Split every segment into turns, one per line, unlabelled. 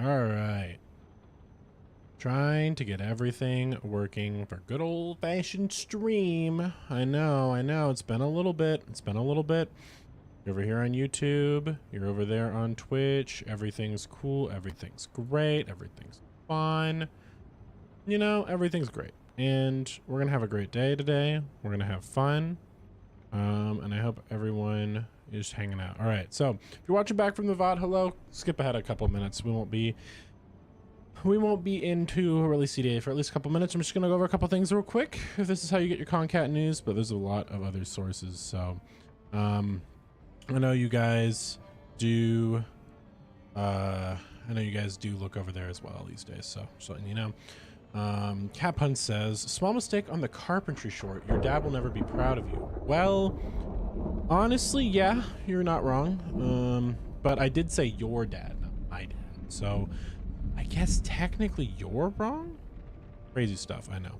All right. Trying to get everything working for good old-fashioned stream. I know. It's been a little bit. You're over here on YouTube. You're over there on Twitch. Everything's cool. Everything's great. Everything's fun. You know, everything's great. And we're going to have a great day today. We're going to have fun. And I hope everyone is hanging out. All right. So if you're watching back from the VOD, hello. Skip ahead a couple of minutes. We won't be into release CDA for at least a couple minutes. I'm just going to go over a couple things real quick. If this is how you get your Concat news, but there's a lot of other sources. So, I know you guys do, look over there as well these days. So just letting you know. Cap Hunt says, small mistake on the carpentry short. Your dad will never be proud of you. Well, honestly, yeah, you're not wrong. But I did say your dad, not my dad. So I guess technically you're wrong. Crazy stuff, I know.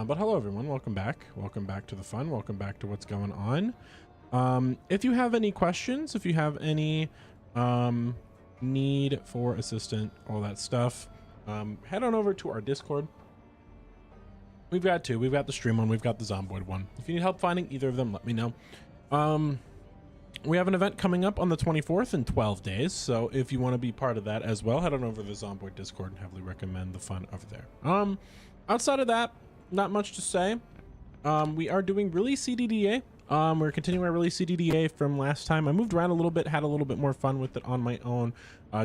But hello everyone, welcome back. Welcome back to the fun. Welcome back to what's going on. If you have any questions, if you have any need for assistant, all that stuff, head on over to our Discord. We've got two. We've got the stream one, we've got the Zomboid one. If you need help finding either of them, let me know. We have an event coming up on the 24th in 12 days. So if you want to be part of that as well, head on over to the Zomboid Discord and heavily recommend the fun over there. Outside of that, not much to say. We are doing release CDDA. We're continuing our release CDDA from last time. I moved around a little bit, had a little bit more fun with it on my own,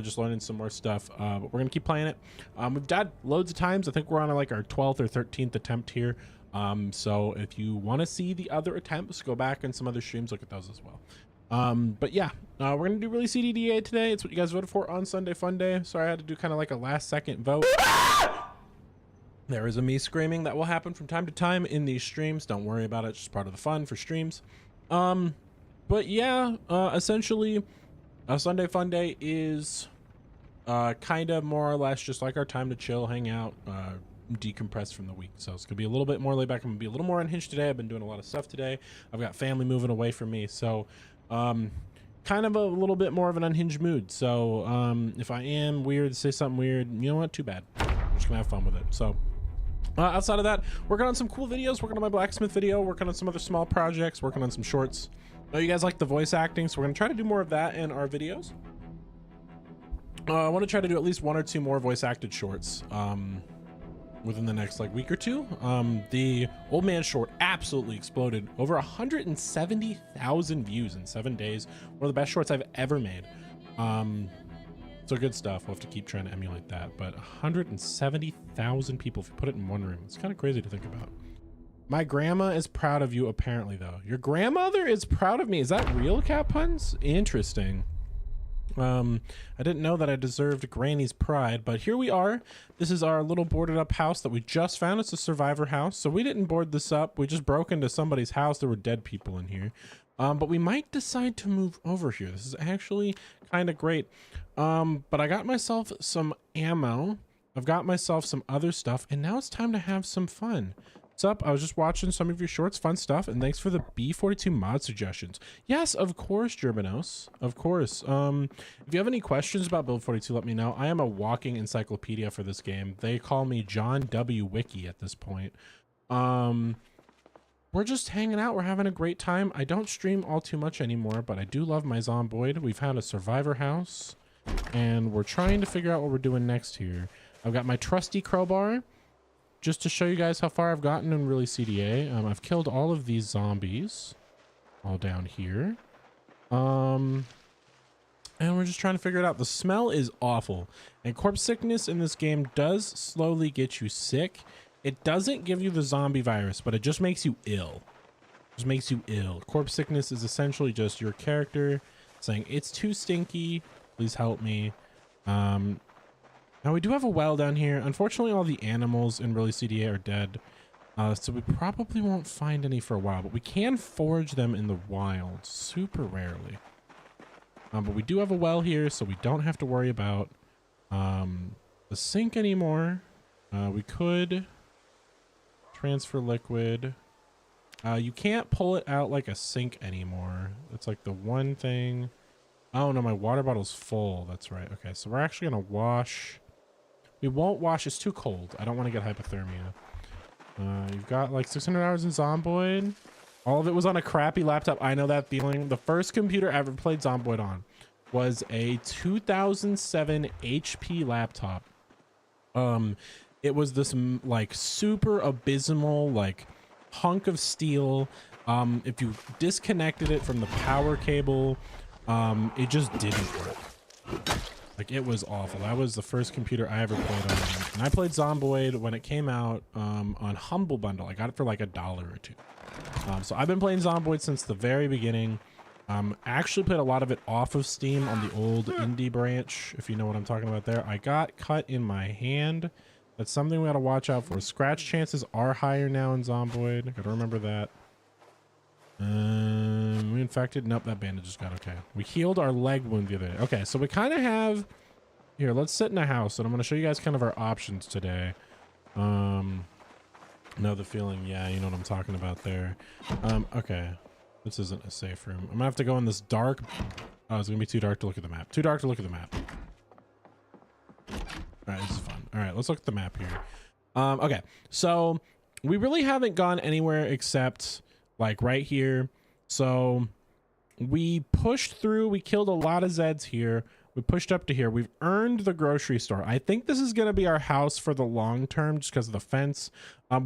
just learning some more stuff. But we're gonna keep playing it. We've died loads of times. I think we're on like our 12th or 13th attempt here. So if you want to see the other attempts, go back in some other streams, look at those as well. But yeah, we're gonna do release CDDA today. It's what you guys voted for on Sunday Fun Day. Sorry, I had to do kind of like a last second vote. There is a me screaming that will happen from time to time in these streams. Don't worry about it. It's just part of the fun for streams. But yeah, essentially a Sunday Fun Day is kind of more or less just like our time to chill, hang out, decompress from the week. So it's gonna be a little bit more laid back. I'm gonna be a little more unhinged today. I've been doing a lot of stuff today. I've got family moving away from me. So kind of a little bit more of an unhinged mood. So if I am weird, say something weird, you know what, too bad. I'm just gonna have fun with it. So outside of that, working on some cool videos, working on my blacksmith video, working on some other small projects, working on some shorts. I know you guys like the voice acting, so we're gonna try to do more of that in our videos. I want to try to do at least 1 or 2 more voice acted shorts within the next like week or two. The old man short absolutely exploded, over 170,000 views in 7 days. One of the best shorts I've ever made. So good stuff. We'll have to keep trying to emulate that. But 170,000 people, if you put it in one room, it's kind of crazy to think about. My grandma is proud of you, apparently, though. Your grandmother is proud of me. Is that real, Cat Puns? Interesting. I didn't know that I deserved Granny's pride, but here we are. This is our little boarded up house that we just found. It's a survivor house. So we didn't board this up. We just broke into somebody's house. There were dead people in here. But we might decide to move over here. This is actually kind of great. But I got myself some ammo. I've got myself some other stuff, and now it's time to have some fun. What's up? I was just watching some of your shorts, fun stuff, and thanks for the B42 mod suggestions. Yes, of course, Germanos. Of course. If you have any questions about Build 42, let me know. I am a walking encyclopedia for this game. They call me John W. Wiki at this point. We're just hanging out. We're having a great time. I don't stream all too much anymore, but I do love my Zomboid. We've found a survivor house, and we're trying to figure out what we're doing next here. I've got my trusty crowbar just to show you guys how far I've gotten in really CDA. I've killed all of these zombies all down here. And we're just trying to figure it out. The smell is awful, and corpse sickness in this game does slowly get you sick. It doesn't give you the zombie virus, but it just makes you ill. It just makes you ill. Corpse sickness is essentially just your character saying, it's too stinky, please help me. Now we do have a well down here. Unfortunately, all the animals in really CDA are dead. So we probably won't find any for a while, but we can forage them in the wild super rarely. But we do have a well here, so we don't have to worry about the sink anymore. We could transfer liquid. You can't pull it out like a sink anymore. It's like the one thing Oh no, my water bottle's full. That's right. Okay, so we're actually gonna wash. We won't wash. It's too cold. I don't want to get hypothermia. You've got like 600 hours in Zomboid. All of it was on a crappy laptop. I know that feeling. The first computer I ever played Zomboid on was a 2007 HP laptop. It was this like super abysmal like hunk of steel. If you disconnected it from the power cable, it just didn't work. Like, it was awful. That was the first computer I ever played on, and I played Zomboid when it came out on Humble Bundle. I got it for like $1 or $2. So I've been playing Zomboid since the very beginning. I actually played a lot of it off of Steam on the old indie branch, if you know what I'm talking about there. I got cut in my hand. That's something we gotta watch out for. Scratch chances are higher now in Zomboid. Gotta remember that. We infected. Nope, that bandage just got okay. We healed our leg wound the other day. Okay, so we kind of have here. Let's sit in a house, and I'm going to show you guys kind of our options today. Know the feeling. Yeah, you know what I'm talking about there. Okay, this isn't a safe room. I'm gonna have to go in this dark. Oh, it's gonna be too dark to look at the map. Too dark to look at the map. All right, this is fun. All right, let's look at the map here. Okay, so we really haven't gone anywhere except like right here. So we pushed through, we killed a lot of Zeds here. We pushed up to here. We've earned the grocery store. I think this is going to be our house for the long term just because of the fence.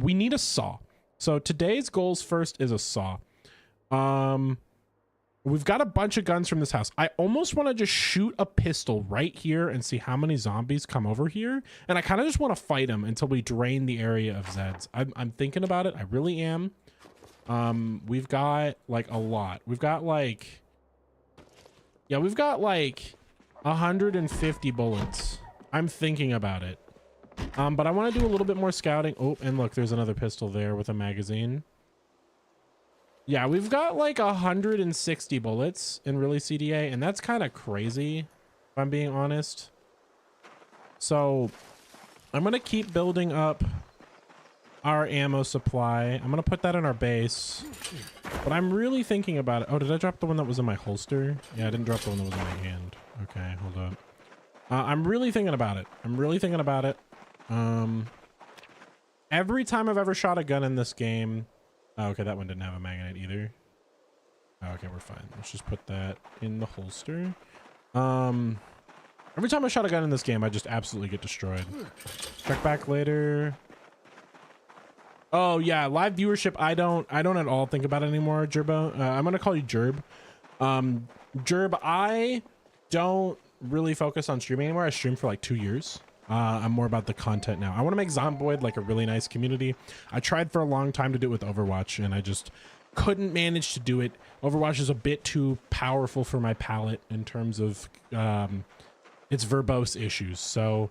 We need a saw. So today's goals first is a saw. We've got a bunch of guns from this house. I almost want to just shoot a pistol right here and see how many zombies come over here. And I kind of just want to fight them until we drain the area of Zeds. I'm thinking about it. I really am. We've got like a lot. We've got like 150 bullets. I'm thinking about it. But I want to do a little bit more scouting. Oh, and look, there's another pistol there with a magazine. Yeah, we've got like 160 bullets in really CDA, and that's kind of crazy, if I'm being honest. So I'm going to keep building up our ammo supply. I'm going to put that in our base, but I'm really thinking about it. Oh, did I drop the one that was in my holster? Yeah, I didn't drop the one that was in my hand. Okay, hold up. I'm really thinking about it. Every time I've ever shot a gun in this game. Oh, okay, that one didn't have a magnet either. Oh, okay, we're fine. Let's just put that in the holster. Every time I shot a gun in this game, I just absolutely get destroyed. Check back later. Oh yeah, live viewership. I don't at all think about it anymore, Jerbo. I'm gonna call you Jerb. Jerb, I don't really focus on streaming anymore. I streamed for like 2 years. I'm more about the content now. I want to make Zomboid like a really nice community. I tried for a long time to do it with Overwatch, and I just couldn't manage to do it. Overwatch is a bit too powerful for my palate in terms of its verbose issues. So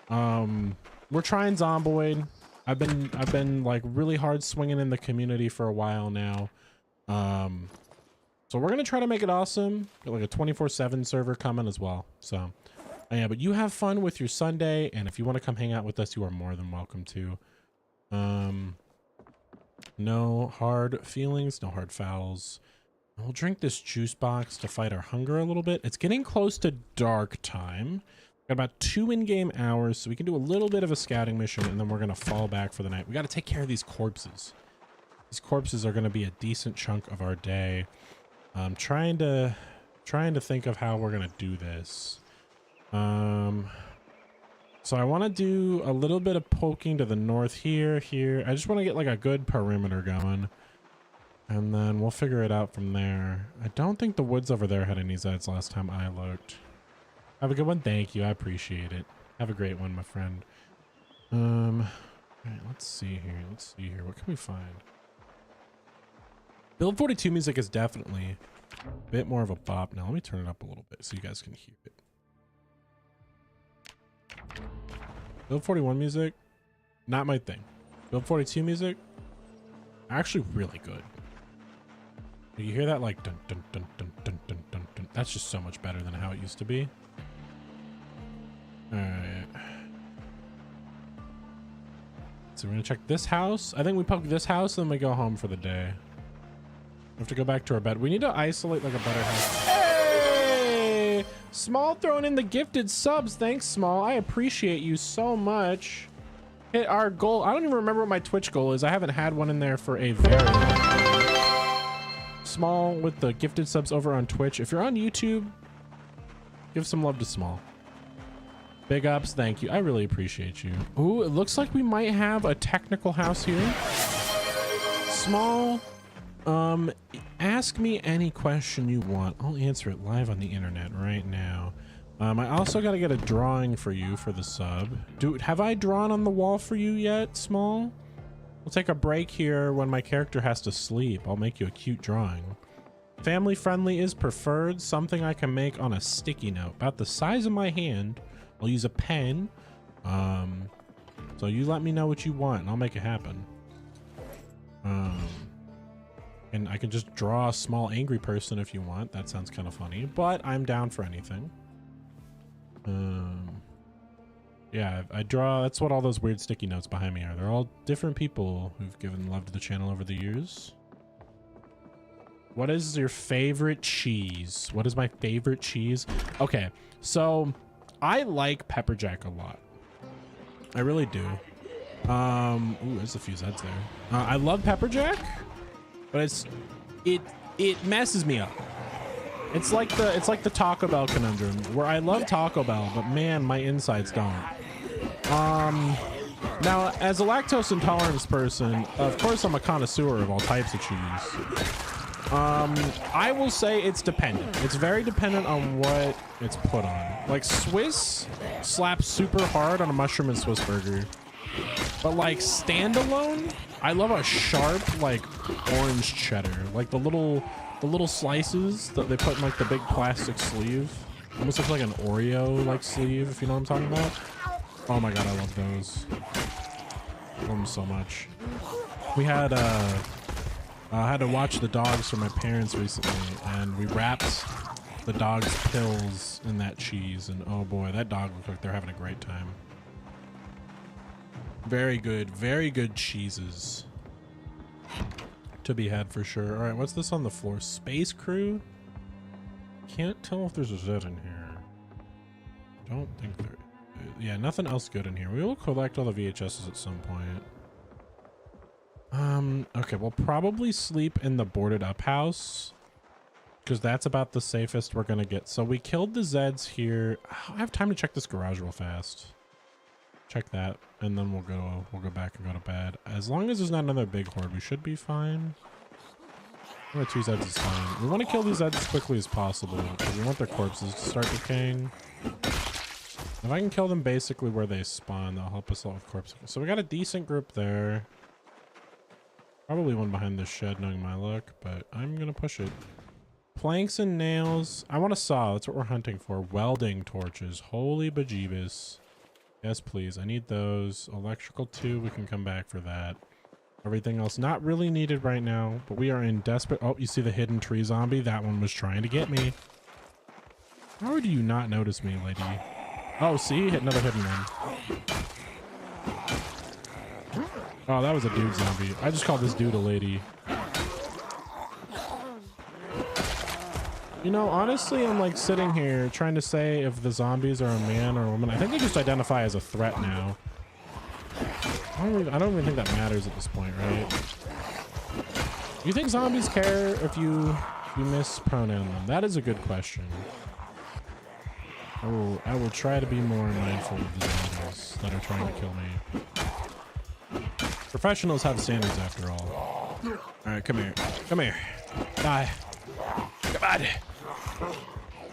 we're trying Zomboid. I've been like really hard swinging in the community for a while now. So we're gonna try to make it awesome. Got like a 24/7 server coming as well. So yeah, but you have fun with your Sunday, and if you want to come hang out with us, you are more than welcome to. No hard feelings, no hard fouls. We'll drink this juice box to fight our hunger a little bit. It's getting close to dark time. Got about 2 in-game hours, so we can do a little bit of a scouting mission, and then we're gonna fall back for the night. We got to take care of these corpses. These corpses are gonna be a decent chunk of our day. I'm trying to think of how we're gonna do this. So I want to do a little bit of poking to the north here. I just want to get like a good perimeter going, and then we'll figure it out from there. I don't think the woods over there had any Zeds last time I looked. Have a good one. Thank you. I appreciate it. Have a great one, my friend. All right, let's see here. What can we find? Build 42 music is definitely a bit more of a bop. Now let me turn it up a little bit so you guys can hear it. Build 41 music, not my thing. Build 42 music, actually really good. You hear that like dun dun dun dun dun dun dun dun. That's just so much better than how it used to be. All right. So we're gonna check this house. I think we poke this house, and then we go home for the day. We have to go back to our bed. We need to isolate like a better house. Hey! Small throwing in the gifted subs. Thanks, Small. I appreciate you so much. Hit our goal. I don't even remember what my Twitch goal is. I haven't had one in there for a very long time. Small with the gifted subs over on Twitch. If you're on YouTube, give some love to Small. Big ups. Thank you. I really appreciate you. Ooh, it looks like we might have a technical house here. Small, ask me any question you want. I'll answer it live on the internet right now. I also got to get a drawing for you for the sub. Dude, have I drawn on the wall for you yet, Small? We'll take a break here when my character has to sleep. I'll make you a cute drawing. Family friendly is preferred. Something I can make on a sticky note about the size of my hand. I'll use a pen. So you let me know what you want and I'll make it happen. And I can just draw a small angry person if you want. That sounds kind of funny, but I'm down for anything. Yeah, I draw. That's what all those weird sticky notes behind me are. They're all different people who've given love to the channel over the years. What is your favorite cheese? What is my favorite cheese? Okay, so I like pepper jack a lot. I really do. Ooh, there's a few Zeds there. I love pepper jack, but it messes me up. It's like the Taco Bell conundrum where I love Taco Bell, but man, my insides don't. Now as a lactose intolerance person, of course I'm a connoisseur of all types of cheese. I will say it's dependent. It's very dependent on what it's put on. Like Swiss slaps super hard on a mushroom and Swiss burger. But like standalone, I love a sharp like orange cheddar. Like the little slices that they put in like the big plastic sleeve. Almost looks like an Oreo like sleeve, if you know what I'm talking about. Oh my god, I love those. Love them so much. We had I had to watch the dogs for my parents recently, and we wrapped the dog's pills in that cheese, and oh boy, that dog looked like they're having a great time. Very good cheeses to be had for sure. All right, what's this on the floor? Space Crew? Can't tell if there's a Z in here. Don't think there. Yeah, nothing else good in here. We will collect all the VHSs at some point. Okay, we'll probably sleep in the boarded up house because that's about the safest we're gonna get. So we killed the Zeds here. I have time to check this garage real fast. Check that, and then we'll go back and go to bed. As long as there's not another big horde, we should be fine. 2 Zeds is fine. We want to kill these Zeds as quickly as possible because we want their corpses to start decaying. If I can kill them basically where they spawn, that'll help us a lot with corpses. So we got a decent group there. Probably one behind this shed, knowing my luck, but I'm gonna push it. Planks and nails. I want a saw. That's what we're hunting for. Welding torches. Holy bejeebus. Yes, please. I need those. Electrical 2. We can come back for that. Everything else not really needed right now, but we are in desperate. Oh, you see the hidden tree zombie? That one was trying to get me. How do you not notice me, lady? Oh, see? Hit another hidden one. Oh, that was a dude zombie. I just called this dude a lady. You know, honestly, I'm like sitting here trying to say if the zombies are a man or a woman. I think they just identify as a threat now. I don't even think that matters at this point, right? Do you think zombies care if you mispronoun them? That is a good question. I will try to be more mindful of the zombies that are trying to kill me. Professionals have standards after all. All right, come here. Come here. Die. Come on. How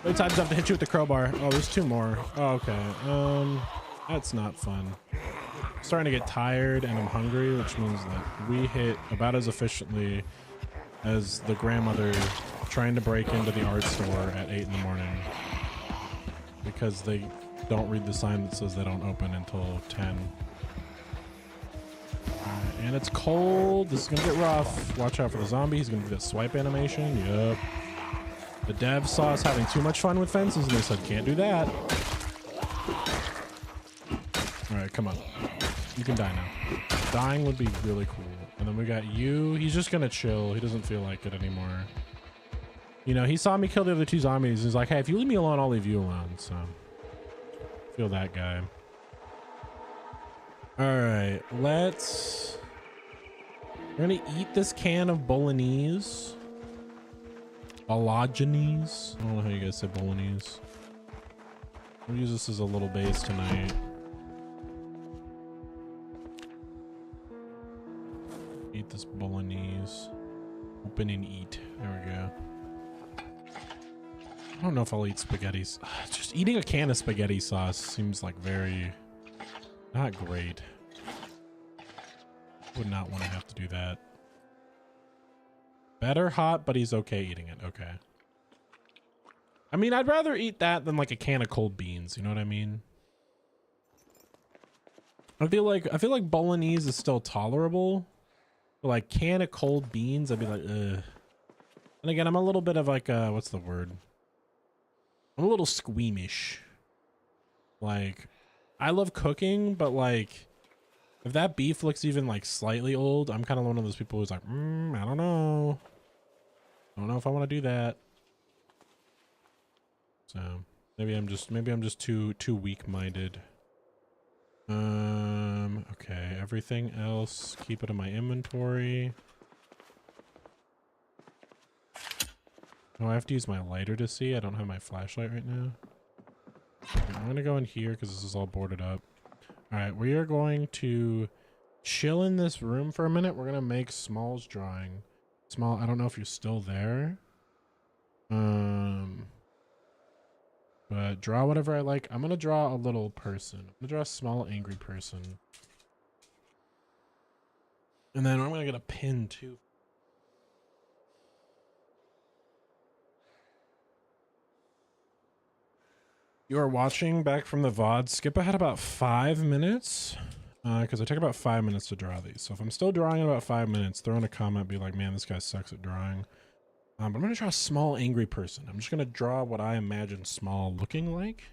many times do I have to hit you with the crowbar? Oh, there's 2 more. Oh, okay. That's not fun. I'm starting to get tired and I'm hungry, which means that we hit about as efficiently as the grandmother trying to break into the art store at 8 in the morning because they don't read the sign that says they don't open until 10. And it's cold. This is gonna get rough. Watch out for the zombie. He's gonna do that swipe animation. Yep. The devs saw us having too much fun with fences and they said, can't do that. All right, come on. You can die now. Dying would be really cool. And then we got you. He's just gonna chill. He doesn't feel like it anymore. You know, he saw me kill the other two zombies. He's like, hey, if you leave me alone, I'll leave you alone. So, feel that guy. All right, we're gonna eat this can of bolognese. Bolognese. I don't know how you guys say bolognese. We'll use this as a little base tonight. Eat this bolognese. Open and eat. There we go. I don't know if I'll eat spaghetti. Just eating a can of spaghetti sauce seems like very not great. Would not want to have to do that. Better hot, but he's okay eating it. Okay. I mean, I'd rather eat that than like a can of cold beans. You know what I mean? I feel like bolognese is still tolerable. But like can of cold beans, I'd be like, ugh. And again, I'm a little bit of like what's the word? I'm a little squeamish. Like, I love cooking, but like, if that beef looks even like slightly old, I'm kind of one of those people who's like, I don't know. I don't know if I want to do that. So maybe I'm just too weak-minded. Okay, everything else, keep it in my inventory. Oh, I have to use my lighter to see. I don't have my flashlight right now. Okay, I'm gonna go in here because this is all boarded up. All right, we are going to chill in this room for a minute. We're gonna make Small's drawing. Small, I don't know if you're still there. But draw whatever I like. I'm gonna draw a little person. I'm gonna draw a small angry person. And then I'm gonna get a pin too. You are watching back from the VOD. Skip ahead about 5 minutes. Because I took about 5 minutes to draw these. So if I'm still drawing in about 5 minutes, throw in a comment, be like, man, this guy sucks at drawing. But I'm gonna draw a small angry person. I'm just gonna draw what I imagine Small looking like.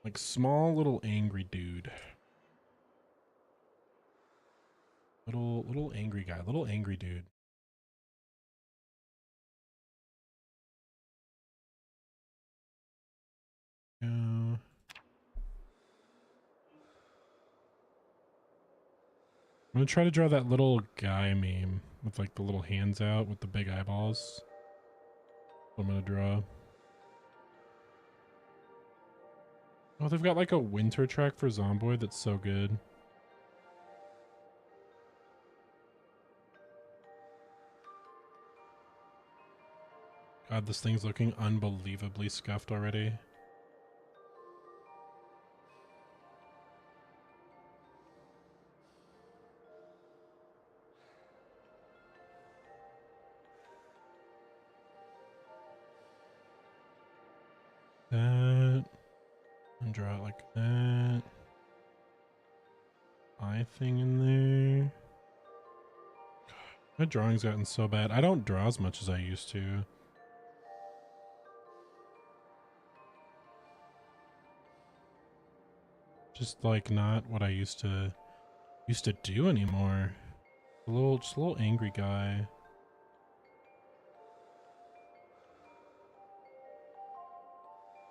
Like small little angry dude. Little angry guy, little angry dude. I'm gonna try to draw that little guy meme with like the little hands out with the big eyeballs. I'm gonna draw. Oh, they've got like a winter track for Zomboid that's so good. God, this thing's looking unbelievably scuffed already. That. And draw it like that. Eye thing in there. God, my drawing's gotten so bad. I don't draw as much as I used to. Just like not what I used to do anymore. Just a little angry guy.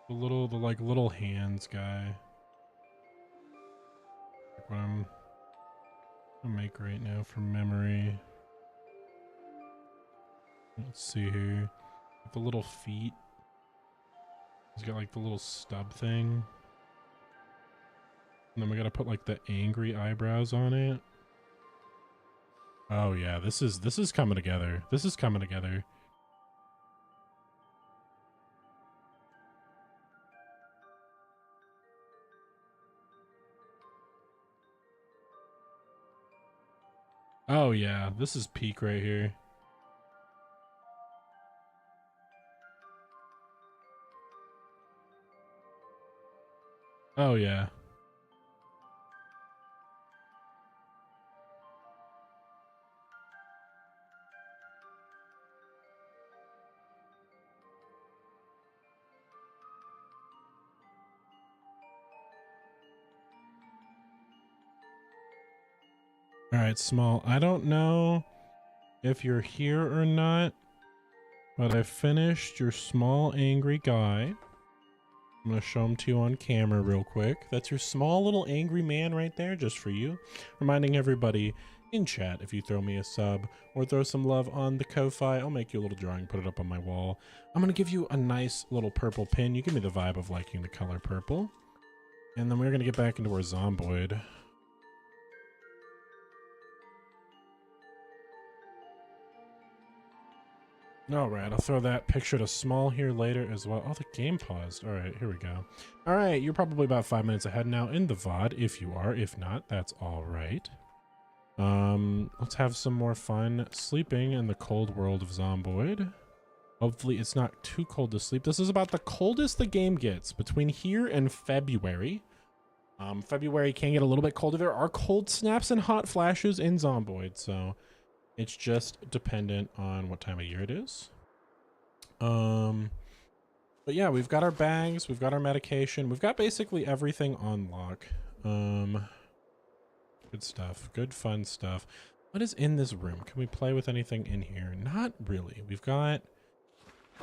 The little hands guy. Like what I'm gonna make right now from memory. Let's see here. The little feet. He's got like the little stub thing. And then we gotta put like the angry eyebrows on it. Oh yeah, this is coming together. This is coming together. Oh yeah, this is peak right here. Oh yeah. All right, Small. I don't know if you're here or not, but I finished your small angry guy. I'm gonna show him to you on camera real quick. That's your small little angry man right there, just for you. Reminding everybody in chat, if you throw me a sub or throw some love on the Ko-Fi, I'll make you a little drawing, put it up on my wall. I'm gonna give you a nice little purple pin. You give me the vibe of liking the color purple. And then we're gonna get back into our Zomboid. All right, I'll throw that picture to small here later as well. Oh, the game paused. All right, here we go. All right, you're probably about 5 minutes ahead now in the VOD, if you are. If not, that's all right. Let's have some more fun sleeping in the cold world of Zomboid. Hopefully it's not too cold to sleep. This is about the coldest the game gets between here and February. February can get a little bit colder. There are cold snaps and hot flashes in Zomboid, so it's just dependent on what time of year it is. But yeah, we've got our bags, we've got our medication, we've got basically everything on lock. Good stuff, good fun stuff. What is in this room? Can we play with anything in here? Not really. We've got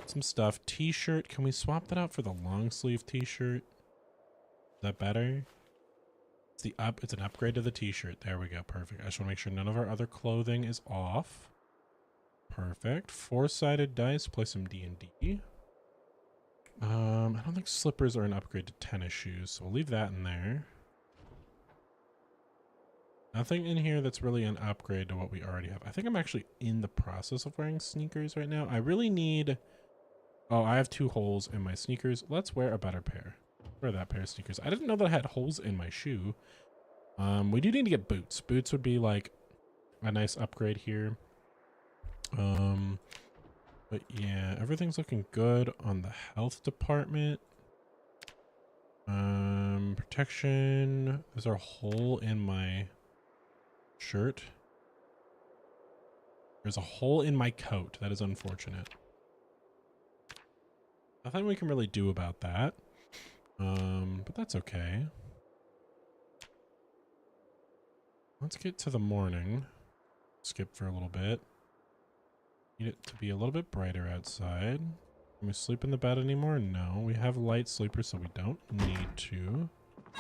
some stuff. T-shirt, can we swap that out for the long sleeve t-shirt? Is that better? It's an upgrade to the t-shirt. There we go. Perfect. I just want to make sure none of our other clothing is off. Perfect. 4-sided dice. Play some D&D. I don't think slippers are an upgrade to tennis shoes, so we'll leave that in there. Nothing in here that's really an upgrade to what we already have. I think I'm actually in the process of wearing sneakers right now. I really need... Oh, I have 2 holes in my sneakers. Let's wear a better pair. Wear that pair of sneakers. I didn't know that I had holes in my shoe. We do need to get boots. Boots would be like a nice upgrade here. But yeah, everything's looking good on the health department. Protection. There's a hole in my shirt. There's a hole in my coat. That is unfortunate. Nothing we can really do about that. But that's okay. Let's get to the morning. Skip for a little bit. Need it to be a little bit brighter outside. Can we sleep in the bed anymore? No, we have light sleepers, so we don't need to.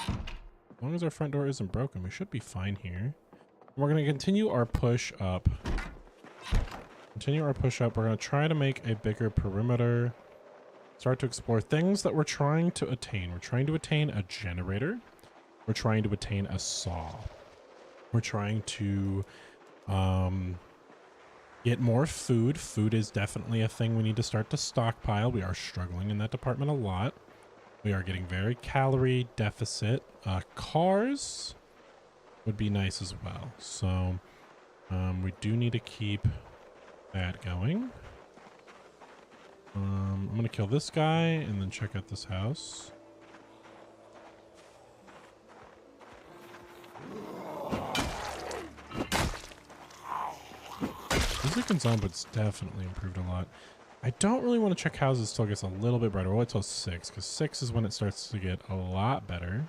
As long as our front door isn't broken, we should be fine here. We're going to continue our push up. We're going to try to make a bigger perimeter. Start to explore things that we're trying to attain. We're trying to attain a generator. We're trying to attain a saw. We're trying to get more food. Food is definitely a thing we need to start to stockpile. We are struggling in that department a lot. We are getting very calorie deficit. Cars would be nice as well. So we do need to keep that going. I'm gonna kill this guy and then check out this house. Music and Zomboid's definitely improved a lot. I don't really want to check houses till it gets a little bit brighter. We'll wait till 6, because 6 is when it starts to get a lot better.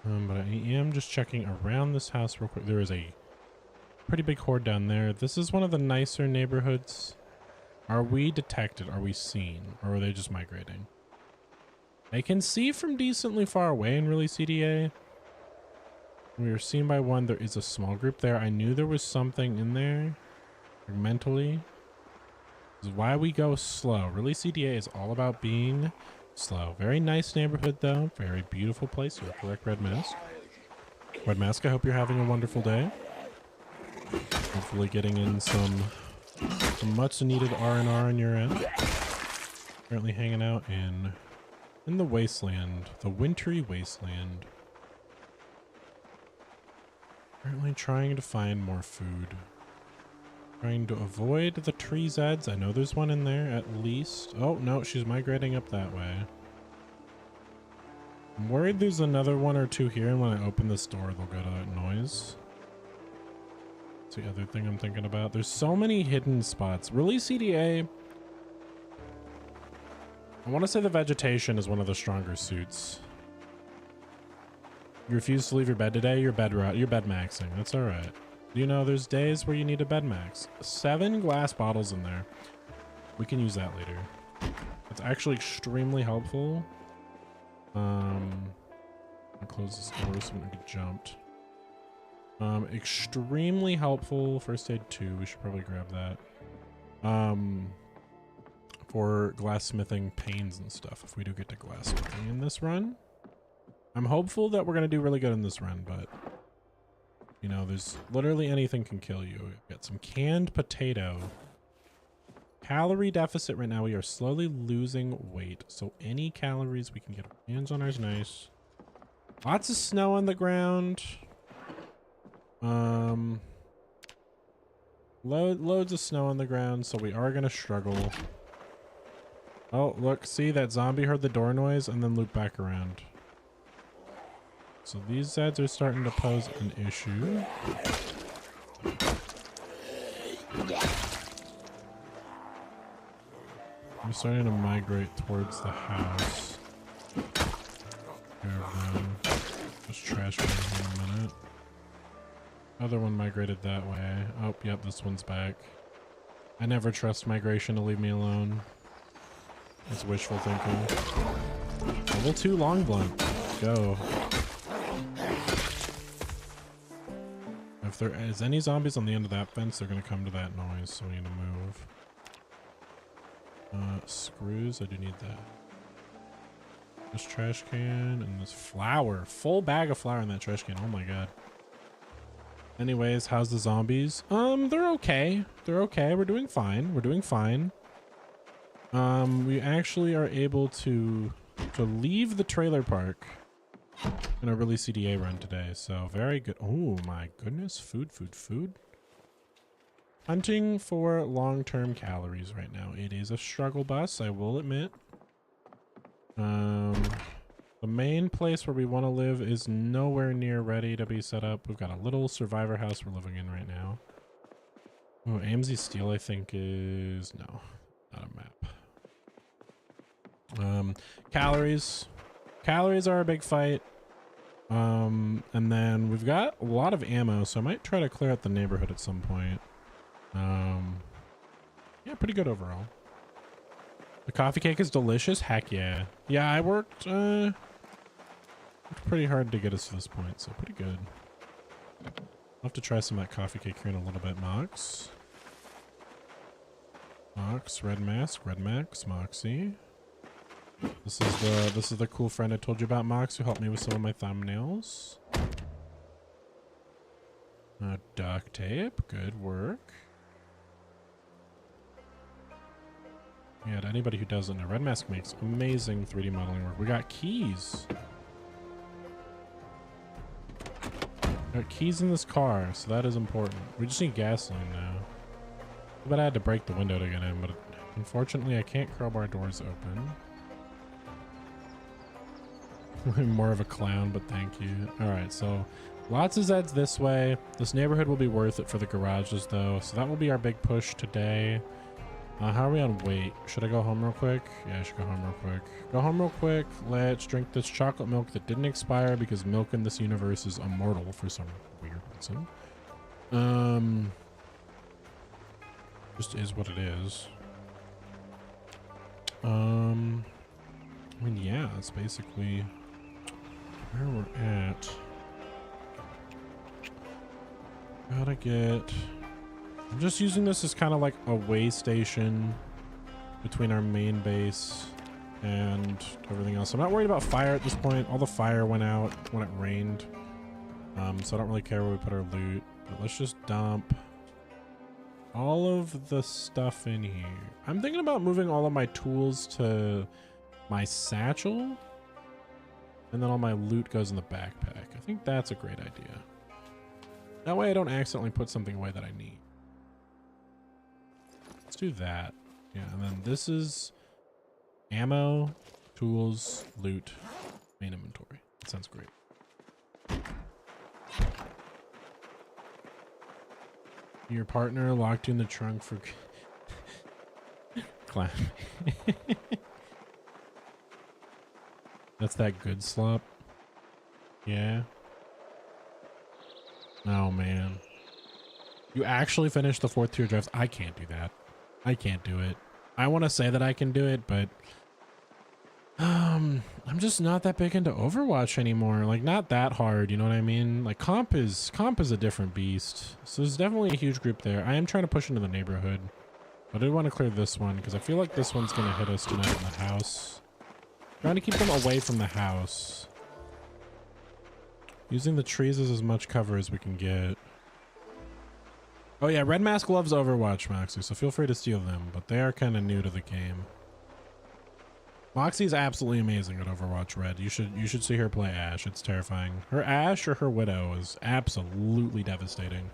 But I am just checking around this house real quick. There is a pretty big horde down there. This is one of the nicer neighborhoods. Are we detected? Are we seen? Or are they just migrating? I can see from decently far away in really CDA. We were seen by one. There is a small group there. I knew there was something in there. Like mentally. This is why we go slow. Really CDA is all about being slow. Very nice neighborhood though. Very beautiful place. You're correct, Red Mask. Red Mask, I hope you're having a wonderful day. Hopefully getting in some much needed R&R on your end. Currently hanging out in the wasteland, the wintry wasteland. Currently trying to find more food. Trying to avoid the tree Zeds. I know there's one in there at least. Oh no, she's migrating up that way. I'm worried there's another one or two here, and when I open this door they'll go to that noise. The other thing I'm thinking about. There's so many hidden spots. Really CDA. I want to say the vegetation is one of the stronger suits. You refuse to leave your bed today? You're bed maxing. That's all right. You know, there's days where you need a bed max. 7 glass bottles in there. We can use that later. It's actually extremely helpful. I'll close this door so we don't get jumped. Extremely helpful. First aid 2. We should probably grab that. For glassmithing panes and stuff. If we do get to glassmithing in this run, I'm hopeful that we're gonna do really good in this run, but you know, there's literally anything can kill you. We've got some canned potato. Calorie deficit right now. We are slowly losing weight, so any calories we can get our hands on is nice. Lots of snow on the ground. Loads of snow on the ground, so we are gonna struggle. Oh, look, see, that zombie heard the door noise and then looped back around. So these Zeds are starting to pose an issue. I'm starting to migrate towards the house. Just trash can here in a minute. Other one migrated that way. Oh, yep, this one's back. I never trust migration to leave me alone. It's wishful thinking. Level 2 long blunt. Go. If there is any zombies on the end of that fence, they're going to come to that noise, so we need to move. Screws, I do need that. This trash can and this flour. Full bag of flour in that trash can. Oh my god. Anyways, how's the zombies? They're okay. They're okay. We're doing fine. We're doing fine. We actually are able to leave the trailer park in a really CDA run today. So very good. Oh my goodness. Food. Hunting for long-term calories right now. It is a struggle bus, I will admit. The main place where we want to live is nowhere near ready to be set up. We've got a little survivor house we're living in right now. Oh, AMZ Steel, I think is... No, not a map. Calories. Calories are a big fight. And then we've got a lot of ammo, so I might try to clear out the neighborhood at some point. Yeah, pretty good overall. The coffee cake is delicious. Heck yeah. Yeah, I worked pretty hard to get us to this point, so pretty good. I'll have to try some of that coffee cake here in a little bit. Mox, Red Mask, Red Max, Moxie. This is the cool friend I told you about, Mox, who helped me with some of my thumbnails. Duct tape, good work. Yeah, to anybody who doesn't know, Red Mask makes amazing 3D modeling work. We got keys. Got keys in this car, so that is important. We just need gasoline now. But I had to break the window to get in, but unfortunately I can't crowbar doors open. I'm more of a clown, but thank you. Alright, so lots of Zeds this way. This neighborhood will be worth it for the garages though, so that will be our big push today. How are we on weight? Should I go home real quick? Yeah, I should go home real quick. Go home real quick. Let's drink this chocolate milk that didn't expire because milk in this universe is immortal for some weird reason. Just is what it is. I mean, yeah, that's basically where we're at. Gotta get... I'm just using this as kind of like a way station between our main base and everything else. I'm not worried about fire at this point. All the fire went out when it rained. So I don't really care where we put our loot. But let's just dump all of the stuff in here. I'm thinking about moving all of my tools to my satchel. And then all my loot goes in the backpack. I think that's a great idea. That way I don't accidentally put something away that I need. Let's do that. Yeah, and then this is ammo, tools, loot, main inventory. That sounds great. Your partner locked you in the trunk for clown. That's that good slop. Yeah. Oh man. You actually finished the 4th tier drafts. I can't do that. I can't do it. I want to say that I can do it, but I'm just not that big into Overwatch anymore. Like, not that hard, you know what I mean? Like, comp is a different beast. So there's definitely a huge group there. I am trying to push into the neighborhood, but I do want to clear this one because I feel like this one's going to hit us tonight in the house. Trying to keep them away from the house. Using the trees as much cover as we can get. Oh yeah, Red Mask loves Overwatch, Moxie, so feel free to steal them, but they are kind of new to the game. Moxie's absolutely amazing at Overwatch Red. You should see her play Ashe. It's terrifying. Her Ashe or her Widow is absolutely devastating.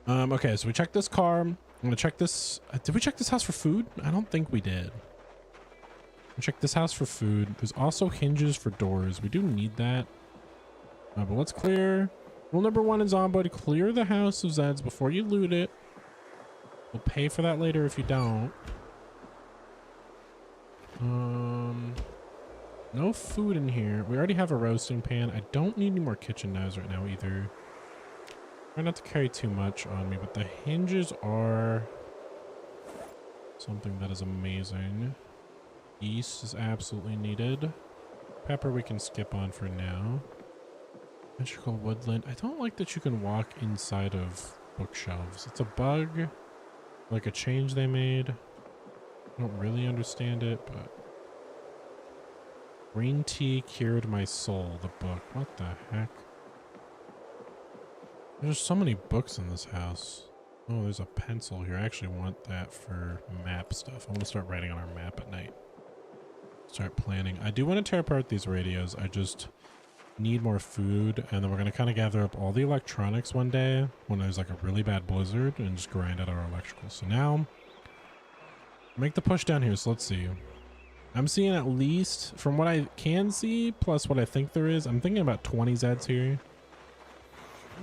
Okay, so we checked this car. I'm gonna check this. Did we check this house for food? I don't think we did. Check this house for food. There's also hinges for doors. We do need that. But let's clear. Rule number 1 in Zomboid: clear the house of Zeds before you loot it. We'll pay for that later if you don't. No food in here. We already have a roasting pan. I don't need any more kitchen knives right now either. Try not to carry too much on me, but the hinges are something that is amazing. Yeast is absolutely needed. Pepper we can skip on for now. Magical woodland. I don't like that you can walk inside of bookshelves. It's a bug, like a change they made. I don't really understand it, but green tea cured my soul. The book. What the heck? There's so many books in this house. Oh, there's a pencil here. I actually want that for map stuff. I want to start writing on our map at night. Start planning. I do want to tear apart these radios. I just need more food, and then we're going to kind of gather up all the electronics one day when there's like a really bad blizzard and just grind out our electrical. So now make the push down here. So let's see. I'm seeing at least, from what I can see plus what I think there is, I'm thinking about 20 Zeds here.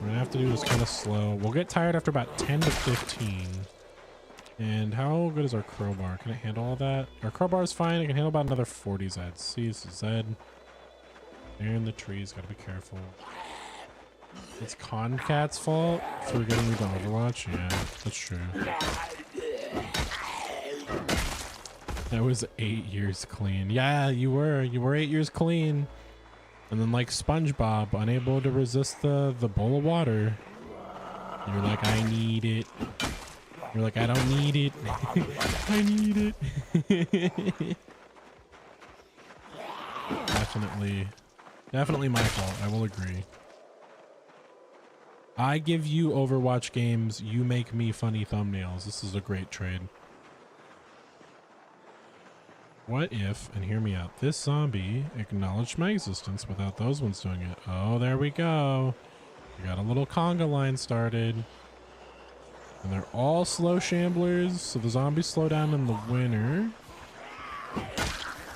We're gonna have to do this kind of slow. We'll get tired after about 10 to 15. And how good is our crowbar? Can it handle all that? Our crowbar is fine. It can handle about another 40 Zeds. See, this is Zed. They're in the trees. Gotta be careful. It's Concat's fault for getting me to Overwatch. Yeah, that's true. That was 8 years clean. Yeah, you were 8 years clean. And then, like SpongeBob, unable to resist the bowl of water. You're like, I need it. You're like, I don't need it. I need it. Definitely my fault. I will agree. I give you Overwatch games. You make me funny thumbnails. This is a great trade. What if, and hear me out, this zombie acknowledged my existence without those ones doing it? Oh, there we go. We got a little conga line started. And they're all slow shamblers, so the zombies slow down in the winter.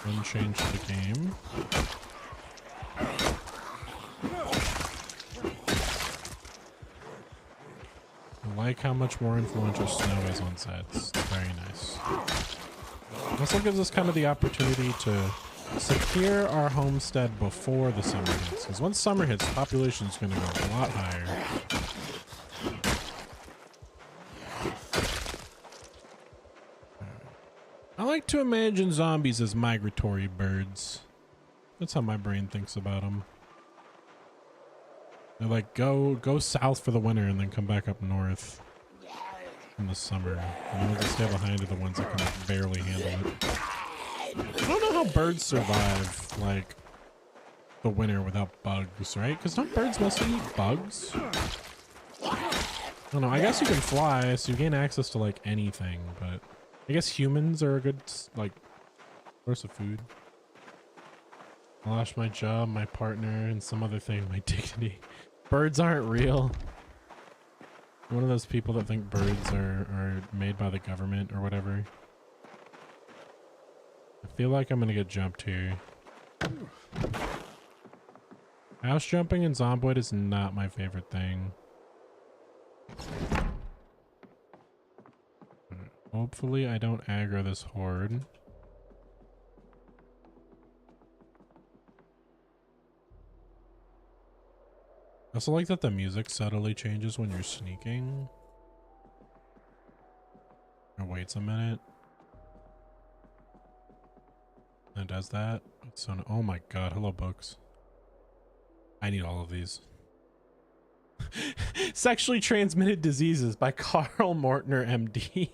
One change to the game. I like how much more influential snow is on sets. It's very nice. Also gives us kind of the opportunity to secure our homestead before the summer hits. Because once summer hits, the population is going to go a lot higher. I like to imagine zombies as migratory birds. That's how my brain thinks about them. They're like, go south for the winter and then come back up north in the summer. And the ones that stay behind are the ones that can like, barely handle it. I don't know how birds survive, like, the winter without bugs, right? Because don't birds mostly eat bugs? I don't know. I guess you can fly, so you gain access to, like, anything, but I guess humans are a good, like, source of food. I lost my job, my partner, and some other thing, my dignity. Birds aren't real. I'm one of those people that think birds are made by the government or whatever. I feel like I'm gonna get jumped here. House jumping in Zomboid is not my favorite thing. Hopefully I don't aggro this horde. also like that the music subtly changes when you're sneaking. Or waits a minute. And it does that. So, oh my god, hello books. I need all of these. Sexually Transmitted Diseases by Carl Mortner, MD.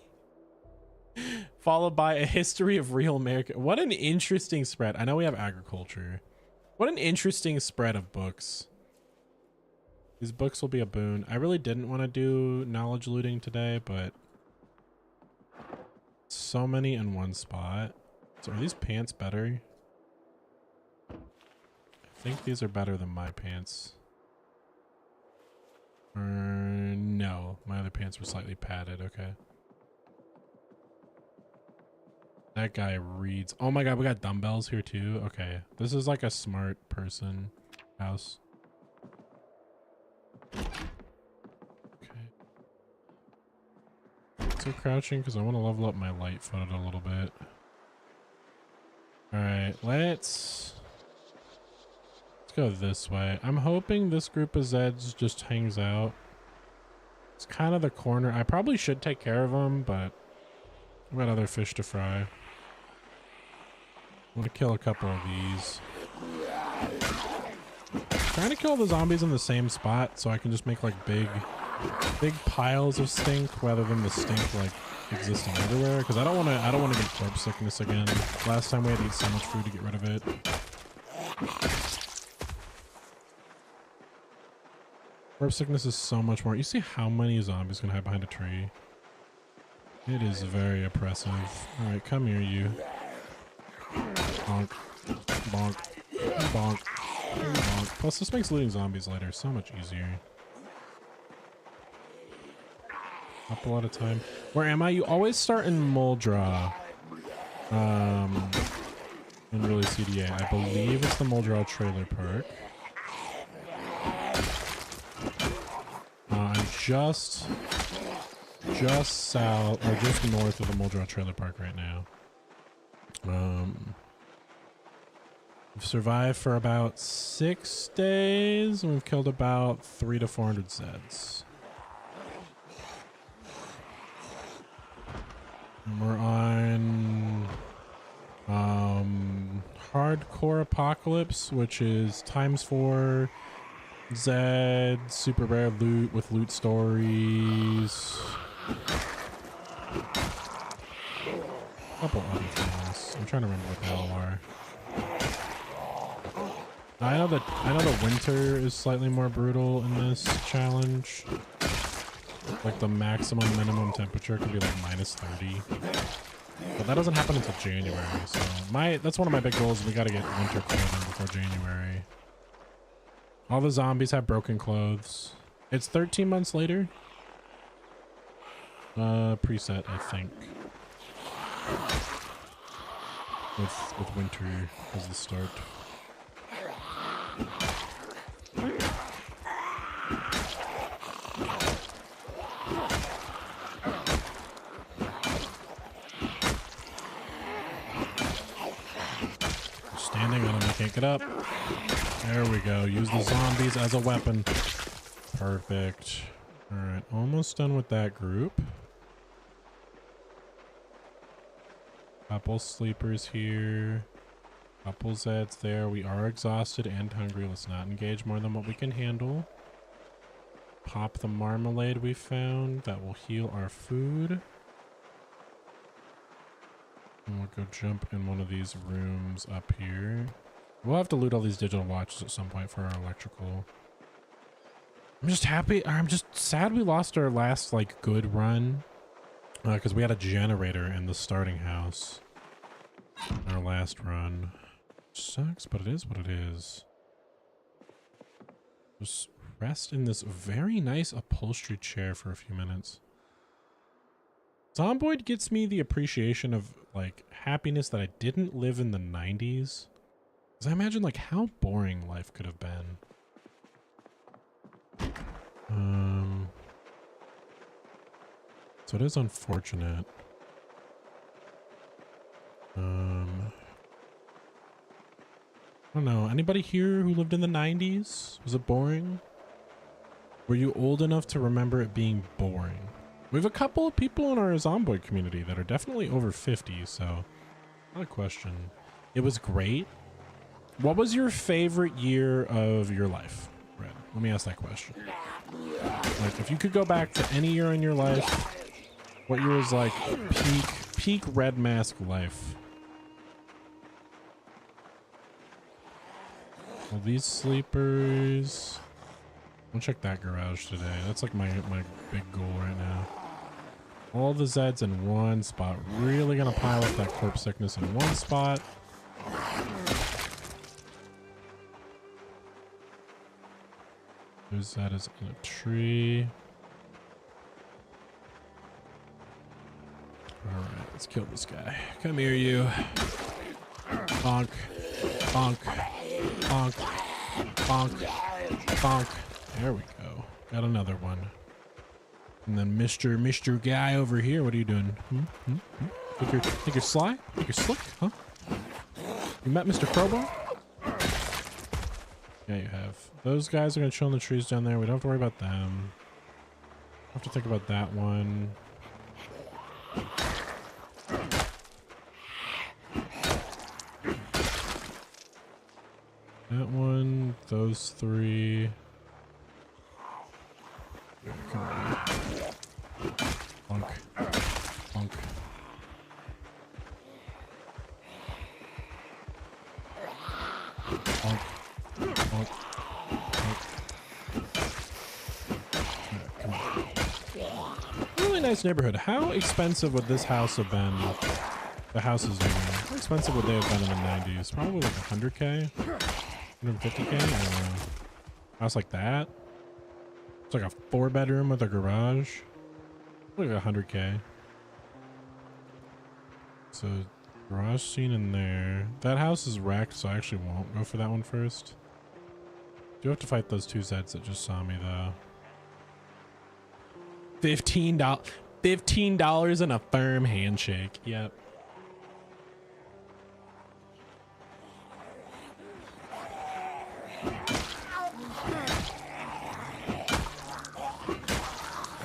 Followed by A History of Real America. What an interesting spread. I know we have agriculture. What an interesting spread of books. These books will be a boon. I really didn't want to do knowledge looting today, but so many in one spot. So are these pants better? I think these are better than my pants. No, my other pants were slightly padded. Okay. That guy reads. Oh my god, we got dumbbells here too. Okay, this is like a smart person house. Okay. So crouching because I want to level up my light-footed a little bit. All right, let's go this way. I'm hoping this group of Zeds just hangs out. It's kind of the corner. I probably should take care of them, but I've got other fish to fry. I want to kill a couple of these. Trying to kill the zombies in the same spot so I can just make like big piles of stink rather than the stink like existing everywhere. Because I don't want to get corpse sickness again. Last time we had to eat so much food to get rid of it. Corpse sickness is so much more. You see how many zombies can hide behind a tree? It is very oppressive. All right, come here, you. Bonk, bonk, bonk, bonk. Plus, this makes looting zombies later so much easier. Couple at a time. Where am I? You always start in Muldra. In really CDA. I believe it's the Muldra trailer park. I'm just south or just north of the Muldra trailer park right now. We've survived for about 6 days, and we've killed about 300 to 400 Zeds. And we're on Hardcore Apocalypse, which is ×4 Zed, super rare loot with loot stories. A couple other things. I'm trying to remember what the hell are. I know the winter is slightly more brutal in this challenge. Like the maximum minimum temperature could be like -30. But that doesn't happen until January, so that's one of my big goals. We gotta get winter clothing before January. All the zombies have broken clothes. It's 13 months later. Preset, I think. With winter as the start. Standing on him, I can't get up. There we go. Use the zombies as a weapon. Perfect. All right, almost done with that group. Couple sleepers here. Couple Zeds there. We are exhausted and hungry. Let's not engage more than what we can handle. Pop the marmalade we found. That will heal our food. And we'll go jump in one of these rooms up here. We'll have to loot all these digital watches at some point for our electrical. I'm just happy. I'm just sad we lost our last like good run. Because we had a generator in the starting house. Our last run. Sucks, but it is what it is. Just rest in this very nice upholstery chair for a few minutes. Zomboid gets me the appreciation of like happiness that I didn't live in the 90s. Because I imagine like how boring life could have been. So it is unfortunate. I don't know. Anybody here who lived in the 90s? Was it boring? Were you old enough to remember it being boring? We have a couple of people in our Zomboid community that are definitely over 50, so not a question. It was great. What was your favorite year of your life, Red? Let me ask that question. Like, if you could go back to any year in your life, what year was like peak Red Mask life? Well, these sleepers. I'll check that garage today. That's like my big goal right now. All the Zeds in one spot. Really gonna pile up that corpse sickness in one spot. There's that is in a tree. Alright, let's kill this guy. Come here, you. Bonk. Bonk. Bonk. Bonk. Bonk. There we go. Got another one. And then Mr. Guy over here, what are you doing? Think you're sly? Think you're slick? Huh? You met Mr. Crowbar? Yeah, you have. Those guys are gonna chill in the trees down there. We don't have to worry about them. Have to think about that one. That one, those three. Come on. Bonk. Bonk. Bonk. Bonk. Bonk. Come on. Really nice neighborhood. How expensive would this house have been? The houses down there. How expensive would they have been in the 90s? Probably like 100K? 150K? I don't know. House like that? It's like a 4-bedroom with a garage. Like 100K. So garage scene in there. That house is wrecked, so I actually won't go for that one first. Do have to fight those 2 Zeds that just saw me though. $15 and a firm handshake. Yep.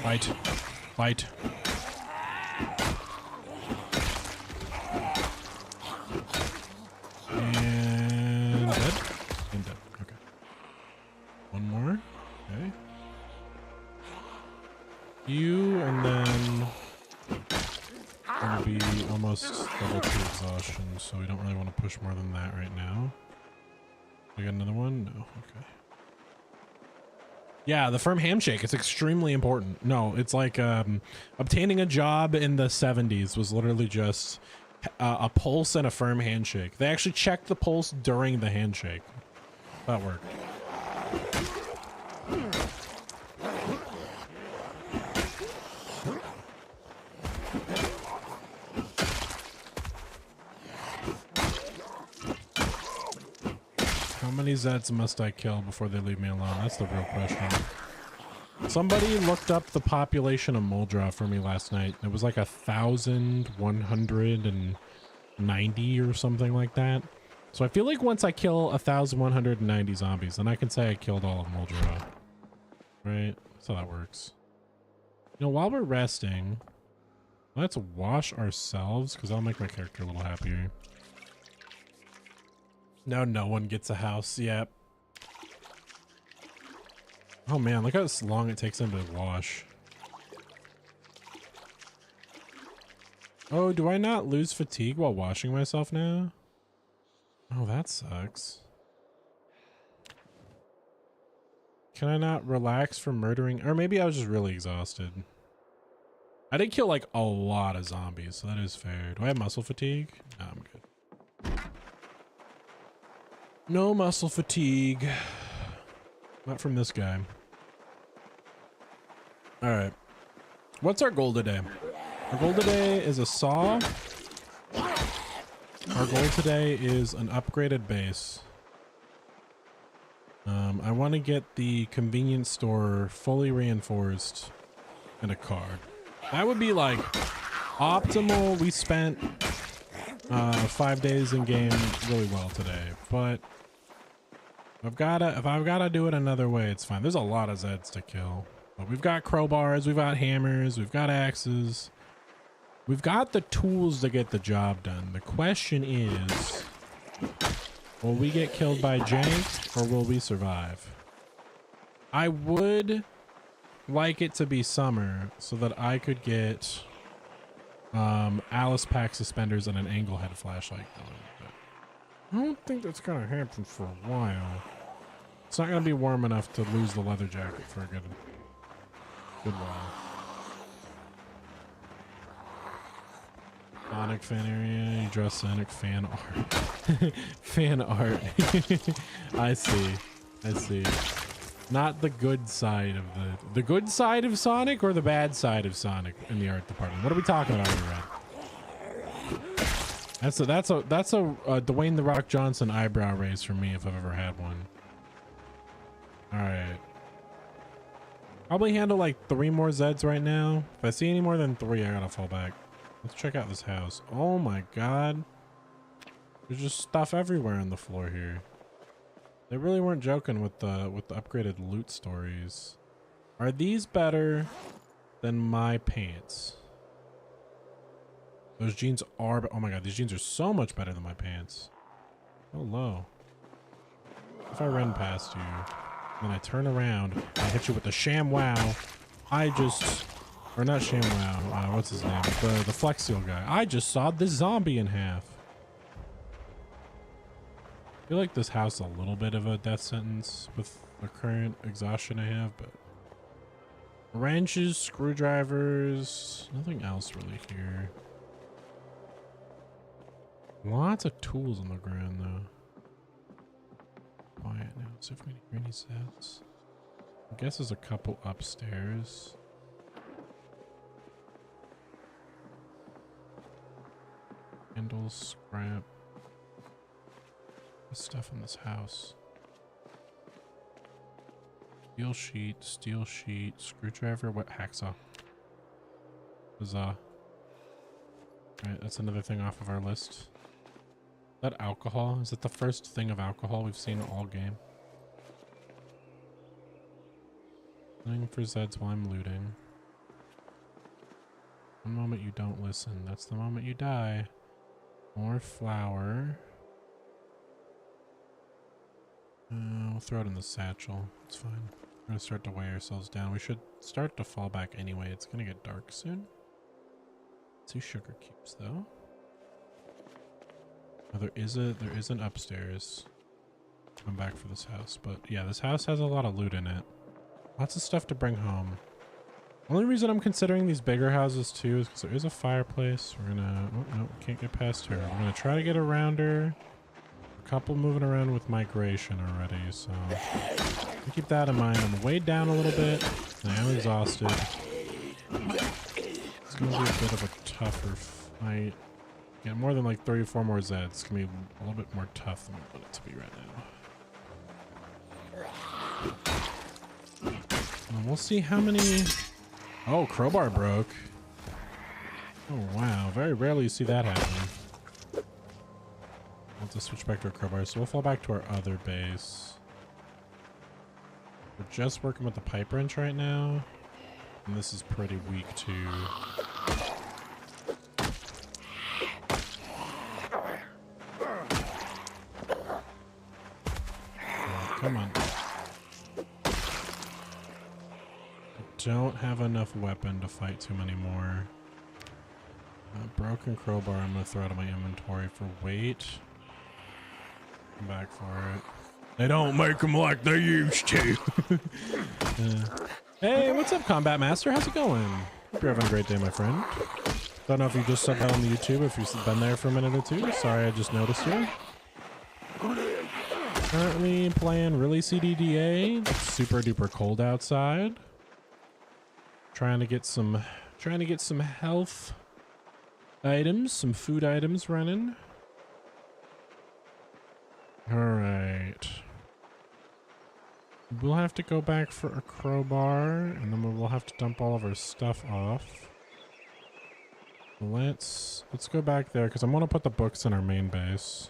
Fight. Fight. And dead. And dead. Okay. One more. Okay. You, and then gonna be almost level 2 exhaustion, so we don't really want to push more than that right now. We got another one? No. Okay. Yeah, the firm handshake. It's extremely important. No, it's like obtaining a job in the 70s was literally just a pulse and a firm handshake. They actually checked the pulse during the handshake. That worked. How many Zeds must I kill before they leave me alone? That's the real question. Somebody looked up the population of Muldra for me last night. It was like 1,190 or something like that. So I feel like once I kill 1,190 zombies, then I can say I killed all of Muldra. Right? That's how that works. You know, while we're resting, let's wash ourselves, because that'll make my character a little happier. Now no one gets a house. Yep. Oh man, look how long it takes them to wash. Oh, do I not lose fatigue while washing myself now? Oh, that sucks. Can I not relax from murdering? Or maybe I was just really exhausted. I did kill like a lot of zombies, so that is fair. Do I have muscle fatigue? No, I'm good. No muscle fatigue. Not from this guy. All right. What's our goal today? Our goal today is a saw. Our goal today is an upgraded base. I want to get the convenience store fully reinforced and a car. That would be like optimal. We spent 5 days in game really well today, but If I've gotta do it another way, it's fine. There's a lot of Zeds to kill. But we've got crowbars, we've got hammers, we've got axes. We've got the tools to get the job done. The question is, will we get killed by jank or will we survive? I would like it to be summer so that I could get Alice pack suspenders and an angle head flashlight going. But I don't think that's gonna happen for a while. It's not gonna be warm enough to lose the leather jacket for a good while. Sonic fan area, you draw Sonic fan art. Fan art. I see. Not the good side of the good side of Sonic or the bad side of Sonic in the art department. What are we talking about here, Red? That's a Dwayne the Rock Johnson eyebrow raise for me if I've ever had one. All right. Probably handle like 3 more Zeds right now. If I see any more than 3, I gotta fall back. Let's check out this house. Oh my god. There's just stuff everywhere on the floor here. They really weren't joking with the upgraded loot stories. Are these better than my pants? Those jeans are, oh my god, these jeans are so much better than my pants. Oh, low. If I run past you, and I turn around, and I hit you with the sham wow, or not sham wow, what's his name? The Flex Seal guy. I just sawed this zombie in half. I feel like this house is a little bit of a death sentence with the current exhaustion I have, but wrenches, screwdrivers, nothing else really here. Lots of tools on the ground though. Quiet now. See if we hear any sets. I guess there's a couple upstairs. Handles, scrap. There's stuff in this house. Steel sheet, screwdriver, what hacksaw? Huzzah. Alright, that's another thing off of our list. Is that alcohol? Is that the first thing of alcohol we've seen all game? Looking for Zeds while I'm looting. One moment you don't listen, that's the moment you die. More flour. We'll throw it in the satchel. It's fine. We're gonna start to weigh ourselves down. We should start to fall back anyway. It's gonna get dark soon. 2 sugar cubes though. Oh, there is an upstairs. I'm back for this house, but yeah, this house has a lot of loot in it. Lots of stuff to bring home. Only reason I'm considering these bigger houses too is because there is a fireplace. We're gonna, oh no, can't get past her. We're gonna try to get around her. A couple moving around with migration already, so keep that in mind. I'm weighed down a little bit. I am exhausted. It's gonna be a bit of a tougher fight. Yeah, more than like 34 more Zeds. It's gonna be a little bit more tough than I want it to be right now. And we'll see how many. Oh, crowbar broke. Oh wow, very rarely you see that happen. We'll have to switch back to a crowbar, so we'll fall back to our other base. We're just working with the pipe wrench right now, and this is pretty weak too. Come on. I don't have enough weapon to fight too many more. Broken crowbar I'm going to throw out of my inventory for weight. Come back for it. They don't make them like they used to. Hey, what's up, Combat Master? How's it going? Hope you're having a great day, my friend. Don't know if you just subbed out on the YouTube, if you've been there for a minute or two. Sorry, I just noticed you. Currently playing really CDDA. It's super duper cold outside. Trying to get some health items, some food items running. All right. We'll have to go back for a crowbar, and then we'll have to dump all of our stuff off. Let's go back there because I want to put the books in our main base.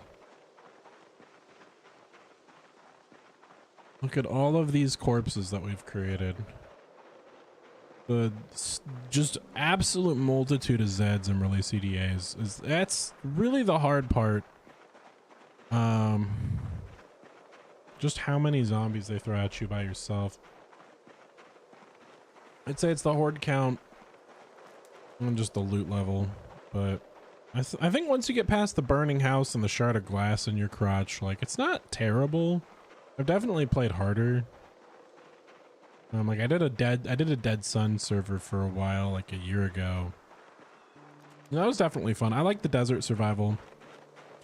Look at all of these corpses that we've created. The just absolute multitude of Zeds and really CDAs. That's really the hard part. Just how many zombies they throw at you by yourself. I'd say it's the horde count and just the loot level, but I think once you get past the burning house and the shard of glass in your crotch, like, it's not terrible. I've definitely played harder. Like I did a Dead Sun server for a while, like a year ago. And that was definitely fun. I like the desert survival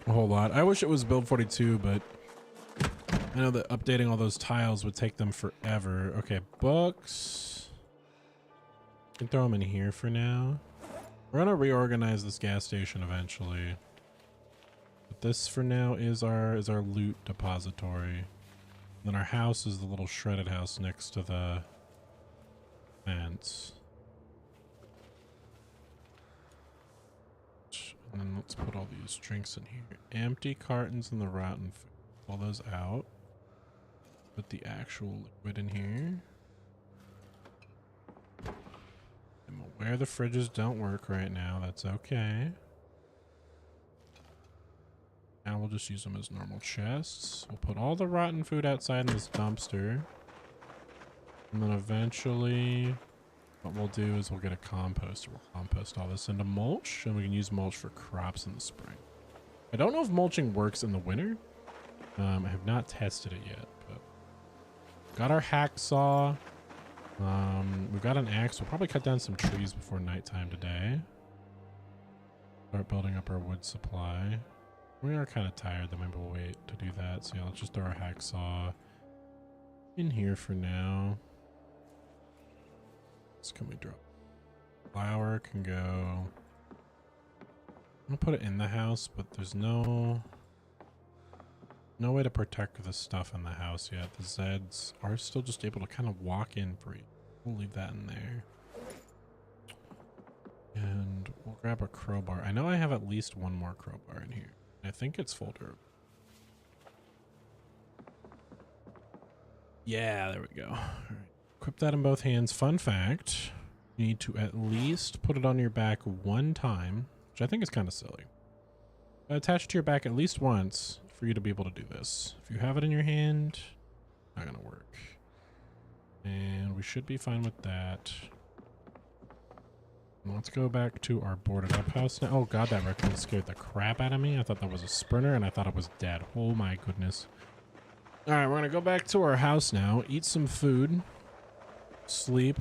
a whole lot. I wish it was build 42, but I know that updating all those tiles would take them forever. Okay, books. You can throw them in here for now. We're gonna reorganize this gas station eventually. But this for now is our loot depository. Then our house is the little shredded house next to the fence. And then let's put all these drinks in here. Empty cartons and the rotten food. Pull those out. Put the actual liquid in here. I'm aware the fridges don't work right now. That's okay. Now we'll just use them as normal chests. We'll put all the rotten food outside in this dumpster. And then eventually what we'll do is we'll get a composter. We'll compost all this into mulch, and we can use mulch for crops in the spring. I don't know if mulching works in the winter. I have not tested it yet, but got our hacksaw. We've got an axe. We'll probably cut down some trees before nighttime today. Start building up our wood supply. We are kind of tired, then maybe we'll wait to do that. So yeah, let's just throw our hacksaw in here for now. Can we drop? Flour can go. I'll put it in the house, but there's no way to protect the stuff in the house yet. The Zeds are still just able to kind of walk in free. We'll leave that in there. And we'll grab a crowbar. I know I have at least one more crowbar in here. I think it's full durable. Yeah, there we go. All right. Equip that in both hands. Fun fact, you need to at least put it on your back one time, which I think is kind of silly. Attach it to your back at least once for you to be able to do this. If you have it in your hand, not gonna work. And we should be fine with that. Let's go back to our boarded up house now. Oh god, that raccoon scared the crap out of me. I thought that was a sprinter and I thought it was dead. Oh my goodness. All right, we're gonna go back to our house now, eat some food, sleep,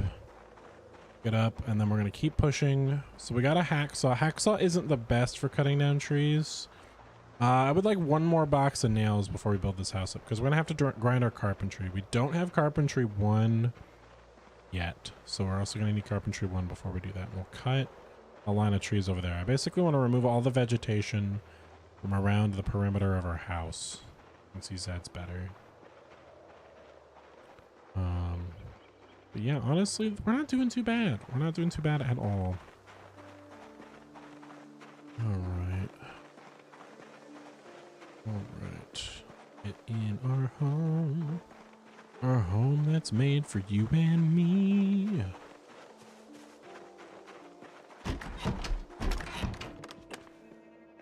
get up, and then we're gonna keep pushing. So we got a hacksaw. Hacksaw isn't the best for cutting down trees. I would like one more box of nails before we build this house up, because we're gonna have to grind our carpentry. We don't have carpentry 1 yet, so we're also gonna need carpentry 1 before we do that. We'll cut a line of trees over there. I basically want to remove all the vegetation from around the perimeter of our house. You can see Zed's better. But yeah, honestly, we're not doing too bad. We're not doing too bad at all. All right. Get in our home that's made for you and me.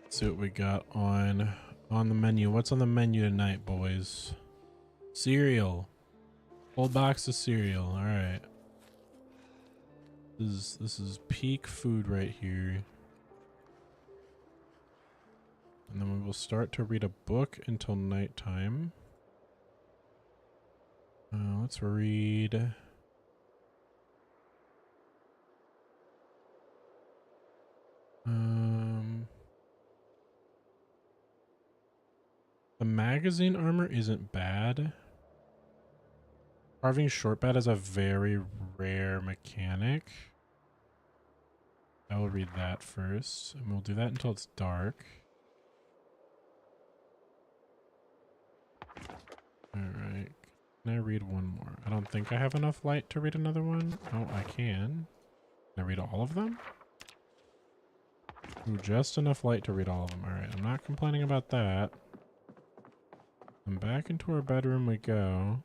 Let's see what we got on the menu. What's on the menu tonight, boys? Cereal. Whole box of cereal. All right. This is peak food right here. And then we will start to read a book until nighttime. Let's read. The magazine armor isn't bad. Carving shortbat is a very rare mechanic. I will read that first, and we'll do that until it's dark. Alright. Can I read one more? I don't think I have enough light to read another one. Oh, I can. Can I read all of them? Ooh, just enough light to read all of them. Alright, I'm not complaining about that. And back into our bedroom we go.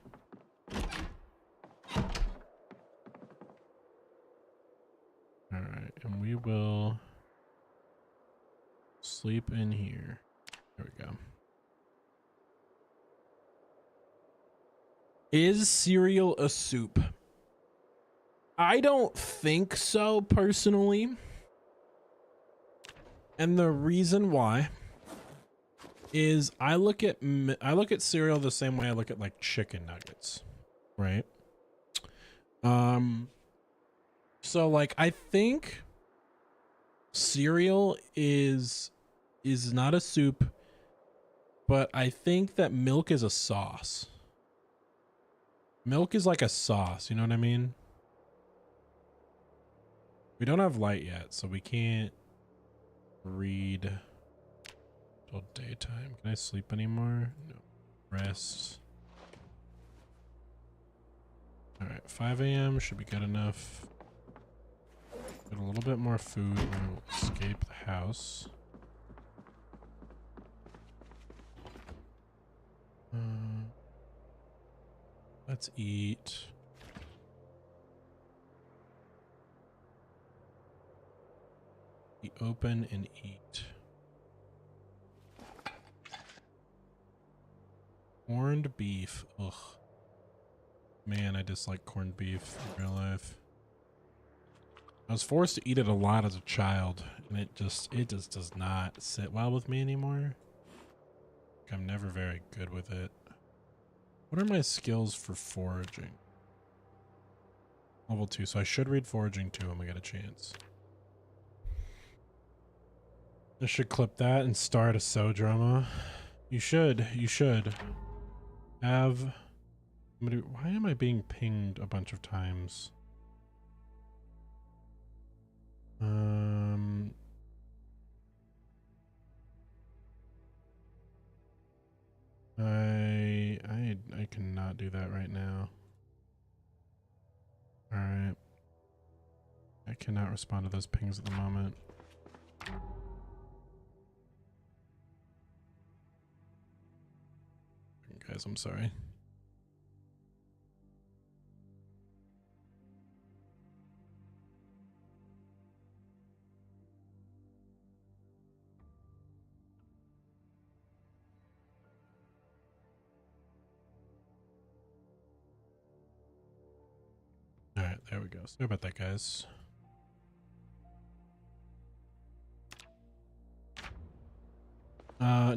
sleep in here. There we go. Is cereal a soup? I don't think so, personally. And the reason why is I look at cereal the same way I look at like chicken nuggets, right? So like I think cereal is not a soup, but I think that milk is a sauce. Milk is like a sauce, you know what I mean? We don't have light yet, so we can't read till daytime. Can I sleep anymore? No. Rest. All right, 5 a.m. should be good enough. Get a little bit more food and we'll escape the house. Let's eat. We open and eat. Corned beef. Ugh. Man, I dislike corned beef in real life. I was forced to eat it a lot as a child, and it just does not sit well with me anymore. I'm never very good with it. What are my skills for foraging? Level 2, so I should read foraging too when we get a chance. I should clip that and start a sew drama. You should have. Why am I being pinged a bunch of times? I cannot do that right now. All right. I cannot respond to those pings at the moment. Guys, I'm sorry. All right, there we go. Sorry about that, guys.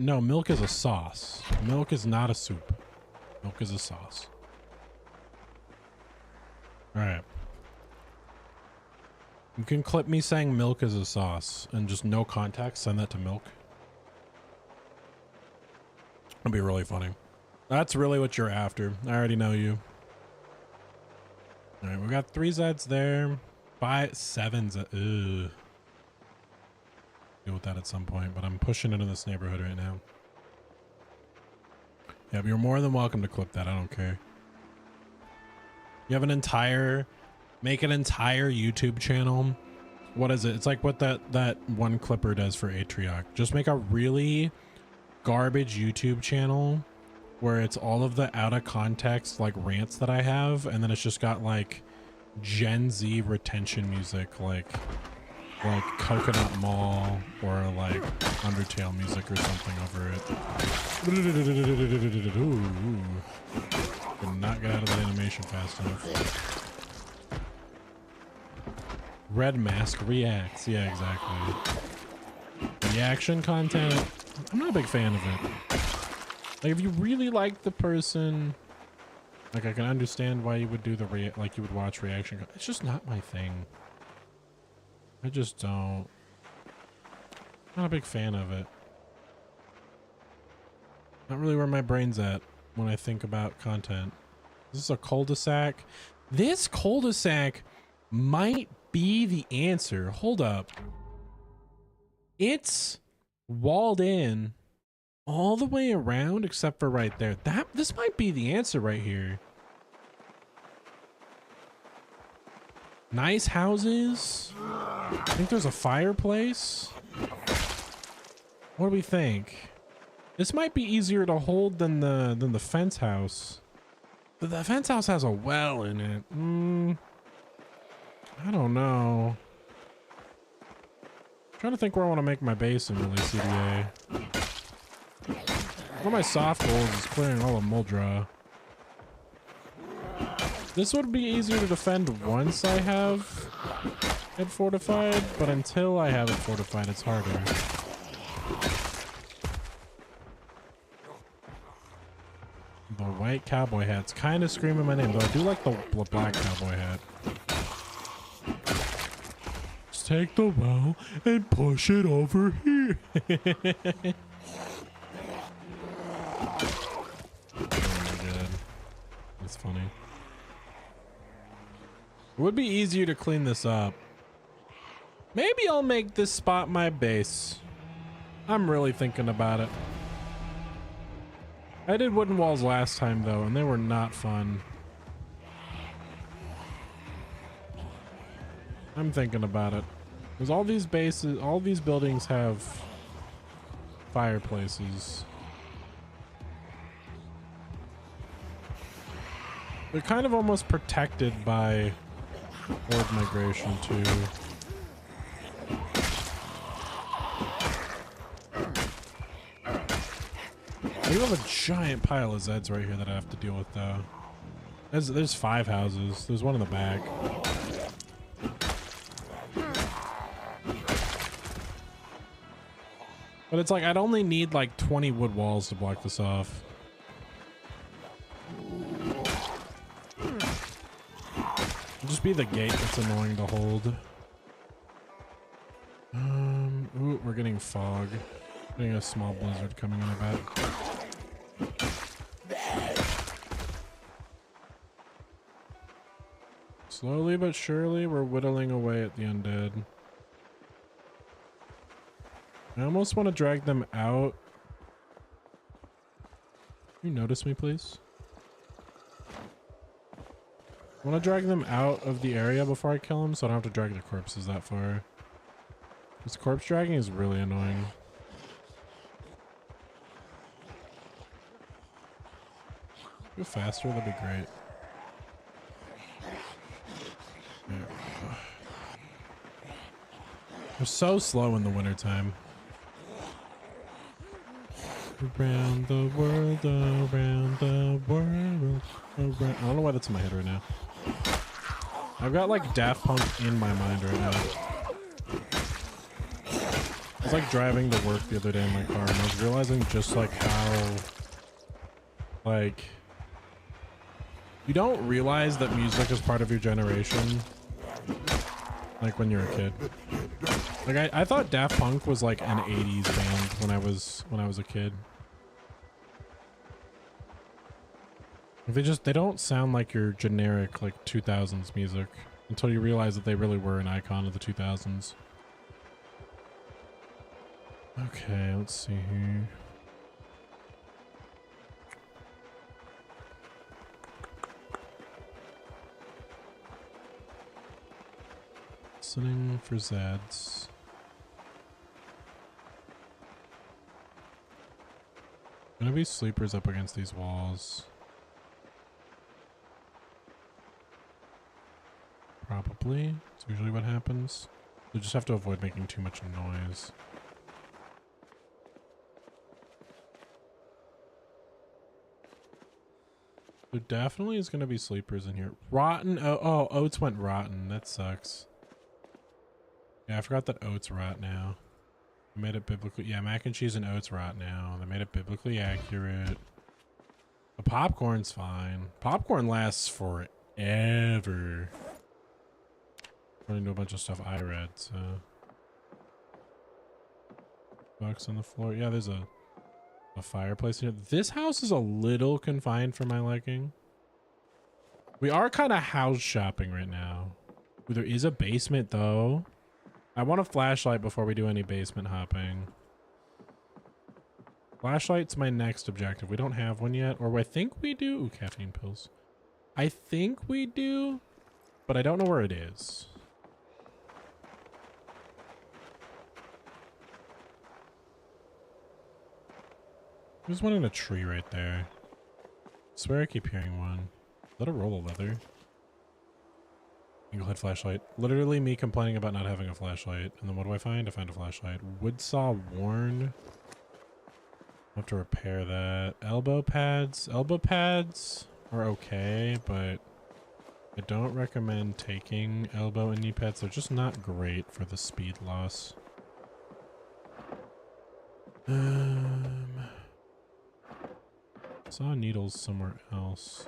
No, milk is a sauce. Milk is not a soup. Milk is a sauce. All right. You can clip me saying milk is a sauce and just no context, send that to milk. That'd be really funny. That's really what you're after. I already know you. All right, we got 3 Zs there. 5, 7s. Ugh. Deal with that at some point, but I'm pushing into this neighborhood right now. Yeah, but you're more than welcome to clip that. I don't care. You have an entire, make an entire YouTube channel. What is it? It's like what that one clipper does for Atrioc. Just make a really garbage YouTube channel where it's all of the out of context like rants that I have, and then it's just got like Gen Z retention music, like Coconut Mall or like Undertale music or something over it. Ooh. Did not get out of that animation fast enough. Red Mask reacts. Yeah, exactly. Reaction content, I'm not a big fan of it. Like, if you really like the person, like, I can understand why you would do the like you would watch reaction. It's just not my thing. I just don't. Not a big fan of it. Not really where my brain's at when I think about content. This is a cul-de-sac. This cul-de-sac might be the answer. Hold up. It's walled in all the way around except for right there. This might be the answer right here. Nice houses. I think there's a fireplace. What do we think? This might be easier to hold than the fence house. But the fence house has a well in it. I don't know. Trying to think where I want to make my base in really CDA. One of my soft goals is clearing all of Muldra. This would be easier to defend once I have it fortified, but until I have it fortified, it's harder. The white cowboy hat's kind of screaming my name, though I do like the black cowboy hat. Just take the well and push it over here. Oh my god. That's funny. It would be easier to clean this up. Maybe I'll make this spot my base. I'm really thinking about it. I did wooden walls last time though, and they were not fun. I'm thinking about it. Because all these bases, all these buildings have fireplaces. They're kind of almost protected by horde migration too. I do have a giant pile of Zeds right here that I have to deal with though. There's 5 houses. There's one in the back. But it's like I'd only need like 20 wood walls to block this off. It'll just be the gate that's annoying to hold. Ooh, we're getting fog. Getting a small blizzard coming in, I bet. Slowly but surely, we're whittling away at the undead. I almost want to drag them out. Can you notice me, please? I want to drag them out of the area before I kill them, so I don't have to drag the corpses that far. This corpse dragging is really annoying. Go faster, that'd be great. Yeah. They're so slow in the wintertime. Around the world, around the world, around... I don't know why that's in my head right now. I've got like Daft Punk in my mind right now. I was like driving to work the other day in my car and I was realizing just like how like you don't realize that music is part of your generation like when you're a kid. Like I thought Daft Punk was like an 80s band when I was a kid. They don't sound like your generic like 2000s music until you realize that they really were an icon of the 2000s. Okay, let's see here. Listening for Zeds. Gonna be sleepers up against these walls. Probably. It's usually what happens. You just have to avoid making too much noise. There definitely is going to be sleepers in here. Rotten. Oh, oats went rotten. That sucks. Yeah, I forgot that oats rot now. I made it biblically. Yeah, mac and cheese and oats rot now. They made it biblically accurate. The popcorn's fine. Popcorn lasts forever. According to a bunch of stuff I read, so. Bucks on the floor. Yeah, there's a fireplace here. This house is a little confined for my liking. We are kind of house shopping right now. Ooh, there is a basement though. I want a flashlight before we do any basement hopping. Flashlight's my next objective. We don't have one yet, or I think we do. Ooh, caffeine pills. I think we do, but I don't know where it is. There's one in a tree right there. I swear I keep hearing one. Is that a roll of leather? Eagle head flashlight. Literally me complaining about not having a flashlight. And then what do I find? I find a flashlight. Wood saw worn. I'll have to repair that. Elbow pads. Elbow pads are okay, but I don't recommend taking elbow and knee pads. They're just not great for the speed loss. Saw needles somewhere else.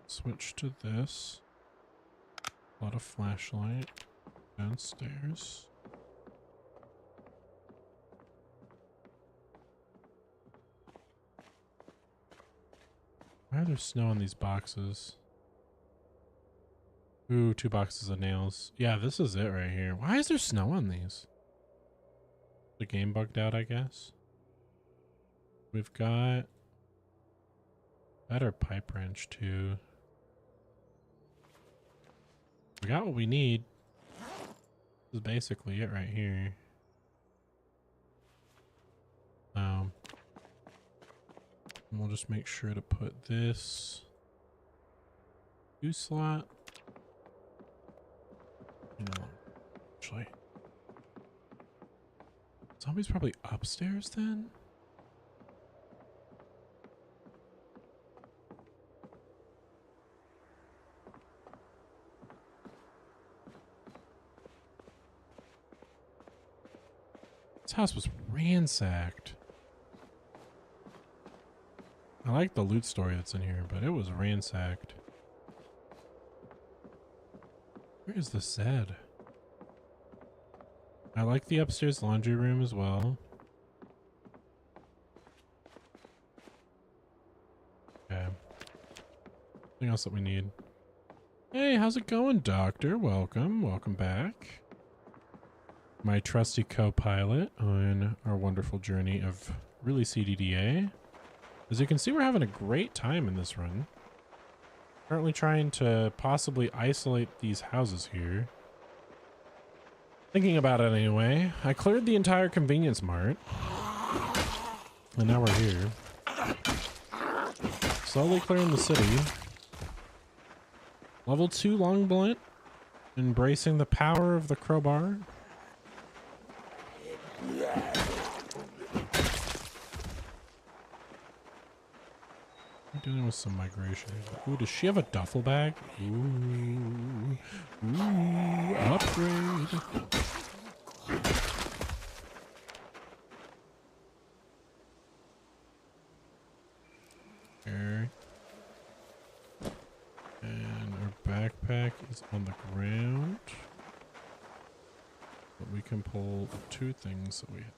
Switch to this. A lot of flashlight downstairs. Why are there snow on these boxes? Ooh, 2 boxes of nails. Yeah, this is it right here. Why is there snow on these? The game bugged out, I guess. We've got better pipe wrench too. We got what we need. This is basically it right here. And we'll just make sure to put this 2 slot. No, actually. Zombie's probably upstairs then? This house was ransacked. I like the loot story that's in here, but it was ransacked. Where is the Zed? I like the upstairs laundry room as well. Okay. Anything else that we need? Hey, how's it going, Doctor? Welcome. Welcome back. My trusty co-pilot on our wonderful journey of really CDDA. As you can see, we're having a great time in this run. Currently trying to possibly isolate these houses here. Thinking about it anyway. I cleared the entire convenience mart. And now we're here. Slowly clearing the city. Level 2 long blunt. Embracing the power of the crowbar. Dealing with some migration. Ooh, does she have a duffel bag? Ooh. Ooh, upgrade. There. And our backpack is on the ground. But we can pull 2 things that we have.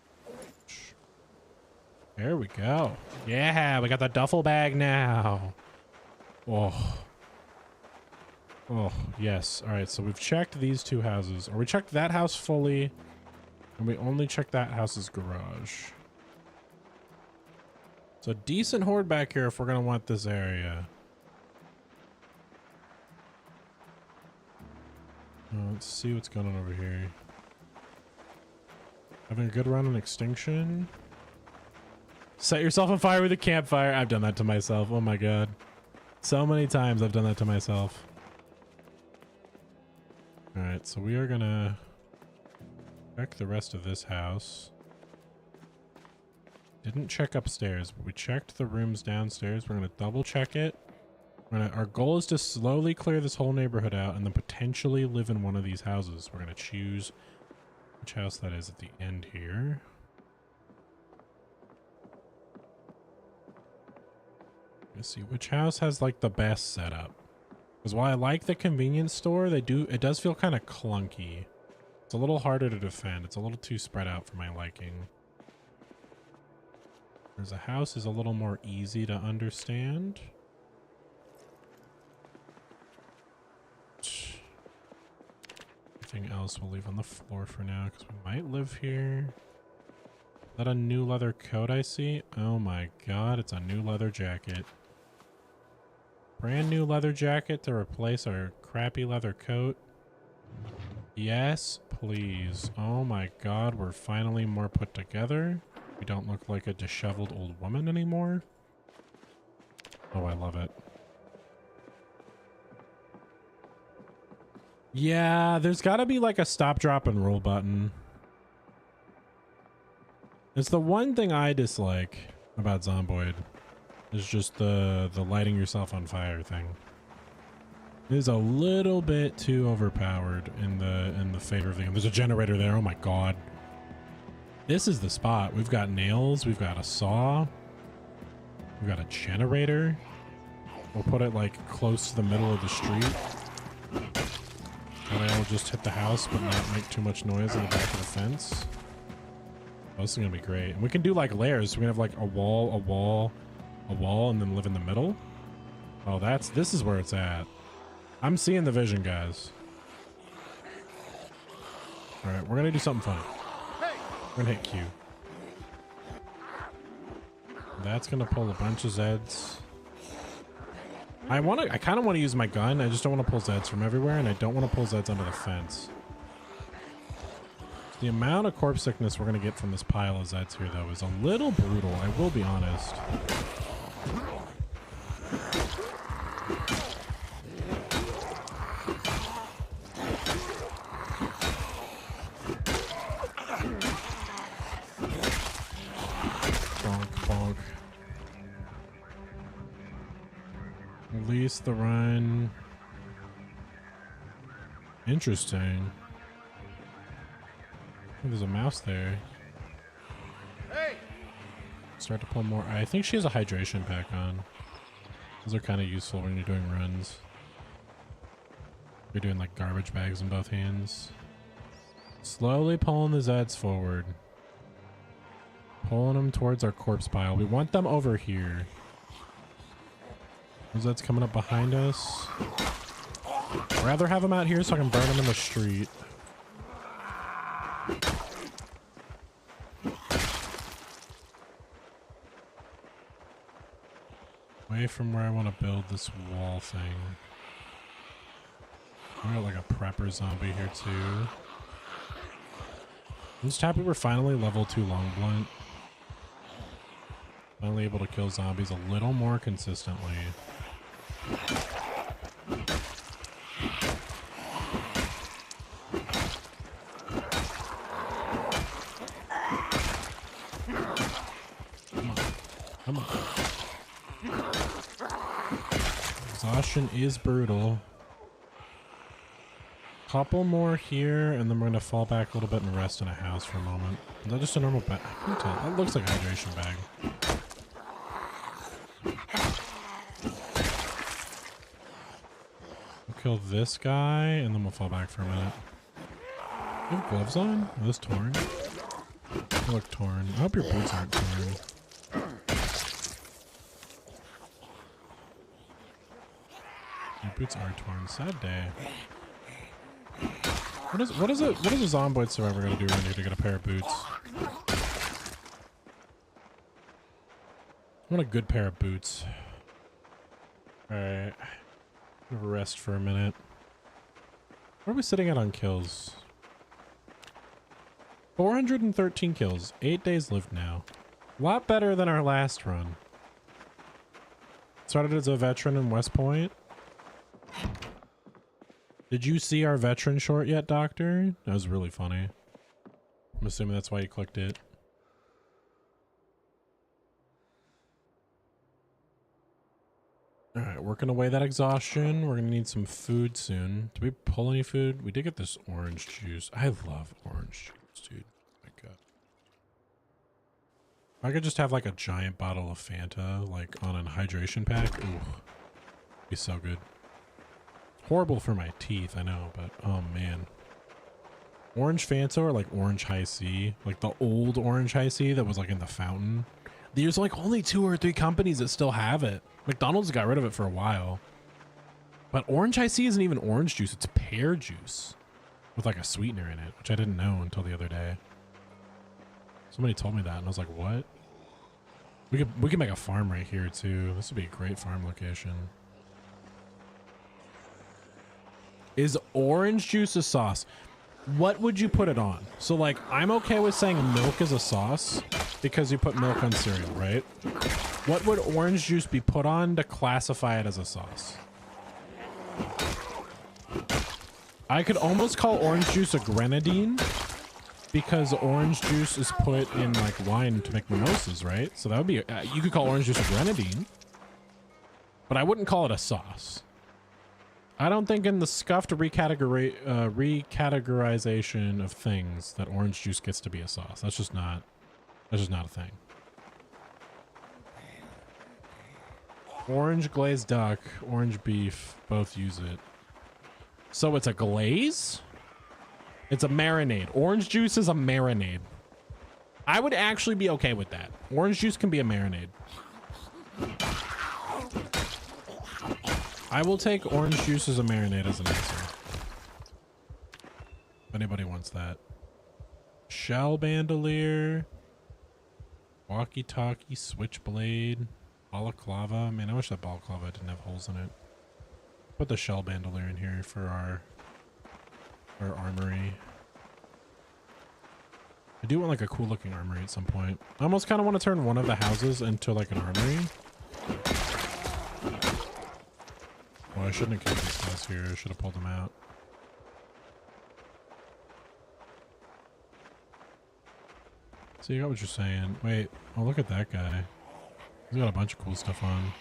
There we go. Yeah, we got the duffel bag now. Oh. Oh, yes. All right, so we've checked these 2 houses. Or we checked that house fully, and we only checked that house's garage. So decent horde back here if we're going to want this area. Let's see what's going on over here. Having a good run on extinction. Set yourself on fire with a campfire. I've done that to myself. Oh my god. So many times I've done that to myself. Alright, so we are gonna check the rest of this house. Didn't check upstairs, but we checked the rooms downstairs. We're gonna double check it. Our goal is to slowly clear this whole neighborhood out and then potentially live in one of these houses. We're gonna choose which house that is at the end here. Let's see which house has like the best setup. Because while I like the convenience store, it does feel kind of clunky. It's a little harder to defend. It's a little too spread out for my liking. There's a house is a little more easy to understand. Everything else we'll leave on the floor for now because we might live here. Is that a new leather coat I see? Oh my god, it's a new leather jacket. Brand new leather jacket to replace our crappy leather coat. Yes, please. Oh my god, we're finally more put together. We don't look like a disheveled old woman anymore. Oh, I love it. Yeah, there's got to be like a stop, drop, and roll button. It's the one thing I dislike about Zomboid. Is just the lighting yourself on fire thing. It is a little bit too overpowered in the favor of the game. There's a generator there. Oh my god. This is the spot. We've got nails. We've got a saw. We've got a generator. We'll put it like close to the middle of the street. And I'll just hit the house but not make too much noise in the back of the fence. Oh, this is gonna be great. And we can do like layers. So we can have like a wall, and then live in the middle. Oh, this is where it's at. I'm seeing the vision, guys. All right, we're gonna do something fun. We're gonna hit Q. That's gonna pull a bunch of Zeds. I kind of want to use my gun. I just don't want to pull Zeds from everywhere, and I don't want to pull Zeds under the fence. The amount of corpse sickness we're gonna get from this pile of Zeds here, though, is a little brutal. I will be honest. Release the run. Interesting. There's a mouse there. Hey! Start to pull more. I think she has a hydration pack on. Those are kind of useful when you're doing runs. You're doing like garbage bags in both hands. Slowly pulling the Zeds forward. Pulling them towards our corpse pile. We want them over here. Zeds coming up behind us. I'd rather have them out here so I can burn them in the street. Away from where I want to build this wall thing. I got like a prepper zombie here too. I'm just happy we're finally level 2 long blunt. Finally able to kill zombies a little more consistently. Come on. Exhaustion is brutal. Couple more here, and then we're gonna fall back a little bit and rest in a house for a moment. Is that just a normal bag? I can't tell. That looks like a hydration bag. We'll kill this guy, and then we'll fall back for a minute. You have gloves on? Are those torn? They look torn. I hope your boots aren't torn. Your boots are torn. Sad day. What is a zomboid survivor gonna do around here to get a pair of boots? I want a good pair of boots. Alright. Have a rest for a minute. What are we sitting at on kills? 413 kills. 8 days lived now. A lot better than our last run. Started as a veteran in West Point. Did you see our veteran short yet, Doctor? That was really funny. I'm assuming that's why you clicked it. Alright, working away that exhaustion. We're gonna need some food soon. Did we pull any food? We did get this orange juice. I love orange juice, dude. Oh my god. If I could just have like a giant bottle of Fanta, like on a hydration pack. Ooh. Be so good. Horrible for my teeth, I know, but oh man. Orange Fanta or like orange high C, like the old orange high C that was like in the fountain. There's like only 2 or 3 companies that still have it. McDonald's got rid of it for a while. But orange high C isn't even orange juice, it's pear juice with like a sweetener in it, which I didn't know until the other day. Somebody told me that and I was like, what? We could make a farm right here too. This would be a great farm location. Is orange juice a sauce? what would you put it on? So like, I'm okay with saying milk is a sauce because you put milk on cereal, right? What would orange juice be put on to classify it as a sauce? I could almost call orange juice a grenadine because orange juice is put in like wine to make mimosas, right? So that would be, you could call orange juice a grenadine, but I wouldn't call it a sauce. I don't think in the scuffed recategorization of things that orange juice gets to be a sauce. That's just not a thing. Orange glazed duck, orange beef, both use it. So it's a glaze? It's a marinade. Orange juice is a marinade. I would actually be okay with that. Orange juice can be a marinade. I will take orange juice as a marinade as an answer. If anybody wants that. Shell bandolier. Walkie-talkie, switchblade. Balaclava. Man, I wish that balaclava didn't have holes in it. Put the shell bandolier in here for our armory. I do want like a cool looking armory at some point. I almost kind of want to turn one of the houses into like an armory. Well, I shouldn't have kept these guys here. I should have pulled them out. So you got what you're saying. Wait, oh look at that guy. He's got a bunch of cool stuff on.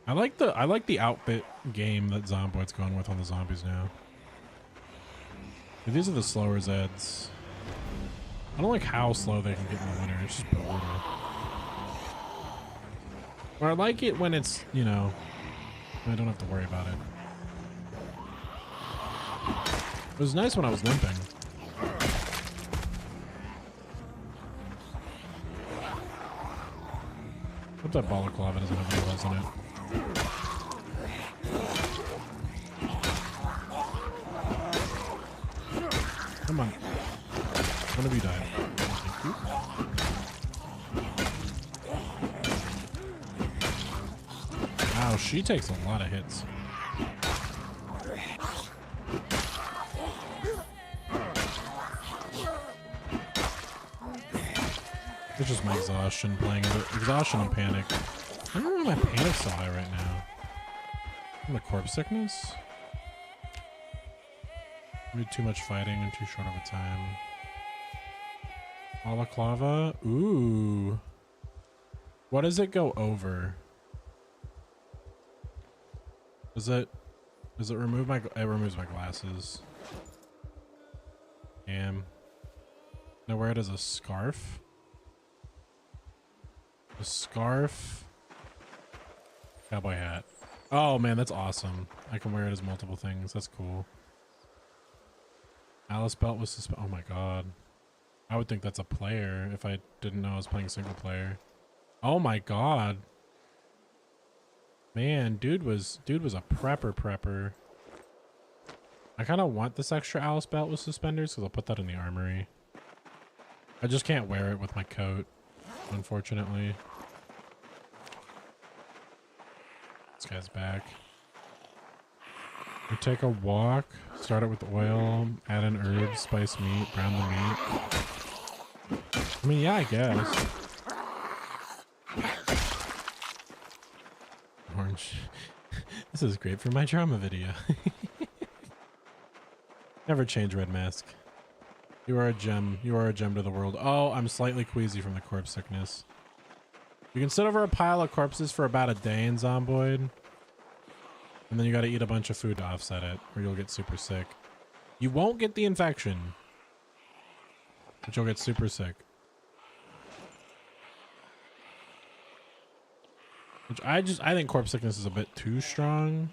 I like the outfit game that Zomboid's going with on the zombies now. These are the slower Zeds. I don't like how slow they can get in the winter. It's just brutal. Or I like it when it's, you know, I don't have to worry about it. It was nice when I was limping. Hope that balaclava doesn't have any holes in it. Come on. One of you died. Thank you. Wow, she takes a lot of hits. It's just my exhaustion playing it. Exhaustion and panic. I don't know why my panic's so high right now. The corpse sickness? Maybe too much fighting and too short of a time. Balaclava? Ooh. What does it go over? Does it remove my, it removes my glasses. Damn. Now wear it as a scarf. A scarf. Cowboy hat. Oh man, that's awesome. I can wear it as multiple things. That's cool. Alice belt was suspended. Oh my god. I would think that's a player if I didn't know I was playing single player. Oh my god. Man, dude was a prepper. I kind of want this extra Alice belt with suspenders because I'll put that in the armory. I just can't wear it with my coat, unfortunately. This guy's back. We take a walk, start it with oil, add in herbs, spice meat, brown the meat. I mean, yeah, I guess. Orange. This is great for my drama video. Never change red mask. You are a gem. You are a gem to the world. Oh, I'm slightly queasy from the corpse sickness. You can sit over a pile of corpses for about a day in Zomboid. And then you gotta eat a bunch of food to offset it, or you'll get super sick. You won't get the infection, but you'll get super sick. Which I think corpse sickness is a bit too strong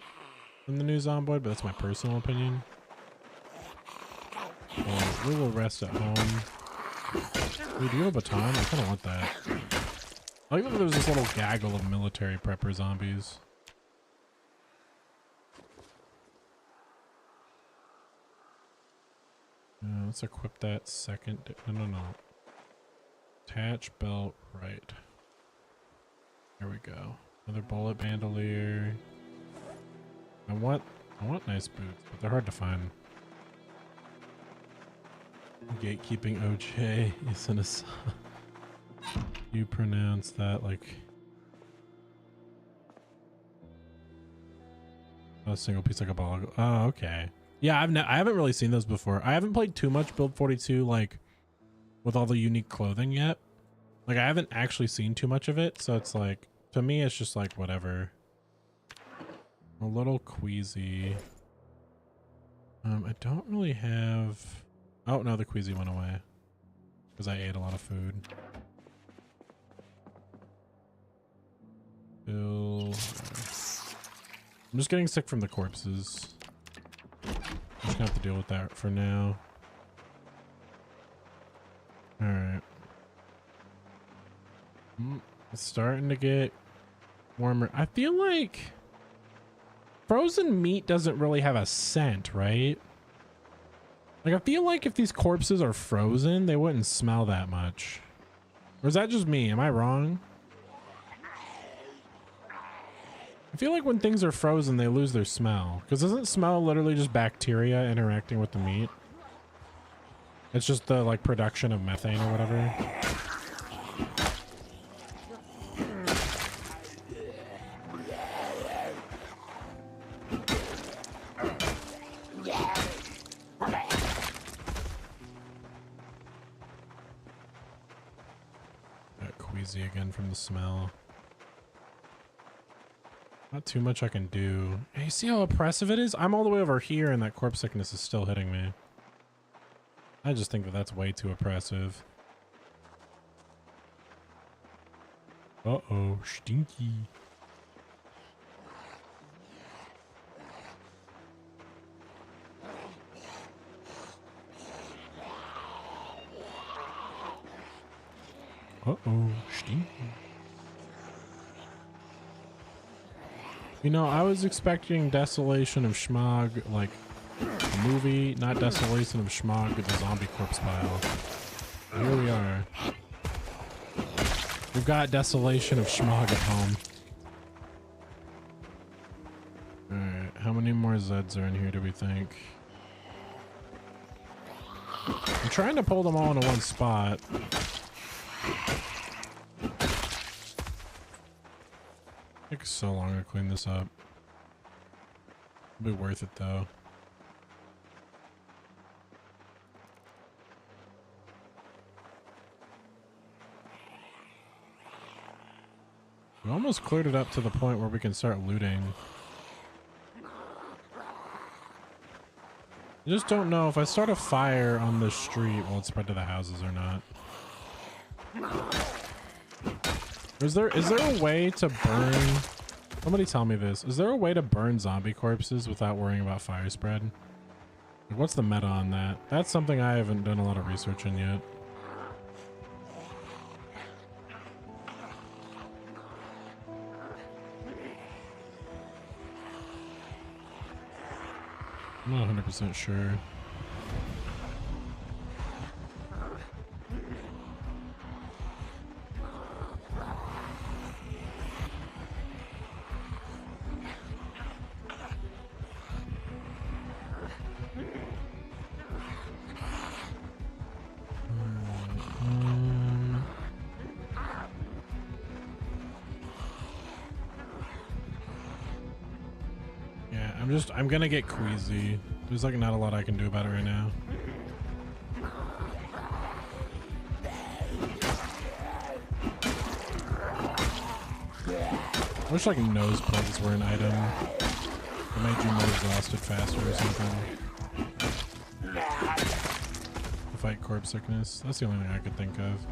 in the new Zomboid, but that's my personal opinion. Well, we will rest at home. Wait, do you have a baton? I kind of want that. I like that there's this little gaggle of military prepper zombies. Let's equip that second. No. Attach belt right. There we go. Another bullet bandolier. I want nice boots, but they're hard to find. Gatekeeping OJ is an assault. You pronounce that like a single piece, like a ball. Oh, okay. Yeah, I haven't really seen those before. I haven't played too much Build 42 like with all the unique clothing yet. Like I haven't actually seen too much of it, so it's like to me it's just like whatever. A little queasy. I don't really have. Oh no, the queasy went away because I ate a lot of food. I'm just getting sick from the corpses. I'm just gonna have to deal with that for now. All right. It's starting to get warmer. I feel like frozen meat doesn't really have a scent, right? Like I feel like if these corpses are frozen, they wouldn't smell that much. Or is that just me? Am I wrong? I feel like when things are frozen, they lose their smell. Because doesn't smell literally just bacteria interacting with the meat? It's just the like production of methane or whatever. Got queasy again from the smell. Not too much I can do. Hey, you see how oppressive it is? I'm all the way over here and that corpse sickness is still hitting me. I just think that that's way too oppressive. Uh-oh, stinky. Uh-oh, stinky. You know, I was expecting Desolation of Schmog, like, a movie, not Desolation of Schmog, the zombie corpse pile. Here we are. We've got Desolation of Schmog at home. Alright, how many more Zeds are in here do we think? I'm trying to pull them all into one spot. Takes so long to clean this up. It'll be worth it though. We almost cleared it up to the point where we can start looting. I just don't know if I start a fire on the street, will it spread to the houses or not? Is there a way to burn? Somebody tell me this. Is there a way to burn zombie corpses without worrying about fire spread? Like, what's the meta on that? That's something I haven't done a lot of research in yet. I'm not 100% sure. I'm gonna get queasy. There's like not a lot I can do about it right now. I wish like nose plugs were an item. It made you more exhausted faster or something. To fight corpse sickness. That's the only thing I could think of.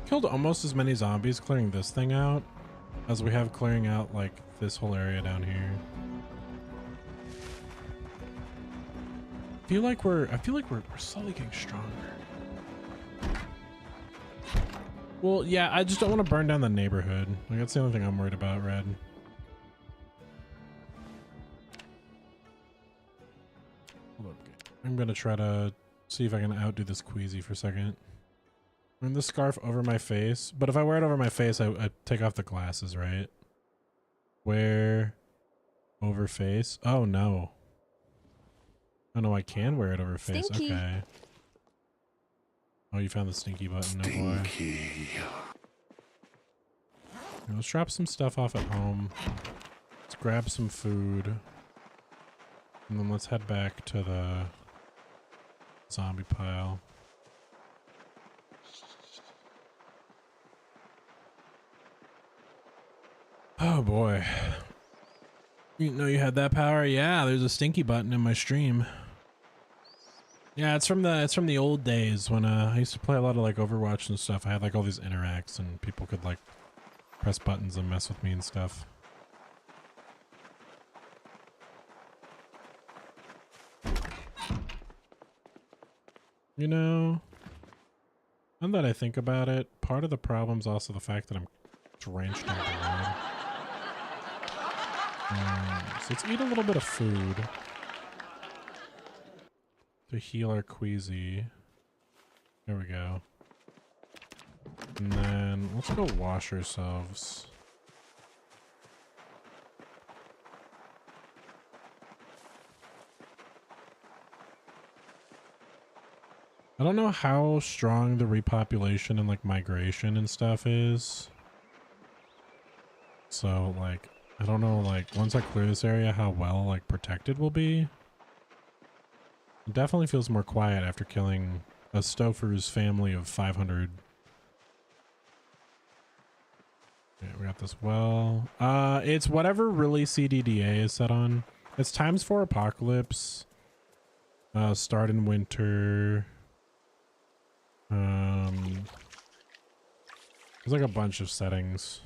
Killed almost as many zombies clearing this thing out as we have clearing out like this whole area down here. I feel like we're slowly getting stronger. Well, yeah, I just don't want to burn down the neighborhood. Like that's the only thing I'm worried about, Red. Hold up. I'm gonna try to see if I can outdo this queasy for a second. Wearing the scarf over my face, but if I wear it over my face, I take off the glasses, right? Where Over face. Oh no. Oh no, I can wear it over face.
Stinky.
Okay. Oh, you found the stinky button. Oh boy. Let's drop some stuff off at home. Let's grab some food. And then let's head back to the zombie pile. Oh boy. You didn't know you had that power? Yeah, there's a stinky button in my stream. Yeah, it's from the old days when I used to play a lot of like Overwatch and stuff. I had like all these interacts and people could like press buttons and mess with me and stuff. You know, now that I think about it, part of the problem's also the fact that I'm drenched in blood. So let's eat a little bit of food to heal our queasy. There we go. And then let's go wash ourselves. I don't know how strong the repopulation and like migration and stuff is. So like, I don't know, like once I clear this area, how well like protected we'll be. It definitely feels more quiet after killing a Stouffer's family of 500. Yeah, we got this well. It's whatever really CDDA is set on. It's ×4 apocalypse. Start in winter. There's like a bunch of settings.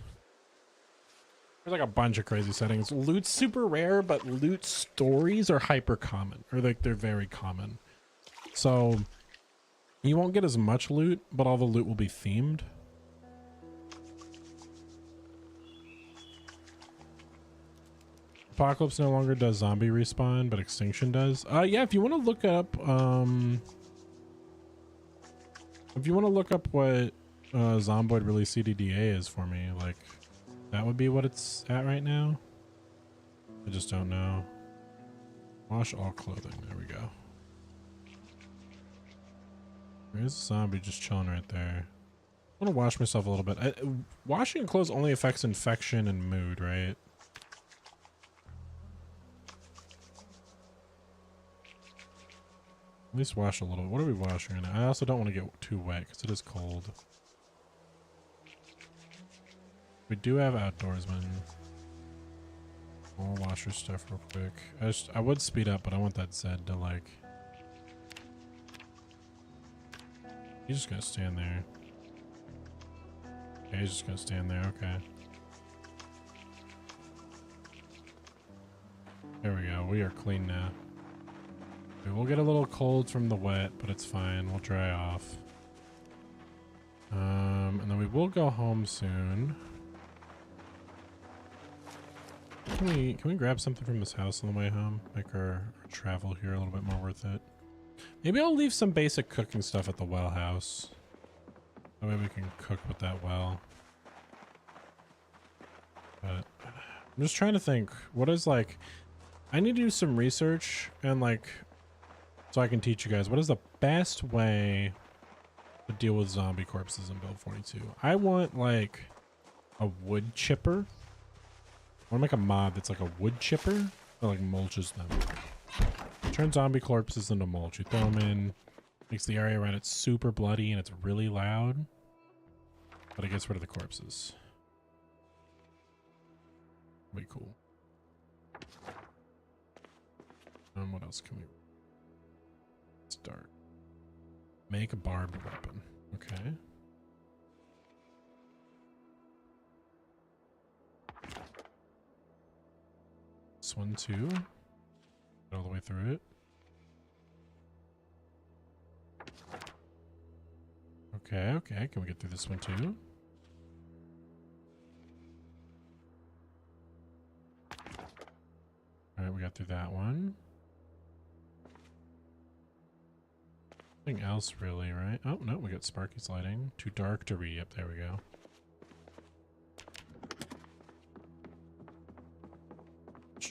There's like a bunch of crazy settings. Loot's super rare, but loot stories are hyper common, or like they're very common. So you won't get as much loot, but all the loot will be themed. Apocalypse no longer does zombie respawn, but Extinction does. Yeah, if you want to look up, what Zomboid really CDDA is for me, like that would be what it's at right now. I just don't know. Wash all clothing. There we go. There's a zombie just chilling right there. I want to wash myself a little bit. Washing clothes only affects infection and mood, right? At least wash a little. What are we washing right now? I also don't want to get too wet because it is cold. We do have outdoorsmen. I'll wash your stuff real quick. I would speed up, but I want that Zed to like... He's just gonna stand there. Okay, he's just gonna stand there. Okay. There we go. We are clean now. We'll get a little cold from the wet, but it's fine. We'll dry off. And then we will go home soon. Can we grab something from this house on the way home? Make our travel here a little bit more worth it. Maybe I'll leave some basic cooking stuff at the well house. That way we can cook with that well. But I'm just trying to think, what is like, I need to do some research and like, so I can teach you guys what is the best way to deal with zombie corpses in build 42. I want like a wood chipper. I want to make a mod that's like a wood chipper that like mulches them. Turn zombie corpses into mulch. You throw them in, makes the area around it super bloody and it's really loud, but it gets rid of the corpses. Be cool. What else can we? Start. Make a barbed weapon. Okay. This one too. Get all the way through it. Okay, okay. Can we get through this one too? Alright, we got through that one. Nothing else really, right? Oh, no, we got Sparky's lighting. Too dark to read. Yep, there we go. Let's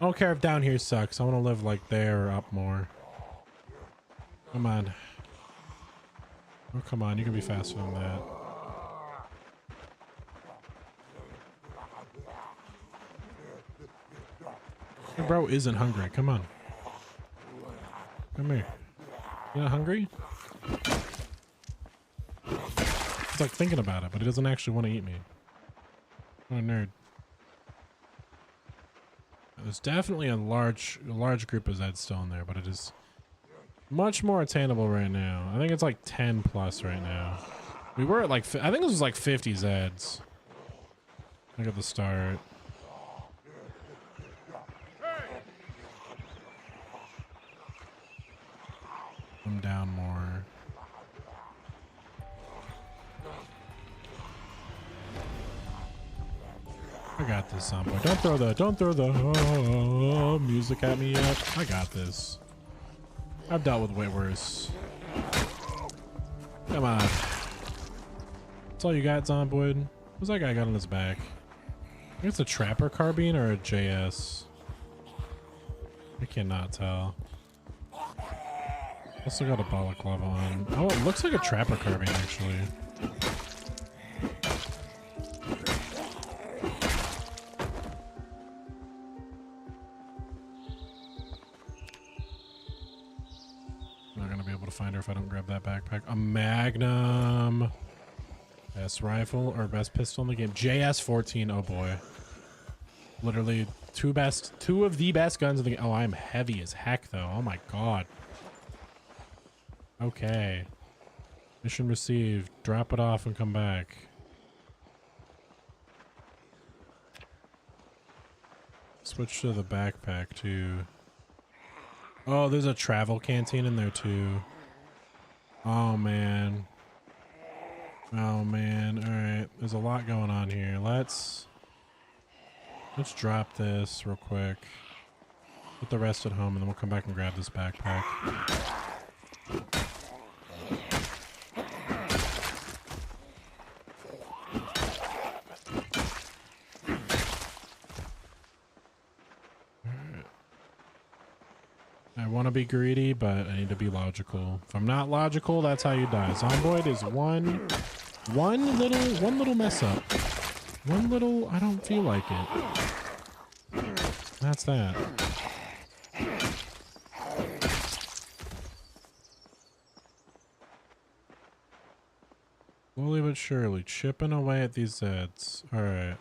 I don't care if down here sucks. I want to live like there or up more. Come on. Oh, come on. You can be faster than that. Your bro isn't hungry. Come on. Come here. You not hungry? He's like thinking about it, but he doesn't actually want to eat me. What a nerd. There's definitely a large group of Zeds still in there, but it is much more attainable right now. I think it's like 10 plus right now. We were at like, I think this was like 50 Zeds. Look at the start. Come down more. I got this, boy. Don't throw the music at me yet. I got this. I've dealt with way worse. Come on. That's all you got, Zomboid? What's that guy got on his back? I think it's a Trapper carbine or a JS. I cannot tell. Also got a balaclava on. Oh, it looks like a Trapper carbine, actually. I'm not gonna be able to find her if I don't grab that backpack. A Magnum. Best rifle or best pistol in the game? JS-14. Oh boy. Literally two of the best guns in the game. Oh, I'm heavy as heck though. Oh my god. Okay. Mission received. Drop it off and come back. Switch to the backpack too. Oh, there's a travel canteen in there too. Oh man. Oh man. Alright. There's a lot going on here. Let's drop this real quick. Put the rest at home and then we'll come back and grab this backpack. I want to be greedy, but I need to be logical. If I'm not logical, that's how you die. Zomboid is one little mess up. One little, I don't feel like it. That's that. Slowly but surely, chipping away at these Zeds. Alright.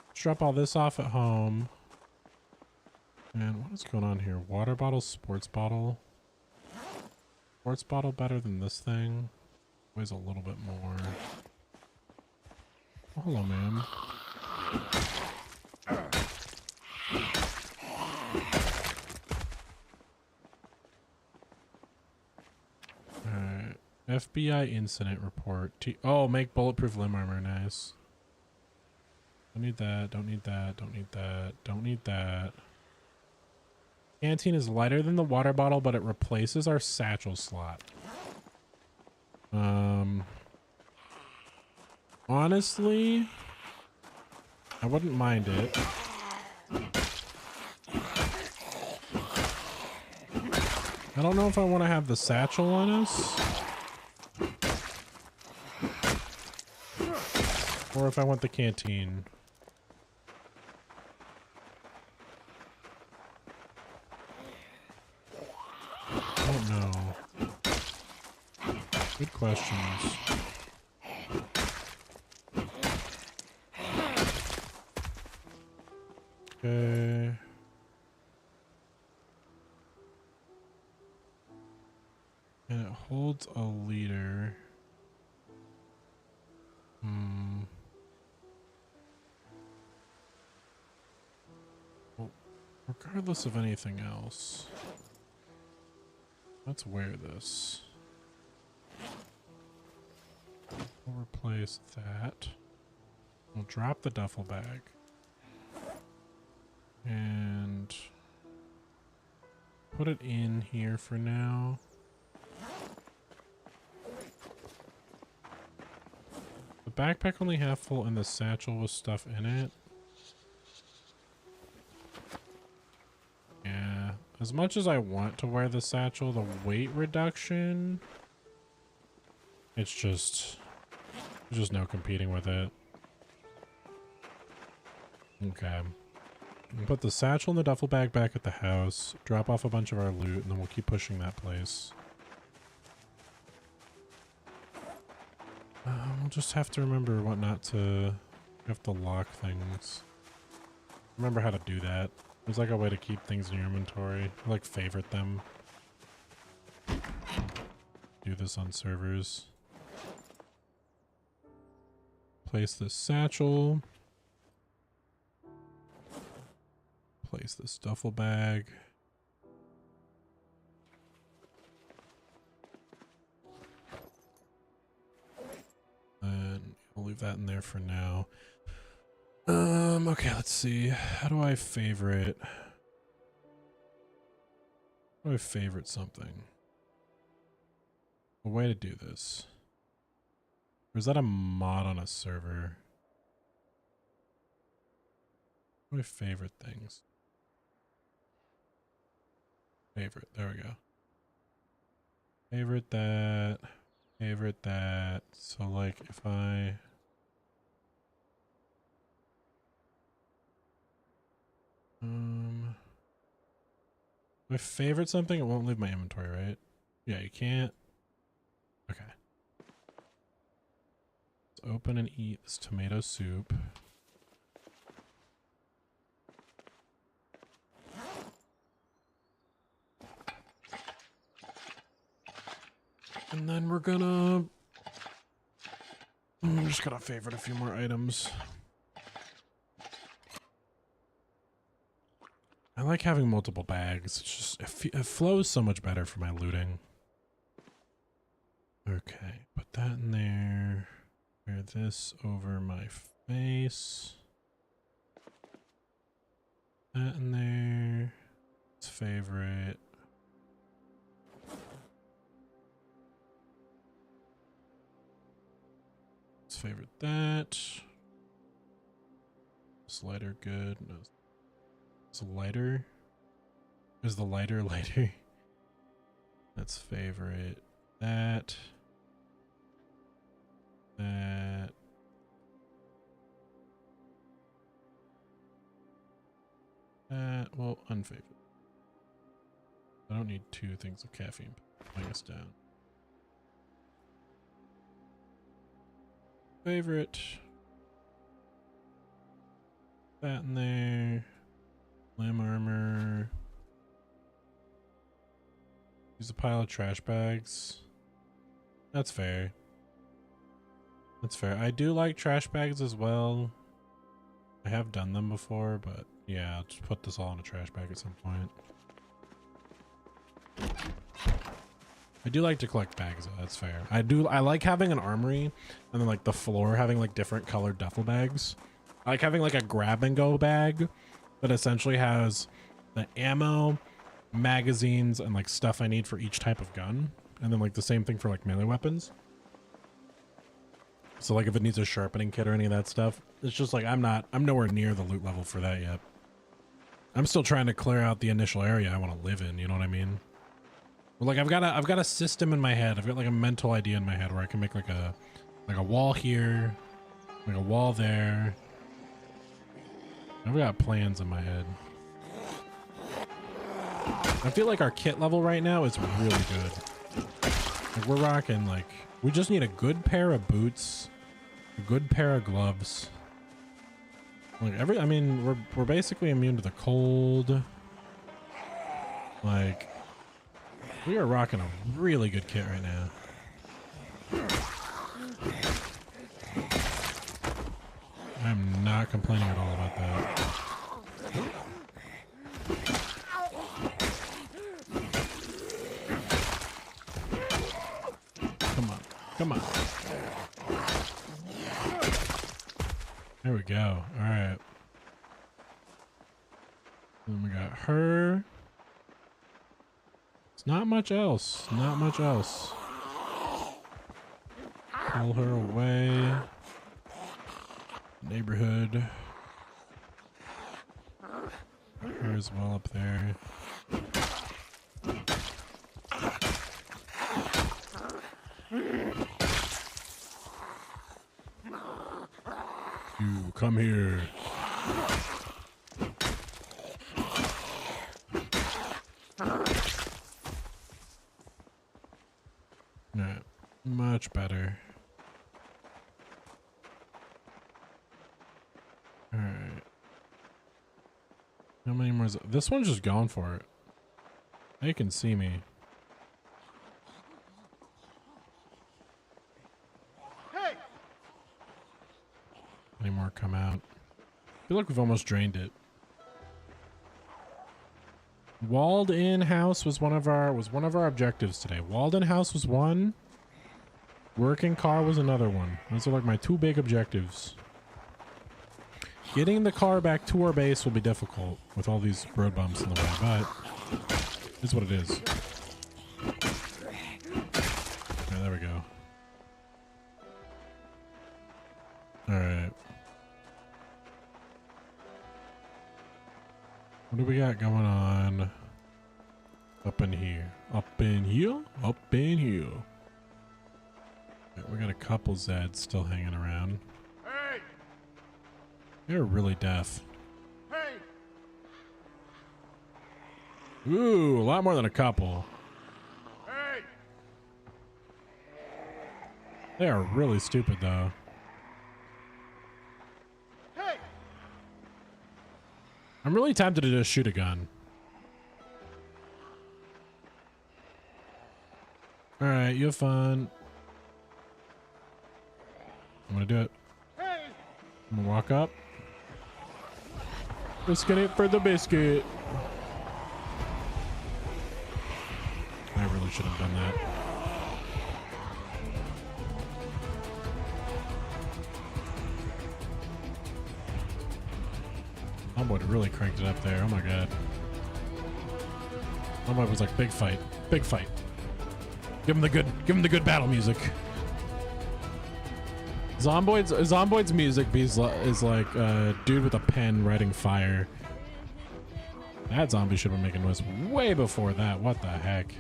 Let's drop all this off at home. And what is going on here? Water bottle, sports bottle. Sports bottle better than this thing. Weighs a little bit more. Oh, hello, ma'am. Alright. FBI incident report. Oh, make bulletproof limb armor. Nice. Don't need that. Don't need that. Don't need that. Don't need that. Canteen is lighter than the water bottle, but it replaces our satchel slot. Honestly, I wouldn't mind it. I don't know if I want to have the satchel on us. Or if I want the canteen. I don't know. Good questions. Okay. And it holds a liter. Well, regardless of anything else, let's wear this. We'll replace that. We'll drop the duffel bag. And put it in here for now. The backpack only half full and the satchel with stuff in it. As much as I want to wear the satchel, the weight reduction, it's just, there's just no competing with it. Okay. We'll put the satchel in the duffel bag back at the house, drop off a bunch of our loot, and then we'll keep pushing that place. We'll just have to remember what not to... You have to lock things. Remember how to do that. There's like a way to keep things in your inventory. Like favorite them. Do this on servers. Place this satchel. Place this duffel bag. And I'll leave that in there for now. Okay, let's see. How do I favorite? How do I favorite something? A way to do this. Or is that a mod on a server? How do I favorite things? Favorite, there we go. Favorite that. Favorite that. So like if I... If I favorite something, it won't leave my inventory, right? Yeah, you can't. Okay. Let's open and eat this tomato soup. And then we're gonna... I'm just gonna favorite a few more items. I like having multiple bags. It's just, it flows so much better for my looting. Okay, put that in there. Wear this over my face. That in there. It's favorite. Let's favorite that. Is lighter good? No. It's a lighter. Is the lighter lighter? That's favorite. That. That. That. Well, unfavorite. I don't need two things of caffeine. Putting us down. Favorite. That in there. Limb armor. Use a pile of trash bags. That's fair. That's fair. I do like trash bags as well. I have done them before, but yeah, I'll just put this all in a trash bag at some point. I do like to collect bags though, that's fair. I like having an armory and then like the floor having like different colored duffel bags. I like having like a grab and go bag that essentially has the ammo, magazines, and like stuff I need for each type of gun. And then like the same thing for like melee weapons. So like if it needs a sharpening kit or any of that stuff, it's just like I'm nowhere near the loot level for that yet. I'm still trying to clear out the initial area I want to live in, you know what I mean? But like I've got a system in my head. I've got like a mental idea in my head where I can make like a wall here, like a wall there. I've got plans in my head. I feel like our kit level right now is really good. Like we're rocking like, we just need a good pair of boots, a good pair of gloves. Like I mean, we're basically immune to the cold. Like, we are rocking a really good kit right now. I'm not complaining at all about that. Come on. Come on. There we go. All right. Then we got her. It's not much else. Not much else. Pull her away. Neighborhood. Her as well up there. You come here. No, much better. All right. How many more? This one's just going for it. They can see me.
Hey!
Any more come out? I feel like we've almost drained it. Walled in house was one of our objectives today. Walled in house was one. Working car was another one. Those are like my two big objectives. Getting the car back to our base will be difficult with all these road bumps in the way, but it's what it is. Yeah, there we go. All right. What do we got going on up in here? Up in here? Up in here. We got a couple Zeds still hanging around.
Hey!
They're really deaf.
Hey!
Ooh, a lot more than a couple.
Hey!
They are really stupid though.
Hey!
I'm really tempted to just shoot a gun. All right, you have fun. I'm gonna do it.
Hey!
I'm gonna walk up. Risking it for the biscuit. I really should have done that. Homeboy really cranked it up there. Oh my god. Homeboy was like, big fight. Big fight. Give him the good battle music. Zomboid's music is like a dude with a pen writing fire. That zombie should have been making noise way before that. What the heck?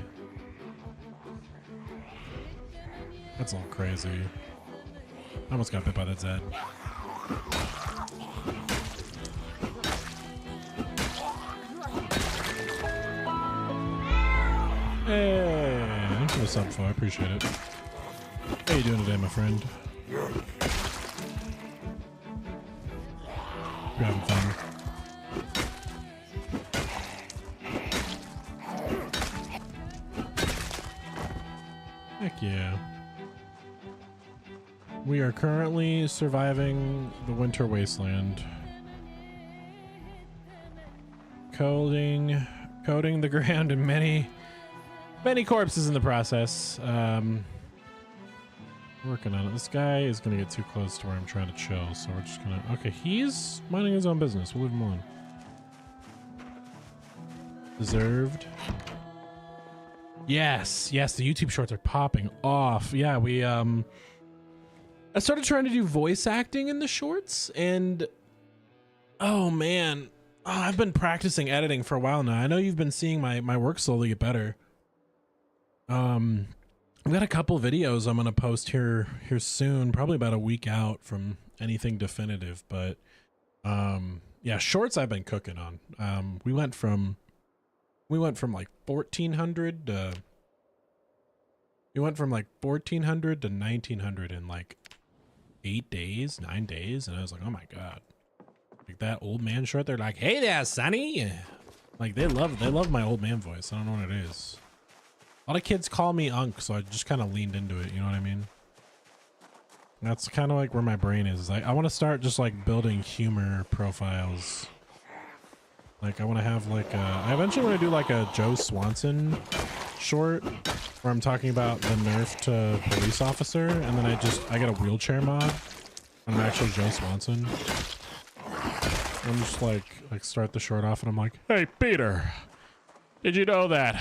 That's a little crazy. I almost got bit by that Zed. Hey, thanks for the sub, for I appreciate it. How you doing today, my friend? You're having fun. Heck yeah. We are currently surviving the winter wasteland. Coating the ground and many corpses in the process. Working on it. This guy is gonna get too close to where I'm trying to chill, so we're just gonna... Okay, he's minding his own business. We'll leave him alone. Deserved. Yes, the YouTube shorts are popping off. Yeah, I started trying to do voice acting in the shorts, and oh man, I've been practicing editing for a while now. I know you've been seeing my work slowly get better. I've got a couple videos I'm gonna post here soon, probably about a week out from anything definitive, but yeah, shorts I've been cooking on. We went from like 1400 to 1900 in like 9 days, and I was like, oh my god. Like that old man short, they're like, hey there, Sonny. Like they love my old man voice. I don't know what it is. A lot of kids call me Unc, so I just kind of leaned into it, you know what I mean? That's kind of like where my brain is. I want to start just like building humor profiles. Like I want to have like I eventually want to do like a Joe Swanson short where I'm talking about the nerf to police officer, and then I get a wheelchair mod and I'm actually Joe Swanson. I'm just like start the short off and I'm like, hey Peter, did you know that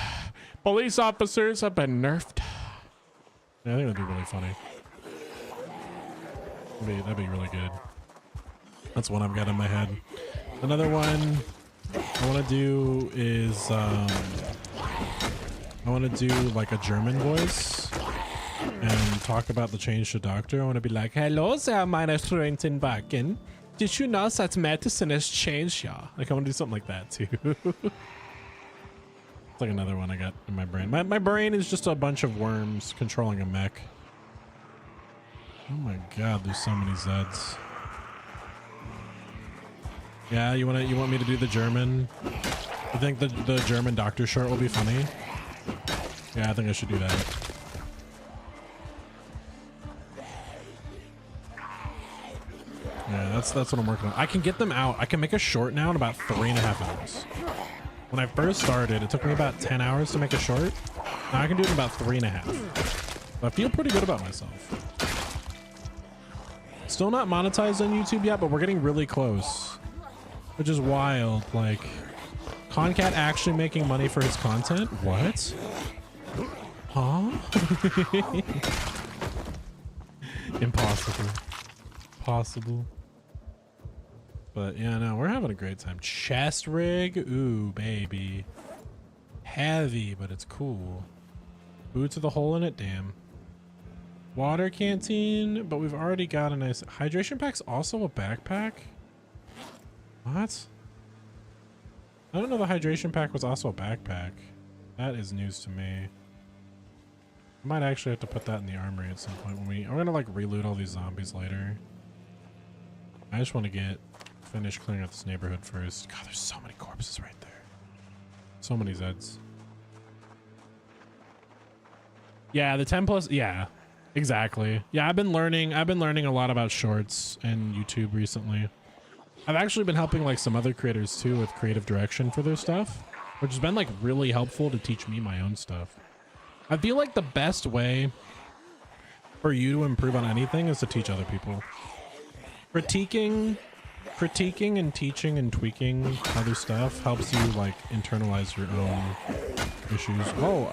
police officers have been nerfed? Yeah, I think that'd be really funny. That'd be really good. That's one I've got in my head. Another one I want to do is I want to do like a German voice and talk about the change to doctor. I want to be like, hello there, meine Freundin Wagen. Did you know that medicine has changed? Yeah. Like, I want to do something like that too. It's like another one I got in my brain. My brain is just a bunch of worms controlling a mech. Oh my god, there's so many Zeds. Yeah, you want me to do the German? You think the German doctor short will be funny? Yeah, I think I should do that. Yeah, that's what I'm working on. I can get them out. I can make a short now in about 3.5 hours. When I first started, it took me about 10 hours to make a short. Now I can do it in about 3.5. I feel pretty good about myself. Still not monetized on YouTube yet, but we're getting really close. Which is wild. Like, Concat actually making money for his content? What? Huh? Impossible. Possible. But yeah, no, we're having a great time. Chest rig? Ooh, baby. Heavy, but it's cool. Boots with a hole in it? Damn. Water canteen, but we've already got a nice... Hydration pack's also a backpack? What? I don't know the hydration pack was also a backpack. That is news to me. I might actually have to put that in the armory at some point when we're gonna like reloot all these zombies later. I just want to finish clearing out this neighborhood first. God, there's so many corpses right there. So many Zeds. Yeah, the 10+, yeah, exactly. Yeah, I've been learning a lot about shorts and YouTube recently. I've actually been helping like some other creators too with creative direction for their stuff, which has been like really helpful to teach me my own stuff. I feel like the best way for you to improve on anything is to teach other people. Critiquing and teaching and tweaking other stuff helps you like internalize your own issues. Oh,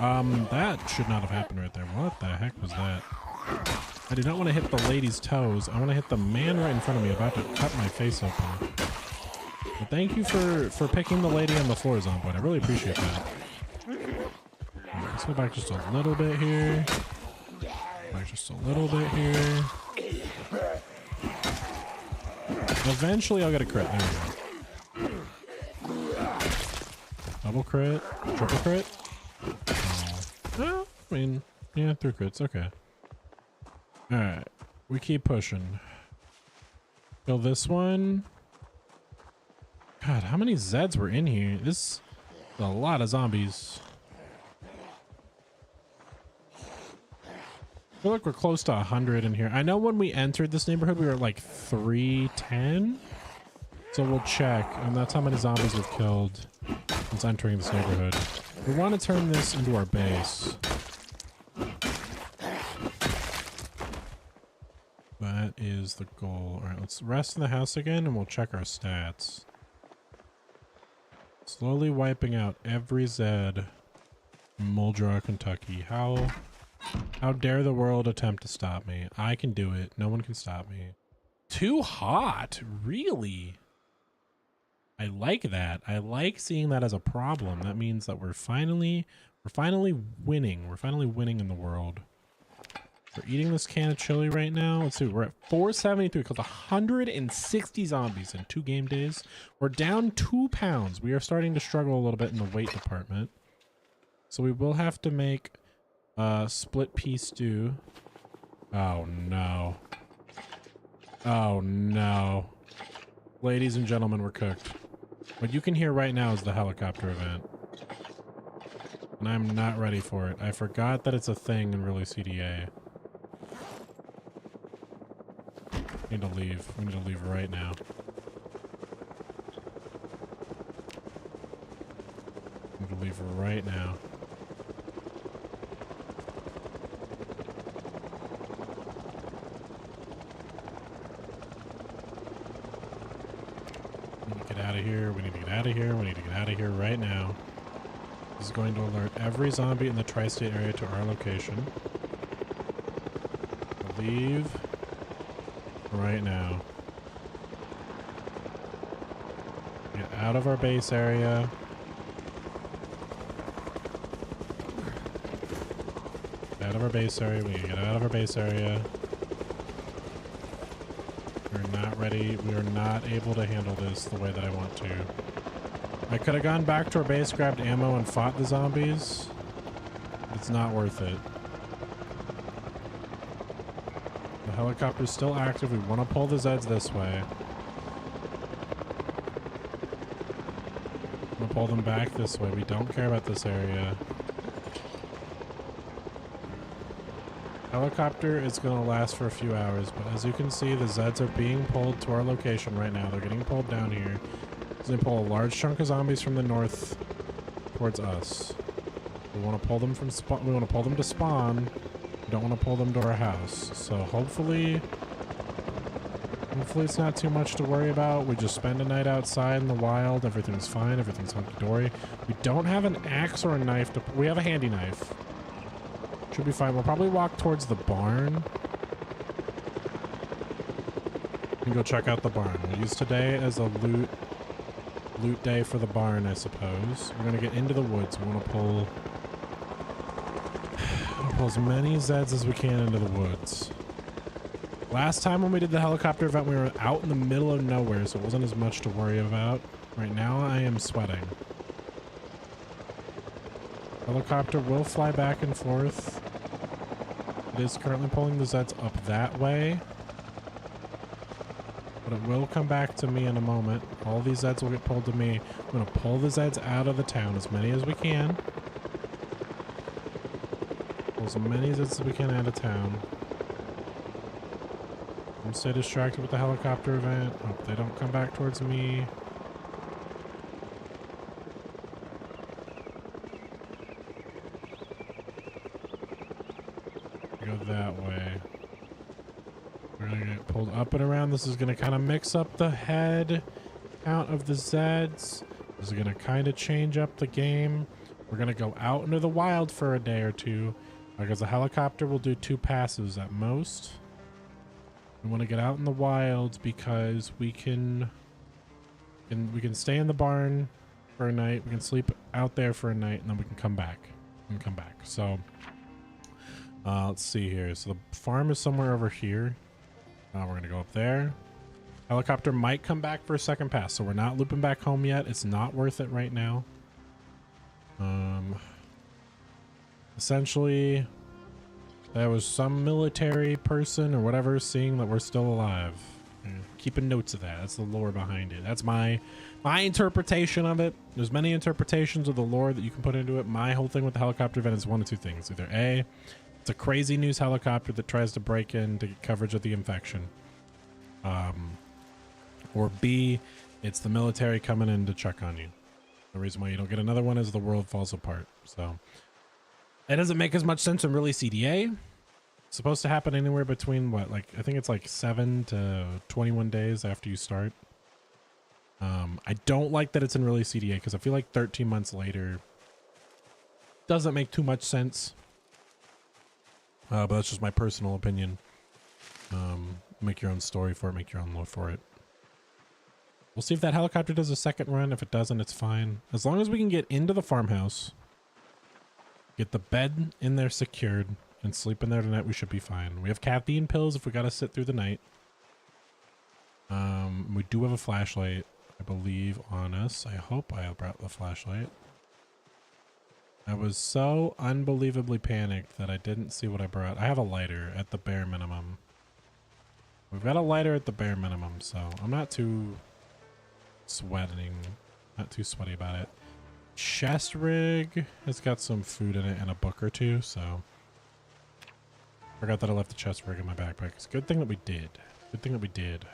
that should not have happened right there. What the heck was that? I did not want to hit the lady's toes. I want to hit the man right in front of me about to cut my face open. But thank you for picking the lady on the floor, Zomboid. I really appreciate that. Right, let's go back just a little bit here. Back just a little bit here. Eventually I'll get a crit. There we go. Double crit. Triple crit. Well, I mean, yeah, 3 crits. Okay. Alright. We keep pushing. Kill this one. God, how many Zeds were in here? This is a lot of zombies. I feel like we're close to 100 in here. I know when we entered this neighborhood, we were at like 310. So we'll check. And that's how many zombies we've killed since entering this neighborhood. We want to turn this into our base. That is the goal. All right, let's rest in the house again and we'll check our stats. Slowly wiping out every Zed in Muldraugh, Kentucky. How dare the world attempt to stop me? I can do it. No one can stop me. Too hot? Really? I like that. I like seeing that as a problem. That means that we're finally winning. We're finally winning in the world. We're eating this can of chili right now. Let's see. We're at 473. Killed 160 zombies in 2 game days. We're down 2 pounds. We are starting to struggle a little bit in the weight department. So we will have to make split pea stew. Oh no. Oh no. Ladies and gentlemen, we're cooked. What you can hear right now is the helicopter event. And I'm not ready for it. I forgot that it's a thing in really CDA. We need to leave. We need to leave right now. We need to leave right now. Out of here. We need to get out of here. We need to get out of here right now. This is going to alert every zombie in the tri-state area to our location. Leave right now. Get out of our base area. of our base area. We need to get out of our base area. We're not ready. We are not able to handle this the way that I want to. I could have gone back to our base, grabbed ammo, and fought the zombies. It's not worth it. The helicopter's still active. We want to pull the Zeds this way. We'll pull them back this way. We don't care about this area. Helicopter is going to last for a few hours, but as you can see, the Zeds are being pulled to our location right now. They're getting pulled down here. They pull a large chunk of zombies from the north towards us. We want to pull them from spawn. We want to pull them to spawn. We don't want to pull them to our house. So hopefully it's not too much to worry about. We just spend a night outside in the wild. Everything's fine. Everything's hunky-dory. We don't have an axe or a knife. We have a handy knife. Should be fine. We'll probably walk towards the barn and go check out the barn. We'll use today as a loot day for the barn, I suppose. We're gonna get into the woods. We want to pull as many Zeds as we can into the woods. Last time when we did the helicopter event, we were out in the middle of nowhere, so it wasn't as much to worry about. Right now, I am sweating. Helicopter will fly back and forth. It is currently pulling the Zeds up that way. But it will come back to me in a moment. All these Zeds will get pulled to me. I'm going to pull the Zeds out of the town, as many as we can. Pull as many Zeds as we can out of town. Don't stay distracted with the helicopter event. Hope they don't come back towards me. Go that way. We're gonna get pulled up and around. This is gonna kind of mix up the head count of the Zeds. This is gonna kind of change up the game. We're gonna go out into the wild for a day or two, because the helicopter will do 2 passes at most. We want to get out in the wilds because we can stay in the barn for a night. We can sleep out there for a night, and then we can come back. So let's see here. So the farm is somewhere over here. We're gonna go up there. Helicopter might come back for a second pass, so we're not looping back home yet. It's not worth it right now. Essentially, there was some military person or whatever seeing that we're still alive. Keeping notes of that. That's the lore behind it. That's my interpretation of it. There's many interpretations of the lore that you can put into it. My whole thing with the helicopter event is one of 2 things. Either A, it's a crazy news helicopter that tries to break in to get coverage of the infection. Or B, it's the military coming in to check on you. The reason why you don't get another one is the world falls apart. So it doesn't make as much sense in really CDA. It's supposed to happen anywhere between what, like, I think it's like 7 to 21 days after you start. I don't like that it's in really CDA because I feel like 13 months later doesn't make too much sense. But that's just my personal opinion. Make your own story for it, make your own lore for it. We'll see if that helicopter does a second run. If it doesn't, it's fine. As long as we can get into the farmhouse, get the bed in there secured, and sleep in there tonight, we should be fine. We have caffeine pills if we gotta sit through the night. We do have a flashlight, I believe, on us. I hope I brought the flashlight. I was so unbelievably panicked that I didn't see what I brought. I have a lighter at the bare minimum. We've got a lighter at the bare minimum, so I'm not too sweaty about it. Chest rig has got some food in it and a book or 2, so forgot that I left the chest rig in my backpack. It's a good thing that we did. Good thing that we did.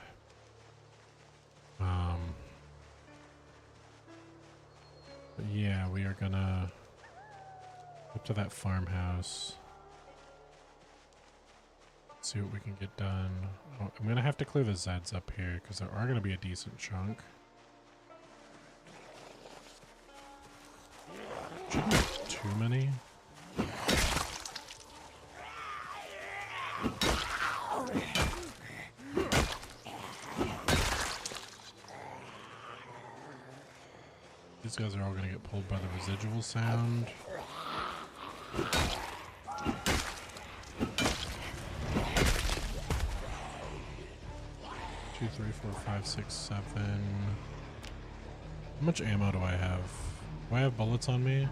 But yeah, we are gonna up to that farmhouse. See what we can get done. Oh, I'm gonna have to clear the Zeds up here because there are gonna be a decent chunk. Shouldn't be too many. These guys are all gonna get pulled by the residual sound. 2, 3, 4, 5, 6, 7. How much ammo do I have? Do I have bullets on me?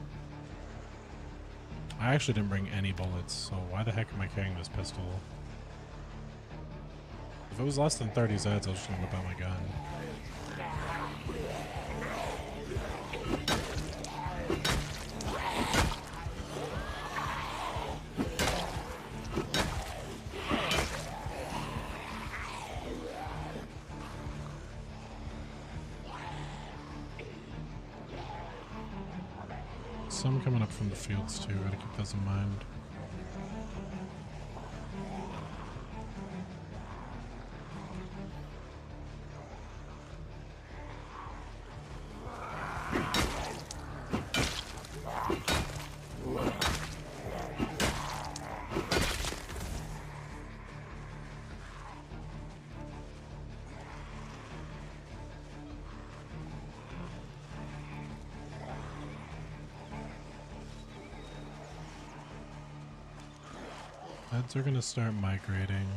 I actually didn't bring any bullets, so why the heck am I carrying this pistol? If it was less than 30 Zeds, I was just gonna whip out my gun. Some coming up from the fields too, gotta keep those in mind. Heads are gonna start migrating.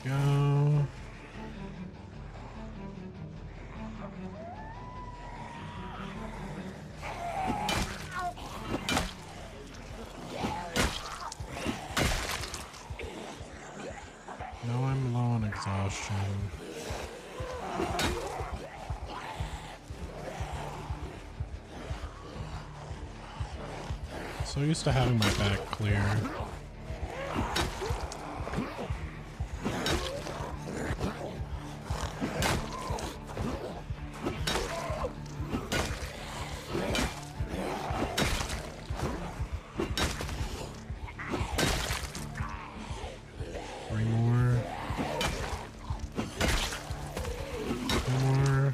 Go. Now I'm low on exhaustion. So used to having my back clear. Three more. Two more.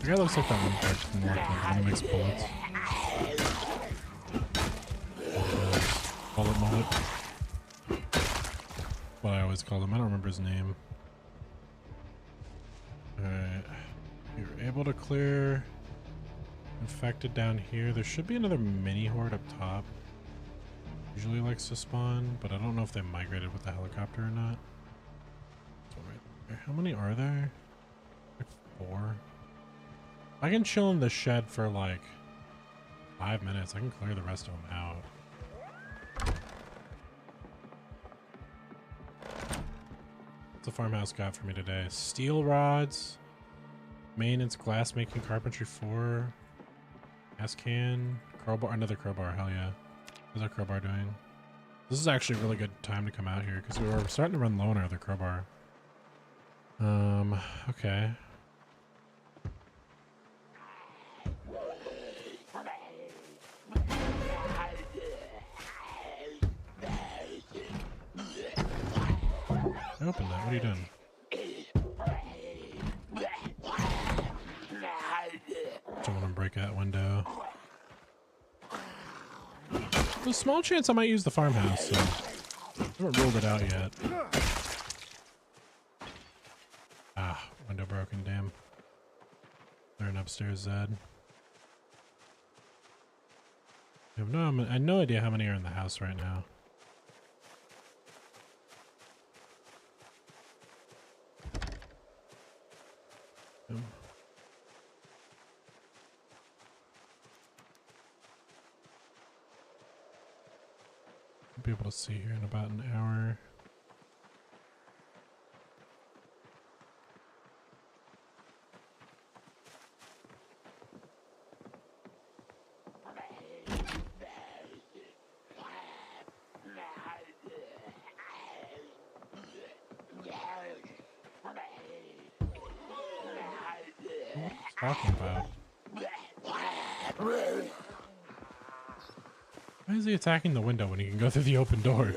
The guy looks like that one part from work, like when he makes bullets. Mullet. What I always call him. I don't remember his name. Alright. You're able to clear infected down here. There should be another mini horde up top. Usually likes to spawn, but I don't know if they migrated with the helicopter or not. So right there. How many are there? Like 4. I can chill in the shed for like 5 minutes. I can clear the rest of them out. What's the farmhouse got for me today? Steel rods, maintenance, glass making, carpentry 4, gas can, crowbar, another crowbar. Hell yeah. How's our crowbar doing? This is actually a really good time to come out here because we were starting to run low on our other crowbar. Okay. Open that. What are you doing? Don't want to break that window. There's a small chance I might use the farmhouse, so I haven't ruled it out yet. Ah, window broken, damn. They're an upstairs Zed. I have no idea how many are in the house right now. I'll be able to see here in about an hour. Talking about? Why is he attacking the window when he can go through the open door?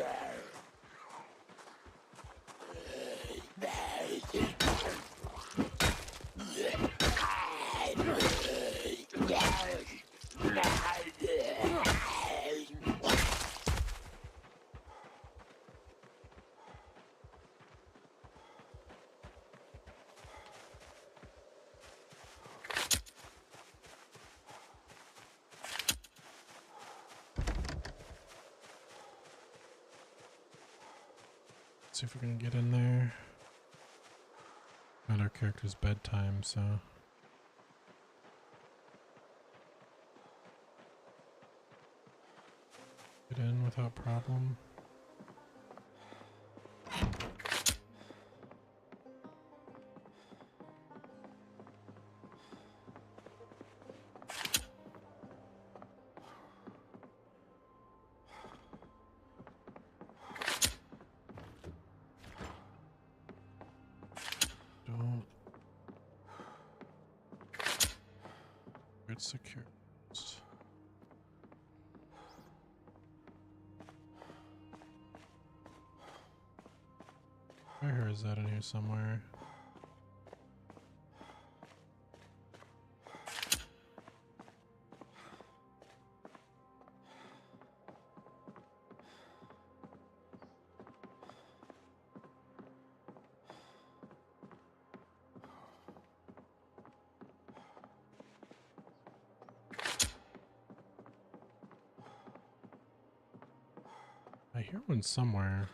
see if we can get in there. Not our character's bedtime, so. Get in without problem. Don't. It's secure. Where is that in here somewhere? I hear one somewhere.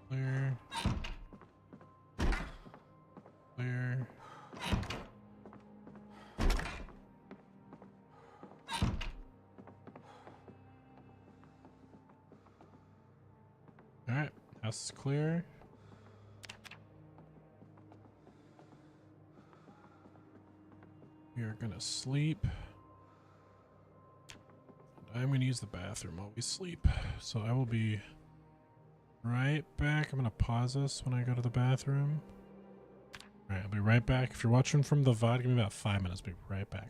Clear. Clear. All right, house is clear. We are gonna sleep. I'm gonna use the bathroom while we sleep. So I will be right back. I'm gonna pause this when I go to the bathroom. All right, I'll be right back. If you're watching from the VOD, give me about 5 minutes. I'll be right back.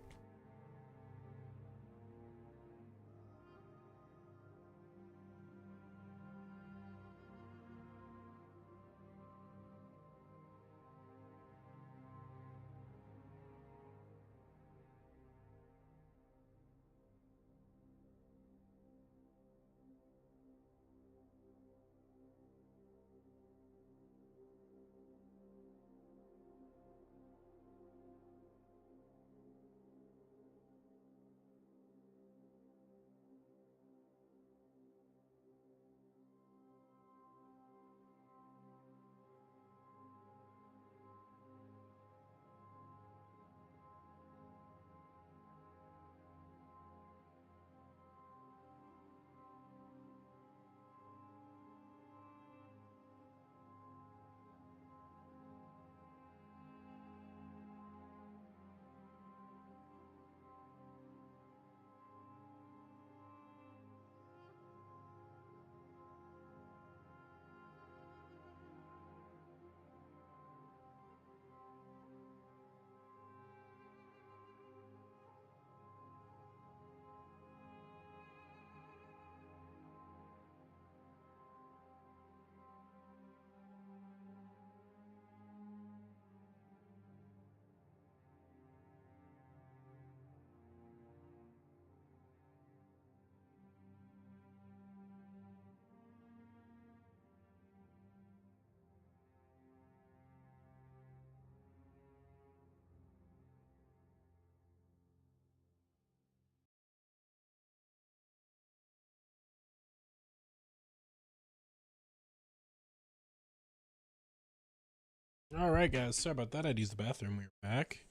All right, guys. Sorry about that. I'd use the bathroom. We're back.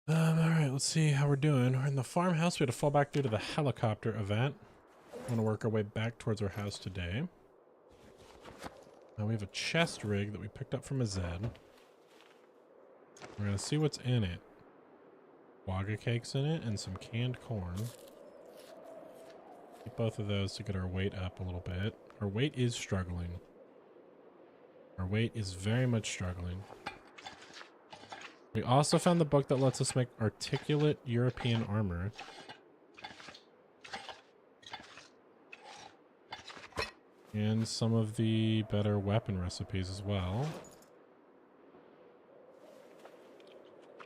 All right. Let's see how we're doing. We're in the farmhouse. We had to fall back due to the helicopter event. We're gonna work our way back towards our house today. Now we have a chest rig that we picked up from a Zed. We're gonna see what's in it. Wagga cakes in it and some canned corn. Keep both of those to get our weight up a little bit. Our weight is struggling. Our weight is very much struggling. We also found the book that lets us make articulate European armor. And some of the better weapon recipes as well.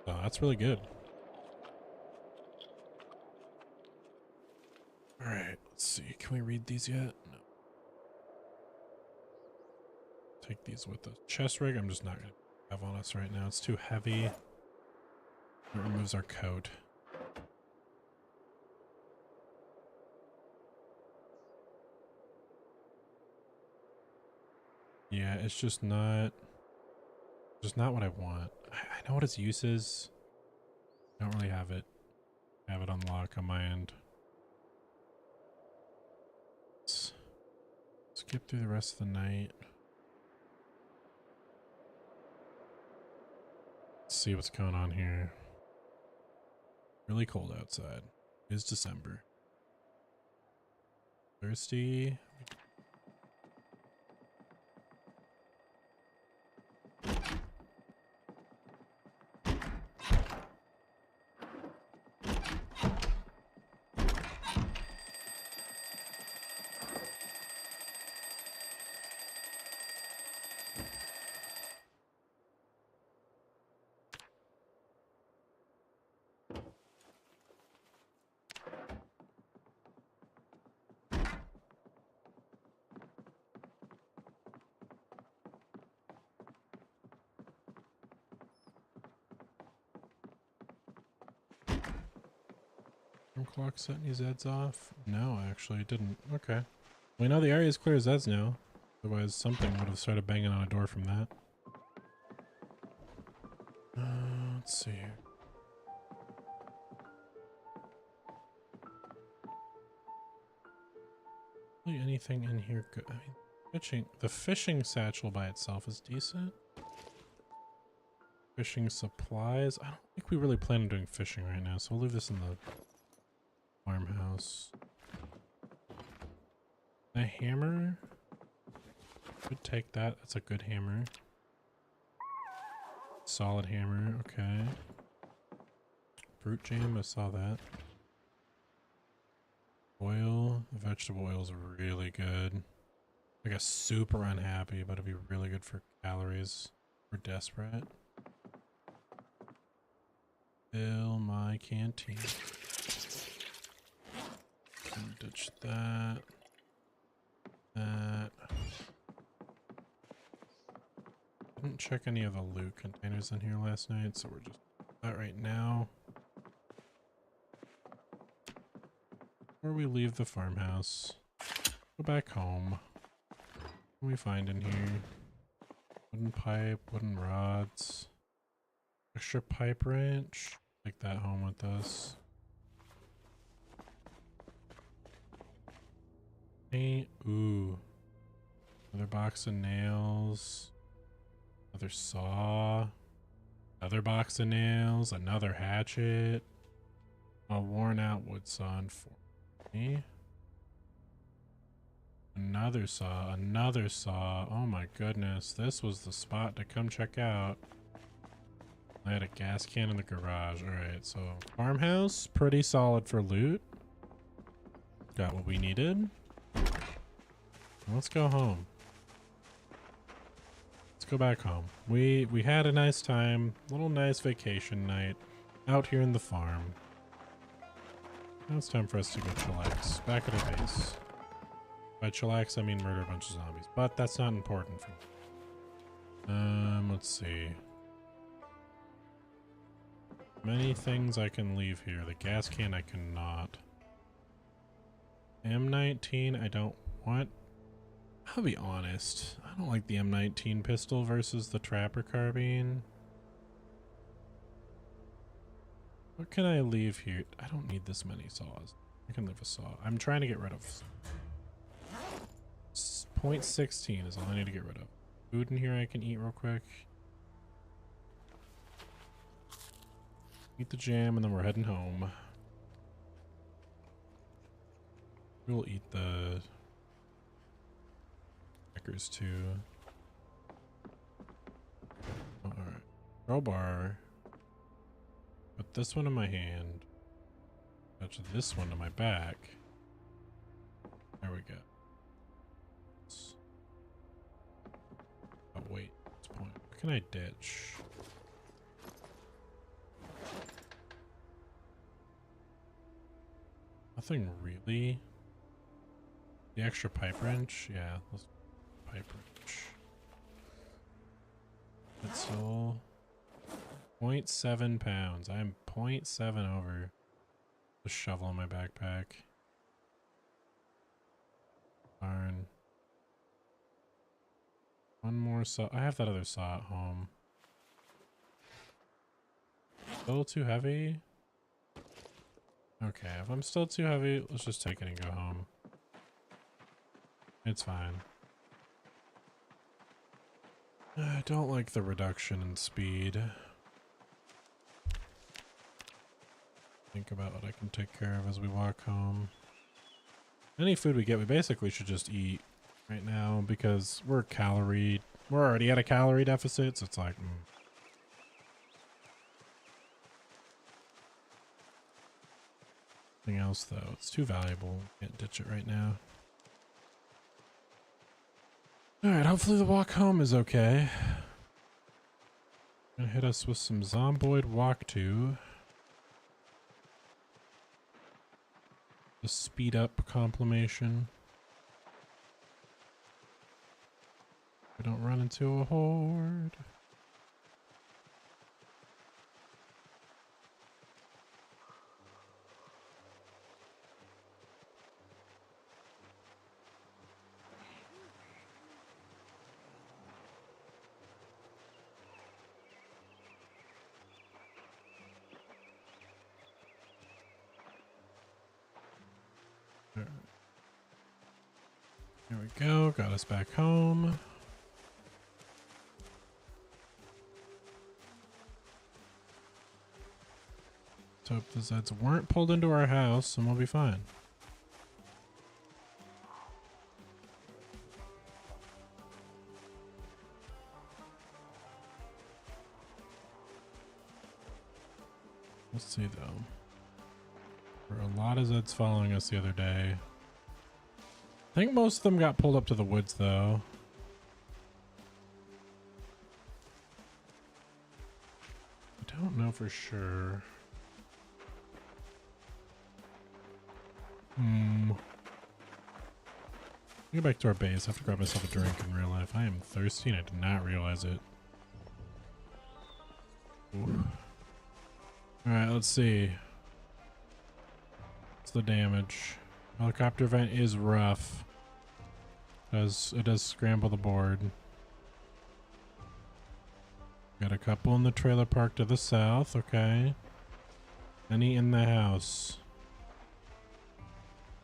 Oh, that's really good. All right, let's see. Can we read these yet? No. Take these with us. Chest rig, I'm just not going to have on us right now. It's too heavy. It removes our coat. Yeah, it's just not what I want. I know what its use is. I don't really have it unlocked on my end. Let's skip through the rest of the night. Let's see what's going on here. Really cold outside. It is December. Thirsty. Clock setting his Zeds off? No, actually it didn't. Okay. We know the area is clear as Zeds now. Otherwise something would have started banging on a door from that. Let's see here. Really anything in here good? I mean, the fishing satchel by itself is decent. Fishing supplies. I don't think we really plan on doing fishing right now, so we'll leave this in the farmhouse. A hammer. Could take that. That's a good hammer. Solid hammer. Okay. Fruit jam. I saw that. Oil. The vegetable oil is really good. I got super unhappy, but it'd be really good for calories. We're desperate. Fill my canteen. Ditch that. Didn't check any of the loot containers in here last night, so we're just that right now. Before we leave the farmhouse, go back home. What can we find in here? Wooden pipe, wooden rods, extra pipe wrench. Take that home with us. Paint. Ooh. Another box of nails. Another saw. Another box of nails. Another hatchet. A worn out wood saw and 40. Another saw. Another saw. Oh my goodness. This was the spot to come check out. I had a gas can in the garage. Alright, so farmhouse. Pretty solid for loot. Got what we needed. Let's go home. Let's go back home. We had a nice time, little nice vacation night out here in the farm. Now it's time for us to go chillax back at our base. By chillax I mean murder a bunch of zombies, but that's not important for me. Let's see. Many things I can leave here. The gas can I cannot. M19 I don't want. I'll be honest, I don't like the M19 pistol versus the Trapper carbine. What can I leave here? I don't need this many saws. I can leave a saw. I'm trying to get rid of. .16 is all I need to get rid of. Food in here I can eat real quick. Eat the jam and then we're heading home. We'll eat the crackers too. Alright. Crowbar. Put this one in my hand. Touch this one to my back. There we go. Oh wait, what's the point? What can I ditch? Nothing really. The extra pipe wrench? Yeah, let's pipe wrench. It's all 0.7 pounds. I'm 0.7 over the shovel in my backpack. Darn. One more saw. I have that other saw at home. A little too heavy? Okay, if I'm still too heavy, let's just take it and go home. It's fine. I don't like the reduction in speed. Think about what I can take care of as we walk home. Any food we get, we basically should just eat right now because we're already at a calorie deficit, so it's like, Anything else though, it's too valuable. Can't ditch it right now. Alright, hopefully the walk home is okay. Gonna hit us with some Zomboid Walk 2. The speed up complimation. We don't run into a horde. There we go, got us back home. Let's hope the Zeds weren't pulled into our house and we'll be fine. Let's see though. There were a lot of Zeds following us the other day. I think most of them got pulled up to the woods though. I don't know for sure. Get back to our base. I have to grab myself a drink in real life. I am thirsty and I did not realize it. Alright, let's see. What's the damage? Helicopter vent is rough. It does scramble the board. Got a couple in the trailer park to the south, okay. Any in the house?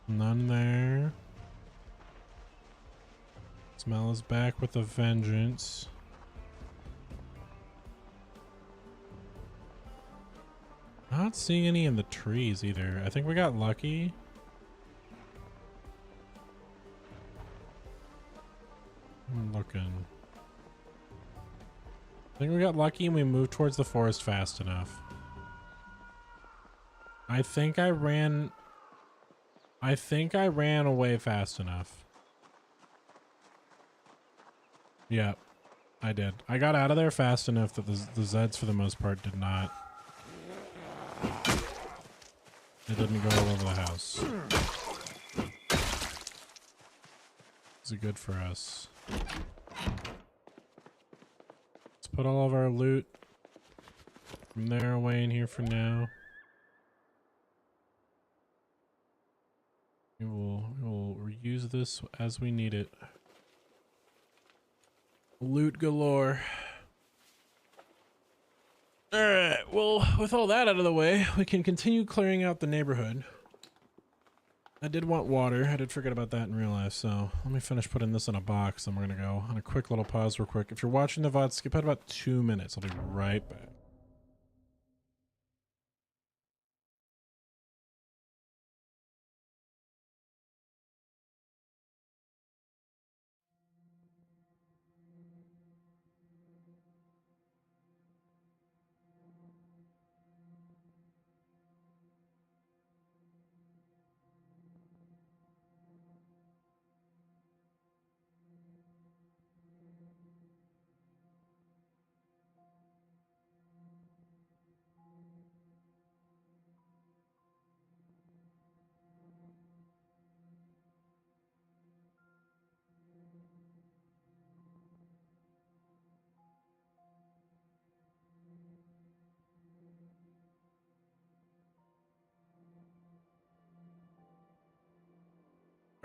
None there. Smell is back with a vengeance. Not seeing any in the trees either. I think we got lucky. I'm looking. I think we got lucky and we moved towards the forest fast enough. I think I ran away fast enough. Yeah, I did. I got out of there fast enough that the Zeds for the most part did not. It didn't go all over the house. Is it good for us? Let's put all of our loot from there away in here for now. We will reuse this as we need it. Loot galore. Alright, well, with all that out of the way, we can continue clearing out the neighborhood. I did want water. I did forget about that in real life, so let me finish putting this in a box and we're gonna go on a quick little pause real quick. If you're watching the VOD, skip out about 2 minutes. I'll be right back.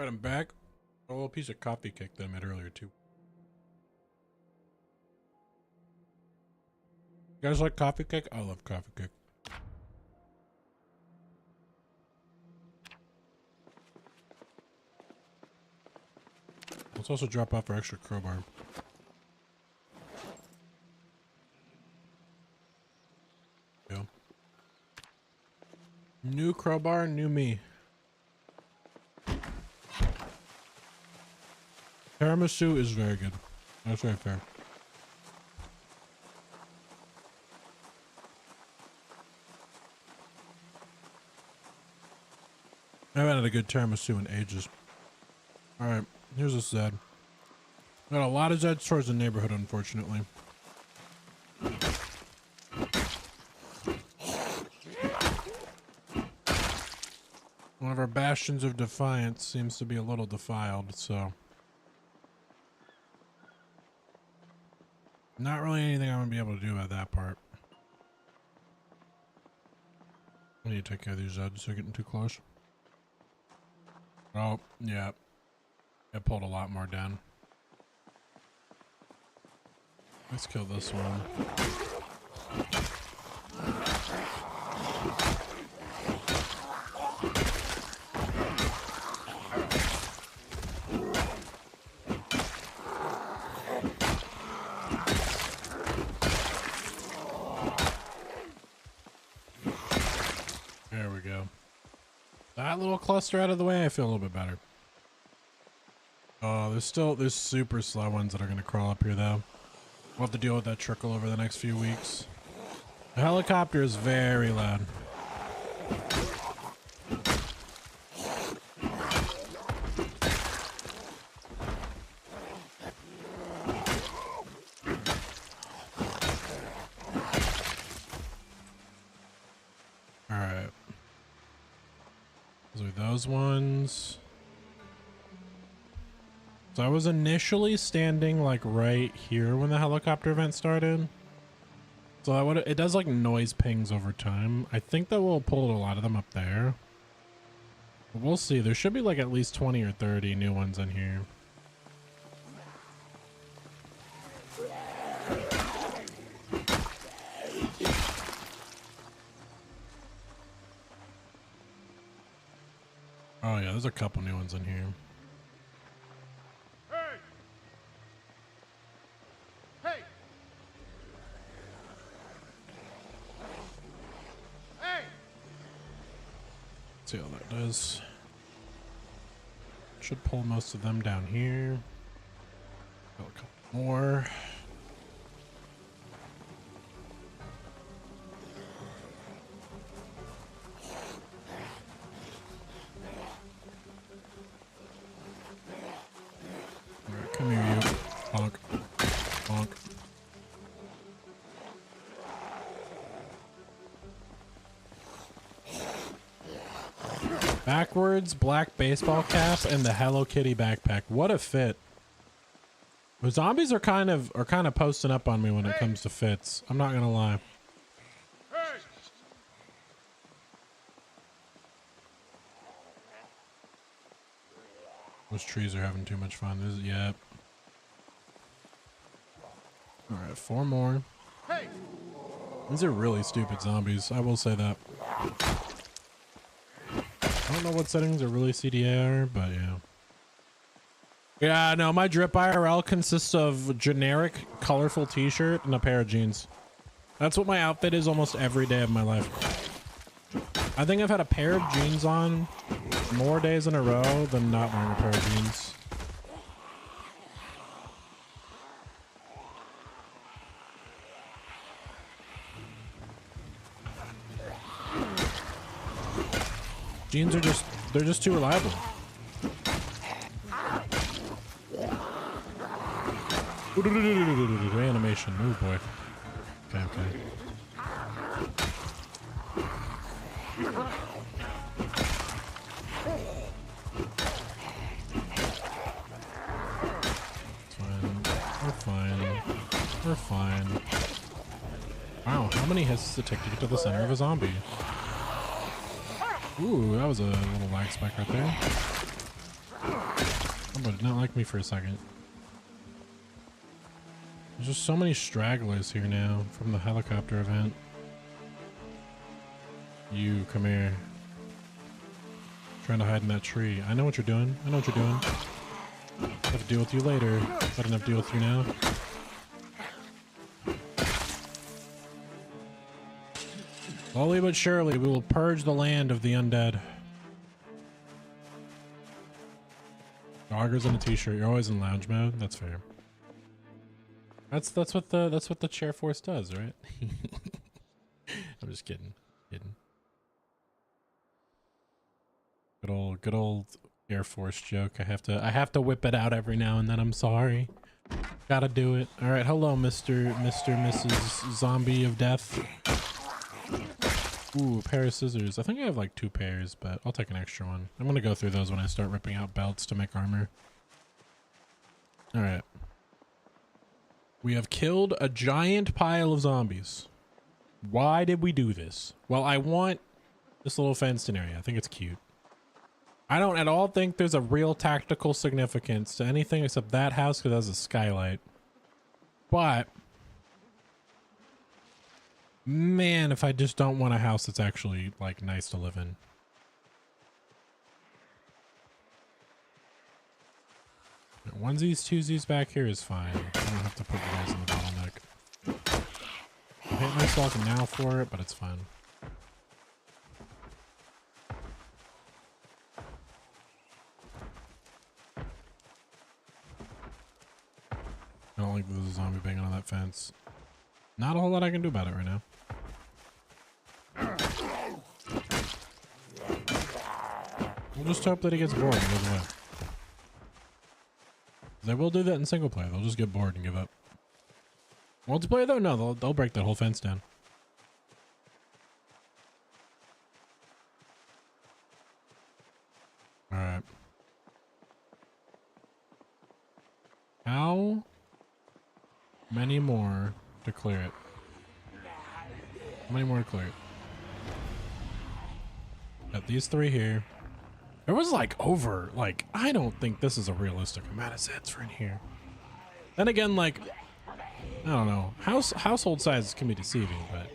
Alright, I'm back. A little piece of coffee cake that I made earlier too. You guys like coffee cake? I love coffee cake. Let's also drop off our extra crowbar. Yeah. New crowbar, new me. Tiramisu is very good. That's very fair. I haven't had a good tiramisu in ages. Alright, here's a Zed. Got a lot of Zeds towards the neighborhood, unfortunately. One of our bastions of defiance seems to be a little defiled, so... Not really anything I'm gonna be able to do about that part. I need to take care of these Zeds, they're getting too close. Oh, yeah. It pulled a lot more down. Let's kill this one. There we go. That little cluster out of the way, I feel a little bit better. Oh, there's super slow ones that are gonna crawl up here though. We'll have to deal with that trickle over the next few weeks. The helicopter is very loud. Alright. Those ones. So I was initially standing like right here when the helicopter event started. So it does like noise pings over time. I think that we'll pull a lot of them up there. But we'll see. There should be like at least 20 or 30 new ones in here. Oh yeah, there's a couple new ones in here. See how that does. Should pull most of them down here. Got a couple more. Alright, come here, you. Bonk. Bonk. Backwards, black baseball cap, and the Hello Kitty backpack. What a fit. The zombies are kind of posting up on me when it comes to fits. I'm not gonna lie. Those trees are having too much fun. Yep. Alright, 4 more. These are really stupid zombies, I will say that. I don't know what settings are really CDDA are, but yeah. Yeah, no, my drip IRL consists of generic, colorful t-shirt and a pair of jeans. That's what my outfit is almost every day of my life. I think I've had a pair of jeans on more days in a row than not wearing a pair of jeans. Jeans are they're just too reliable. Animation, oh boy. Okay, okay. It's fine. We're fine. We're fine. Wow, how many hits does it take to get to the center of a zombie? Ooh, that was a little lag spike right there. Somebody did not like me for a second. There's just so many stragglers here now from the helicopter event. You, come here. Trying to hide in that tree. I know what you're doing. I know what you're doing. I'll have to deal with you later. I don't have to deal with you now. Slowly but surely, we will purge the land of the undead. Joggers and a t-shirt. You're always in lounge mode. That's fair. That's what the chair force does, right? I'm just kidding. Good old Air Force joke. I have to whip it out every now and then. I'm sorry. Gotta do it. All right. Hello, Mrs. Zombie of Death. Ooh, a pair of scissors. I think I have like 2 pairs, but I'll take an extra one. I'm gonna go through those when I start ripping out belts to make armor. All right. We have killed a giant pile of zombies. Why did we do this? Well, I want this little fenced-in area. I think it's cute. I don't at all think there's a real tactical significance to anything except that house because it has a skylight. But man, if I just don't want a house that's actually like nice to live in. Onesies, twosies back here is fine. I don't have to put you guys in the bottleneck. I hate myself now for it, but it's fine. I don't like there's a zombie banging on that fence. Not a whole lot I can do about it right now. We'll just hope that he gets bored and goes away. They will do that in single player. They'll just get bored and give up. Multiplayer though, no, they'll break that whole fence down. All right. How many more to clear it? How many more to clear it? Got these 3 here. There was like I don't think this is a realistic amount of Zeds for in here. Then again, like, I don't know. Household sizes can be deceiving, but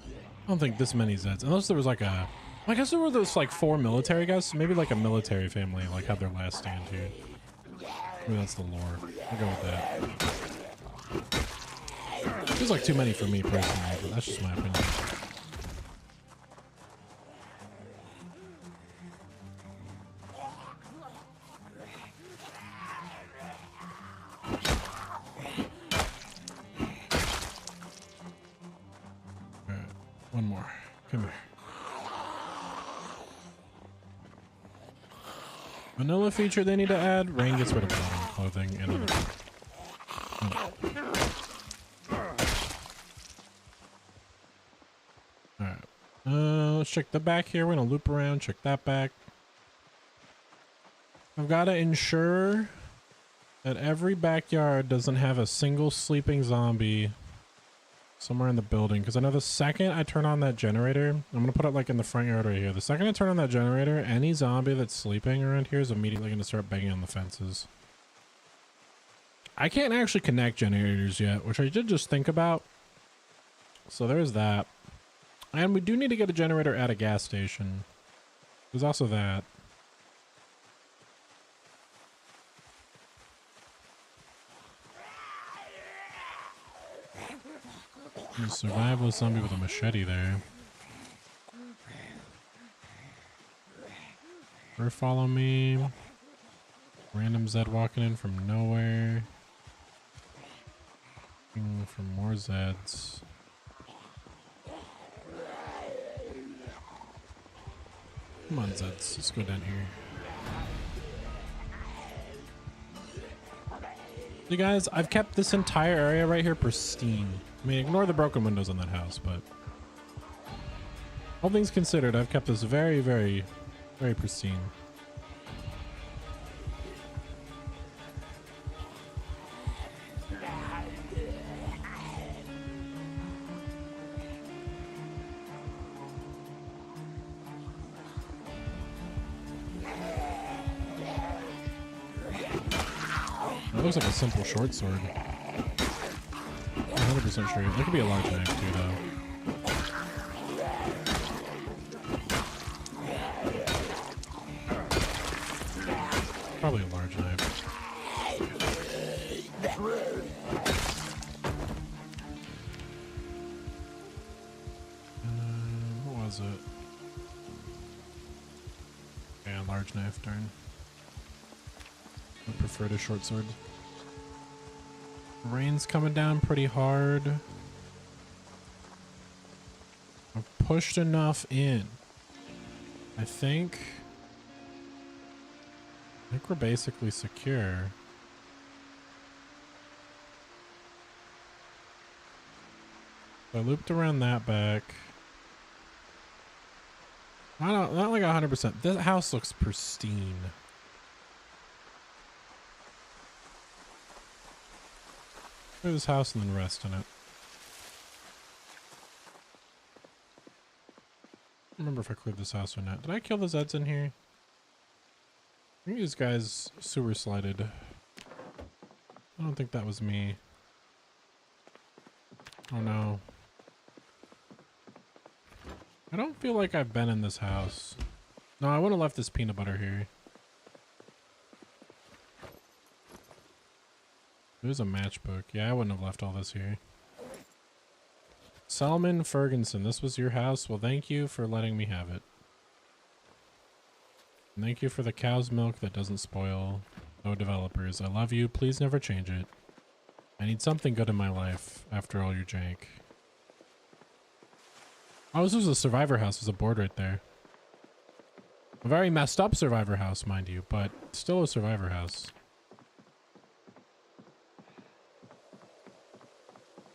I don't think this many Zeds. Unless there was like I guess there were those like 4 military guys. So maybe like a military family like had their last stand here. Maybe that's the lore. I'll go with that. Feels like too many for me personally, but that's just my opinion. One more. Come here. Vanilla feature they need to add. Rain gets rid of bottom clothing and other. Alright. Let's check the back here. We're gonna loop around, check that back. I've gotta ensure that every backyard doesn't have a single sleeping zombie somewhere in the building, because I know the second I turn on that generator, I'm gonna put it like in the front yard right here. The second I turn on that generator, any zombie that's sleeping around here is immediately gonna start banging on the fences. I can't actually connect generators yet, which I did just think about. So there's that. And we do need to get a generator at a gas station. There's also that. Survival zombie with a machete there. Or follow me. Random Zed walking in from nowhere. Looking for more Zeds. Come on, Zeds. Let's go down here. You guys, I've kept this entire area right here pristine. I mean, ignore the broken windows on that house, but all things considered, I've kept this very, very, very pristine. It looks like a simple short sword. 100% sure. There could be a large knife too, though. Probably a large knife. What was it? Yeah, large knife, darn. I prefer the short sword. Rain's coming down pretty hard. I've pushed enough in. I think we're basically secure. So I looped around that back. I don't, not like 100%. This house looks pristine. Look at this house and then rest in it. I don't remember if I cleared this house or not. Did I kill the Zeds in here? I think these guys sewer slided. I don't think that was me. Oh no. I don't feel like I've been in this house. No, I would have left this peanut butter here. There's a matchbook. Yeah, I wouldn't have left all this here. Selman Ferguson, this was your house? Well, thank you for letting me have it. And thank you for the cow's milk that doesn't spoil. No developers, I love you. Please never change it. I need something good in my life after all your jank. Oh, this was a survivor house. There's a board right there. A very messed up survivor house, mind you, but still a survivor house.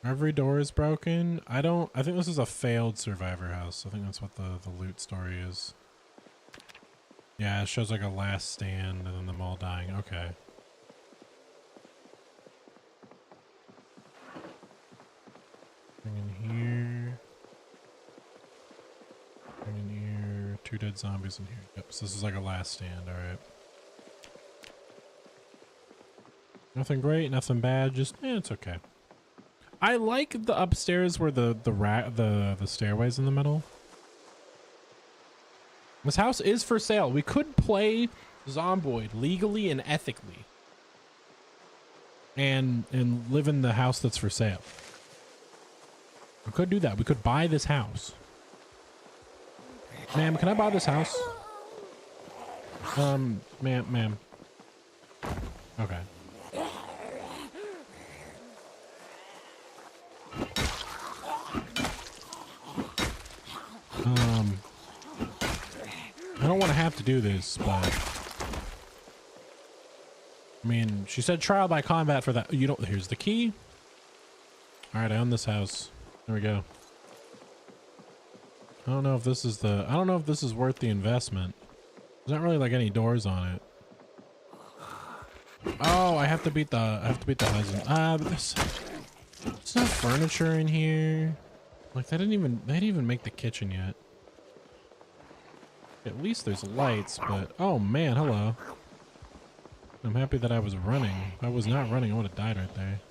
Every door is broken. I think this is a failed survivor house. I think that's what the loot story is. Yeah, it shows like a last stand and then them all dying. Okay. Bring in here. Bring in here. 2 dead zombies in here. Yep, so this is like a last stand. Alright. Nothing great, nothing bad, just, it's okay. I like the upstairs where the stairway's in the middle. This house is for sale. We could play Zomboid legally and ethically. And live in the house that's for sale. We could do that. We could buy this house. Ma'am, can I buy this house? Ma'am. Okay. I don't want to have to do this, but I mean, she said trial by combat for that. You don't. Here's the key. All right, I own this house. There we go. I don't know if this is I don't know if this is worth the investment. There's not really like any doors on it. Oh, I have to beat the husband. But there's no furniture in here. Like they didn't even make the kitchen yet. At least there's lights, but oh man, hello. I'm happy that I was running. If I was not running, I would have died right there.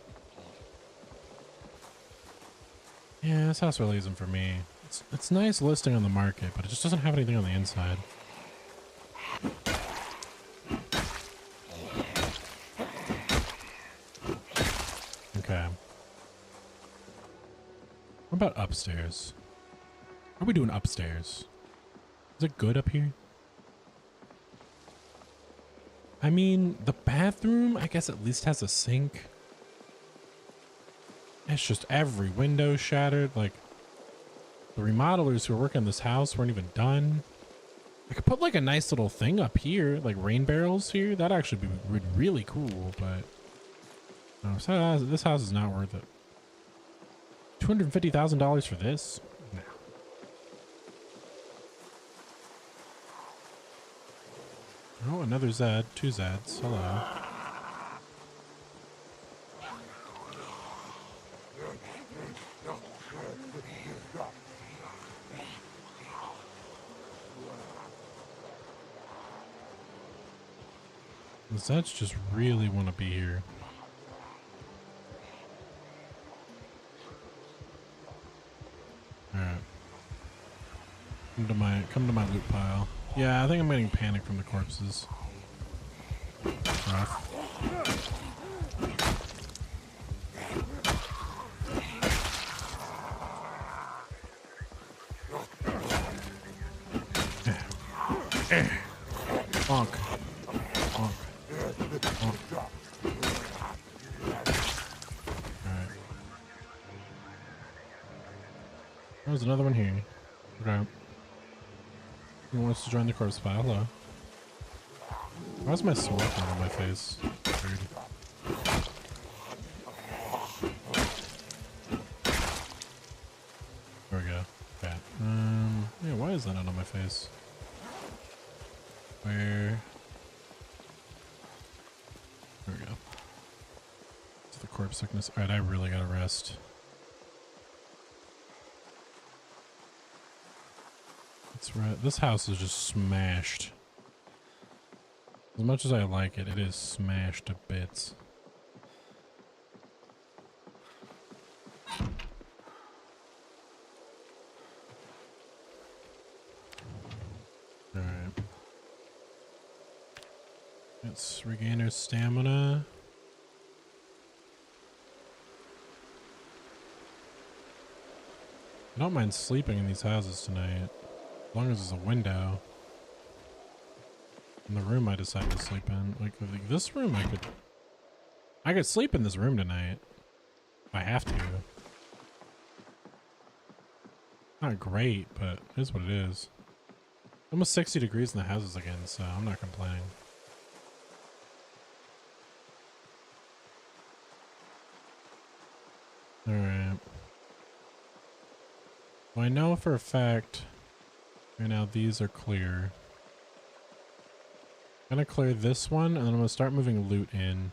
Yeah, this house really isn't for me. It's nice listing on the market, but it just doesn't have anything on the inside. Okay. What about upstairs? How are we doing upstairs? Is it good up here? I mean, the bathroom, I guess at least has a sink. It's just every window shattered. Like, the remodelers who are working on this house weren't even done. I could put like a nice little thing up here, like rain barrels here. That'd actually be really cool, but no, so this house is not worth it. $250,000 for this? No. Oh, another Zed. 2 Zeds. Hello. The Zeds just really want to be here. Come to my loot pile. Yeah, I think I'm getting panic from the corpses. Rough. Bonk. Bonk. Bonk. Alright. There's another one here. Okay. Who wants to join the corpse pile? Hello. Why's my sword on my face? Weird. There we go. Okay. Yeah, why is that not on my face? Where? There we go. It's the corpse sickness. Alright, I really gotta rest. That's right. This house is just smashed. As much as I like it, it is smashed to bits. Alright. Let's regain our stamina. I don't mind sleeping in these houses tonight. As long as there's a window. In the room I decide to sleep in. Like this room I could sleep in this room tonight. If I have to. Not great, but it is what it is. Almost 60 degrees in the houses again, so I'm not complaining. Alright. Well, I know for a fact right now these are clear. I'm gonna clear this one, and then I'm gonna start moving loot in.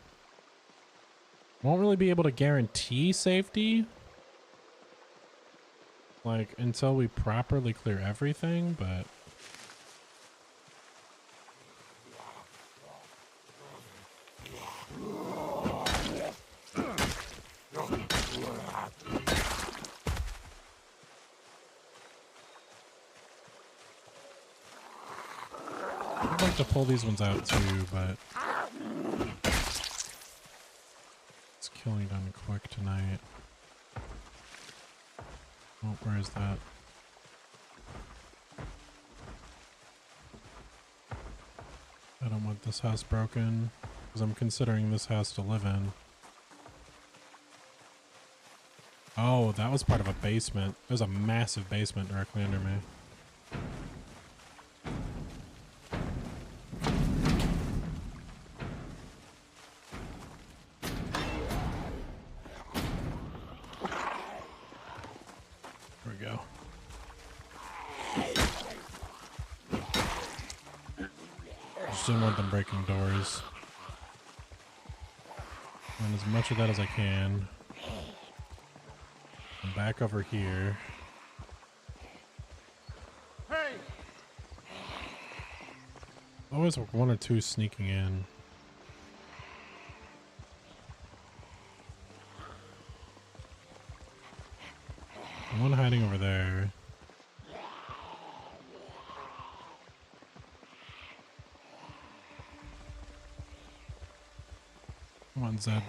Won't really be able to guarantee safety, like, until we properly clear everything, but... I'd like to pull these ones out too, but it's killing done quick tonight. Oh, where is that? I don't want this house broken because I'm considering this house to live in. Oh, that was part of a basement. There's a massive basement directly under me. Didn't want them breaking doors. And as much of that as I can. I'm back over here.
Hey!
Always one or two sneaking in. One hiding over there. Come on, Zed.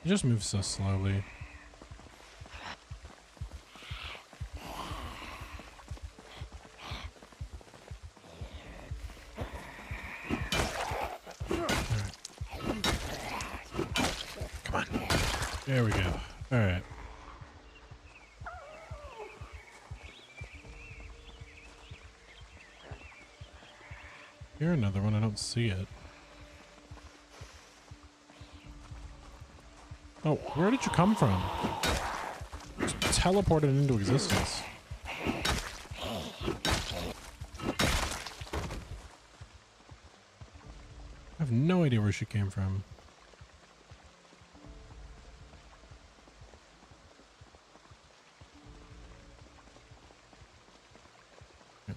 He just moves so slowly. Come on. There we go. All right. Here, another one. I don't see it. Oh, where did you come from? Just teleported into existence. I have no idea where she came from.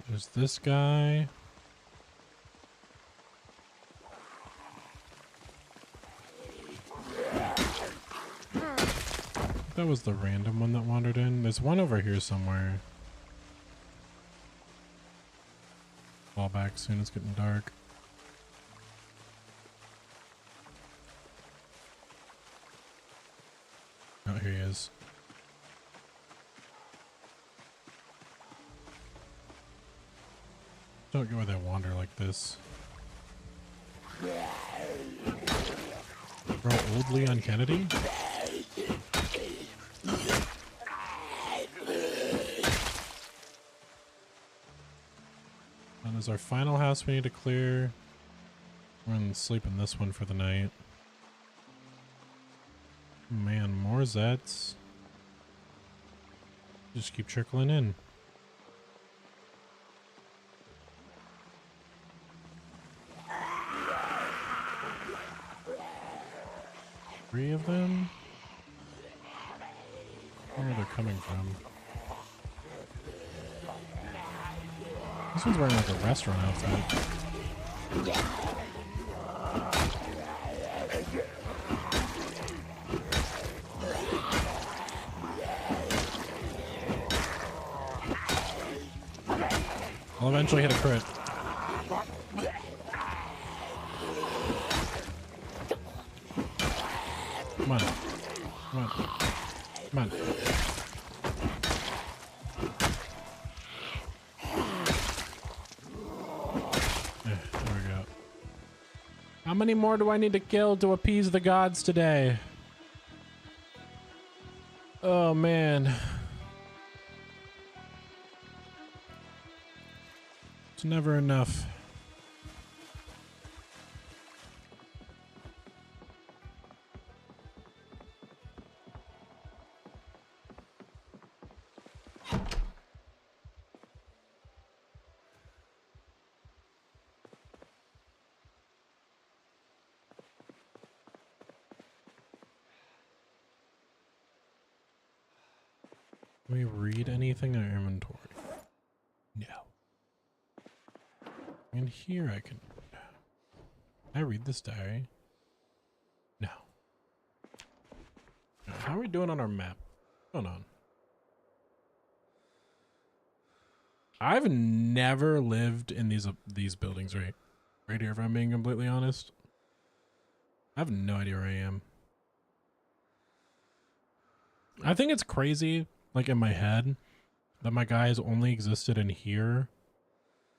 There's this guy. that was the random one that wandered in. There's one over here somewhere. Fall back soon, it's getting dark. Oh, here he is. Don't go where they wander like this. Bro, old Leon Kennedy? That is our final house we need to clear. We're gonna sleep in this one for the night. Man, more Zets. Just keep trickling in. Three of them? Where are they coming from? This one's wearing like a restaurant outfit. I'll eventually hit a crit. Come on. Come on. Come on. There we go. How many more do I need to kill to appease the gods today? Oh, man. It's never enough. Can we read anything in our inventory? No. And here I can read this diary? No. How are we doing on our map? What's going on? I've never lived in these buildings right here, if I'm being completely honest. I have no idea where I am. I think it's crazy, like in my head, that my guys only existed in here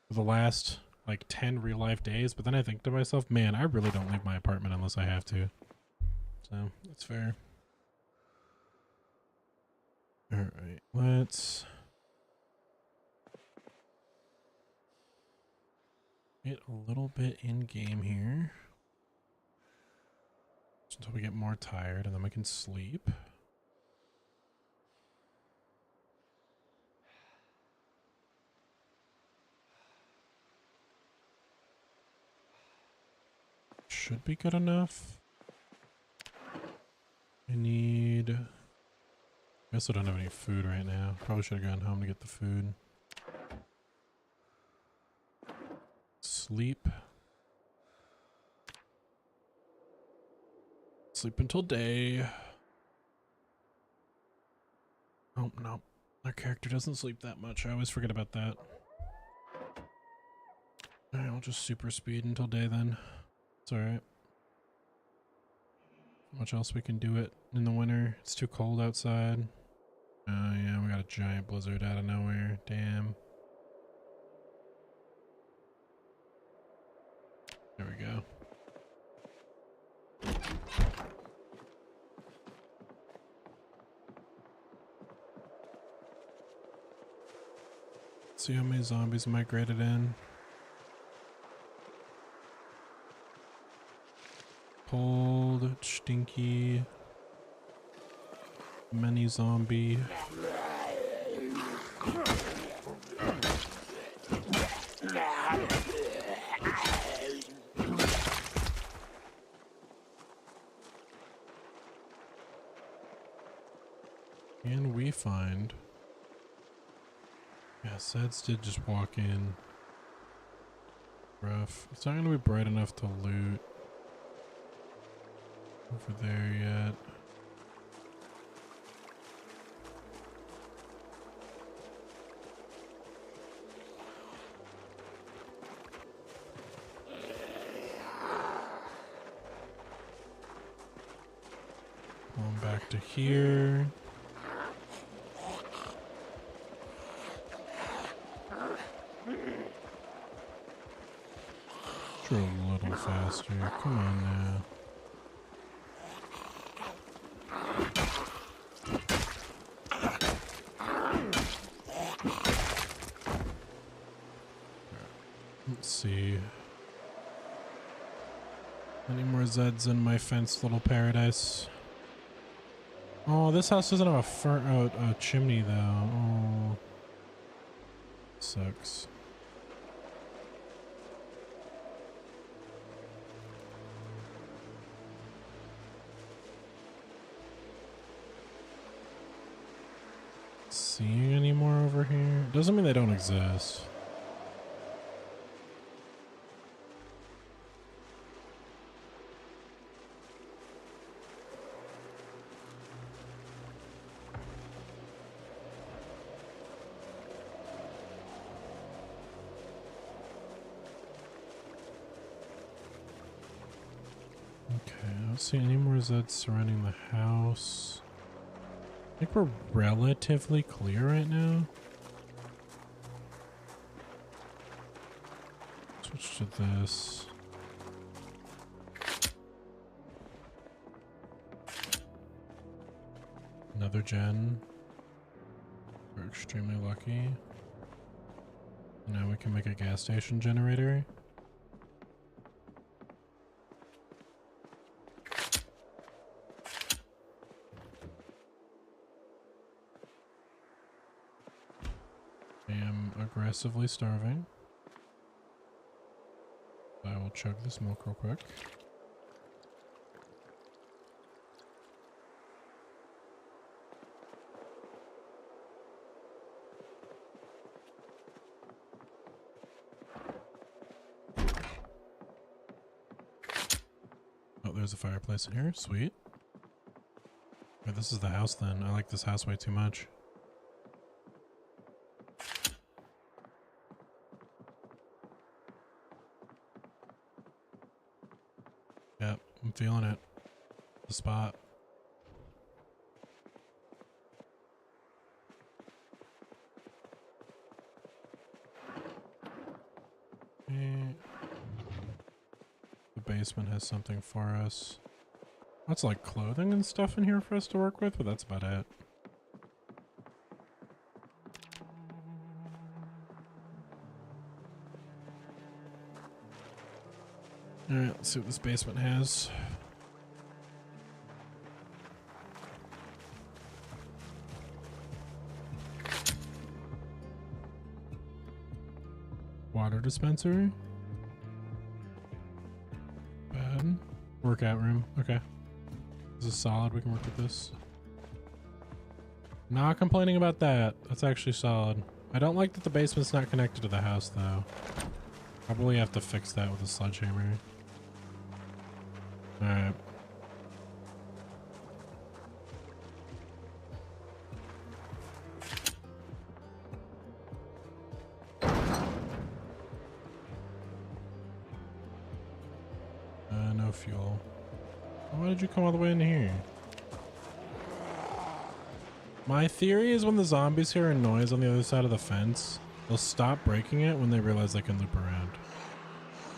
for the last like 10 real life days, but then I think to myself, man, I really don't leave my apartment unless I have to. So that's fair. All right, let's get a little bit in game here until we get more tired, and then we can sleep. Should be good enough. I guess I don't have any food right now. Probably should have gone home to get the food. Sleep. Sleep until day. Oh, no. Our character doesn't sleep that much. I always forget about that. Alright, I'll just super speed until day then. It's alright. Much else we can do it in the winter. It's too cold outside. Oh yeah, we got a giant blizzard out of nowhere. Damn. There we go. See how many zombies migrated in. Cold, stinky, many zombie. And we find, yeah, Seds did just walk in. Rough. It's not gonna be bright enough to loot over there yet. Going back to here. Go a little faster. Come on now. Let's see. Any more Zeds in my fenced little paradise? Oh, this house doesn't have a chimney though. Oh, sucks. Seeing any more over here? Doesn't mean they don't exist. Okay, I don't see any more Zeds surrounding the house. I think we're relatively clear right now. Switch to this. Another gen. We're extremely lucky. Now we can make a gas station generator. I am aggressively starving. I will chug this milk real quick. Oh, there's a fireplace in here. Sweet. Oh, this is the house then. I like this house way too much. Yep, I'm feeling it. The spot. Okay. The basement has something for us. That's like clothing and stuff in here for us to work with, but that's about it. Alright, let's see what this basement has. Water dispenser. Bed. Workout room. Okay. This is solid. We can work with this. Not complaining about that. That's actually solid. I don't like that the basement's not connected to the house though. Probably have to fix that with a sledgehammer. Alright. No fuel. Why did you come all the way in here? My theory is when the zombies hear a noise on the other side of the fence, they'll stop breaking it when they realize they can loop around.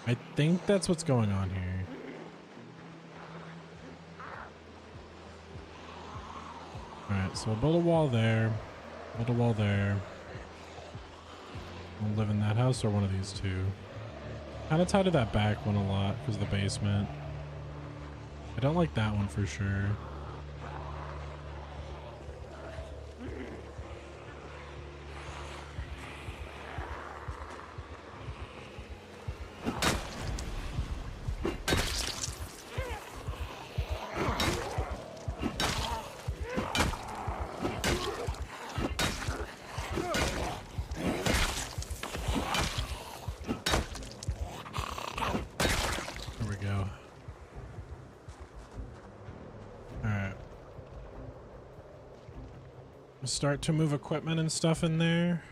I think that's what's going on here. Alright, so we'll build a wall there. Build a wall there. We'll live in that house or one of these two. Kind of tied to that back one a lot because of the basement. I don't like that one for sure. Start to move equipment and stuff in there.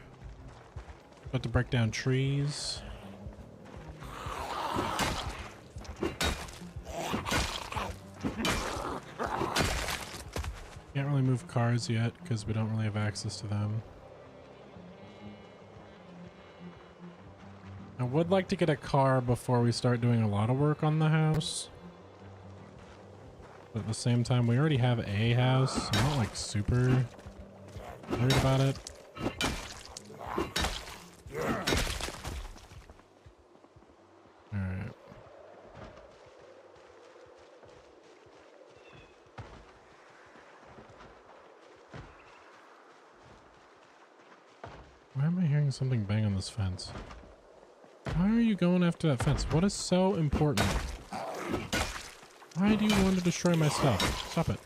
About to break down trees. Can't really move cars yet because we don't really have access to them. I would like to get a car before we start doing a lot of work on the house. But at the same time, we already have a house. So I'm not like super worried about it. Alright. Why am I hearing something bang on this fence? Why are you going after that fence? What is so important? Why do you want to destroy my stuff? Stop it.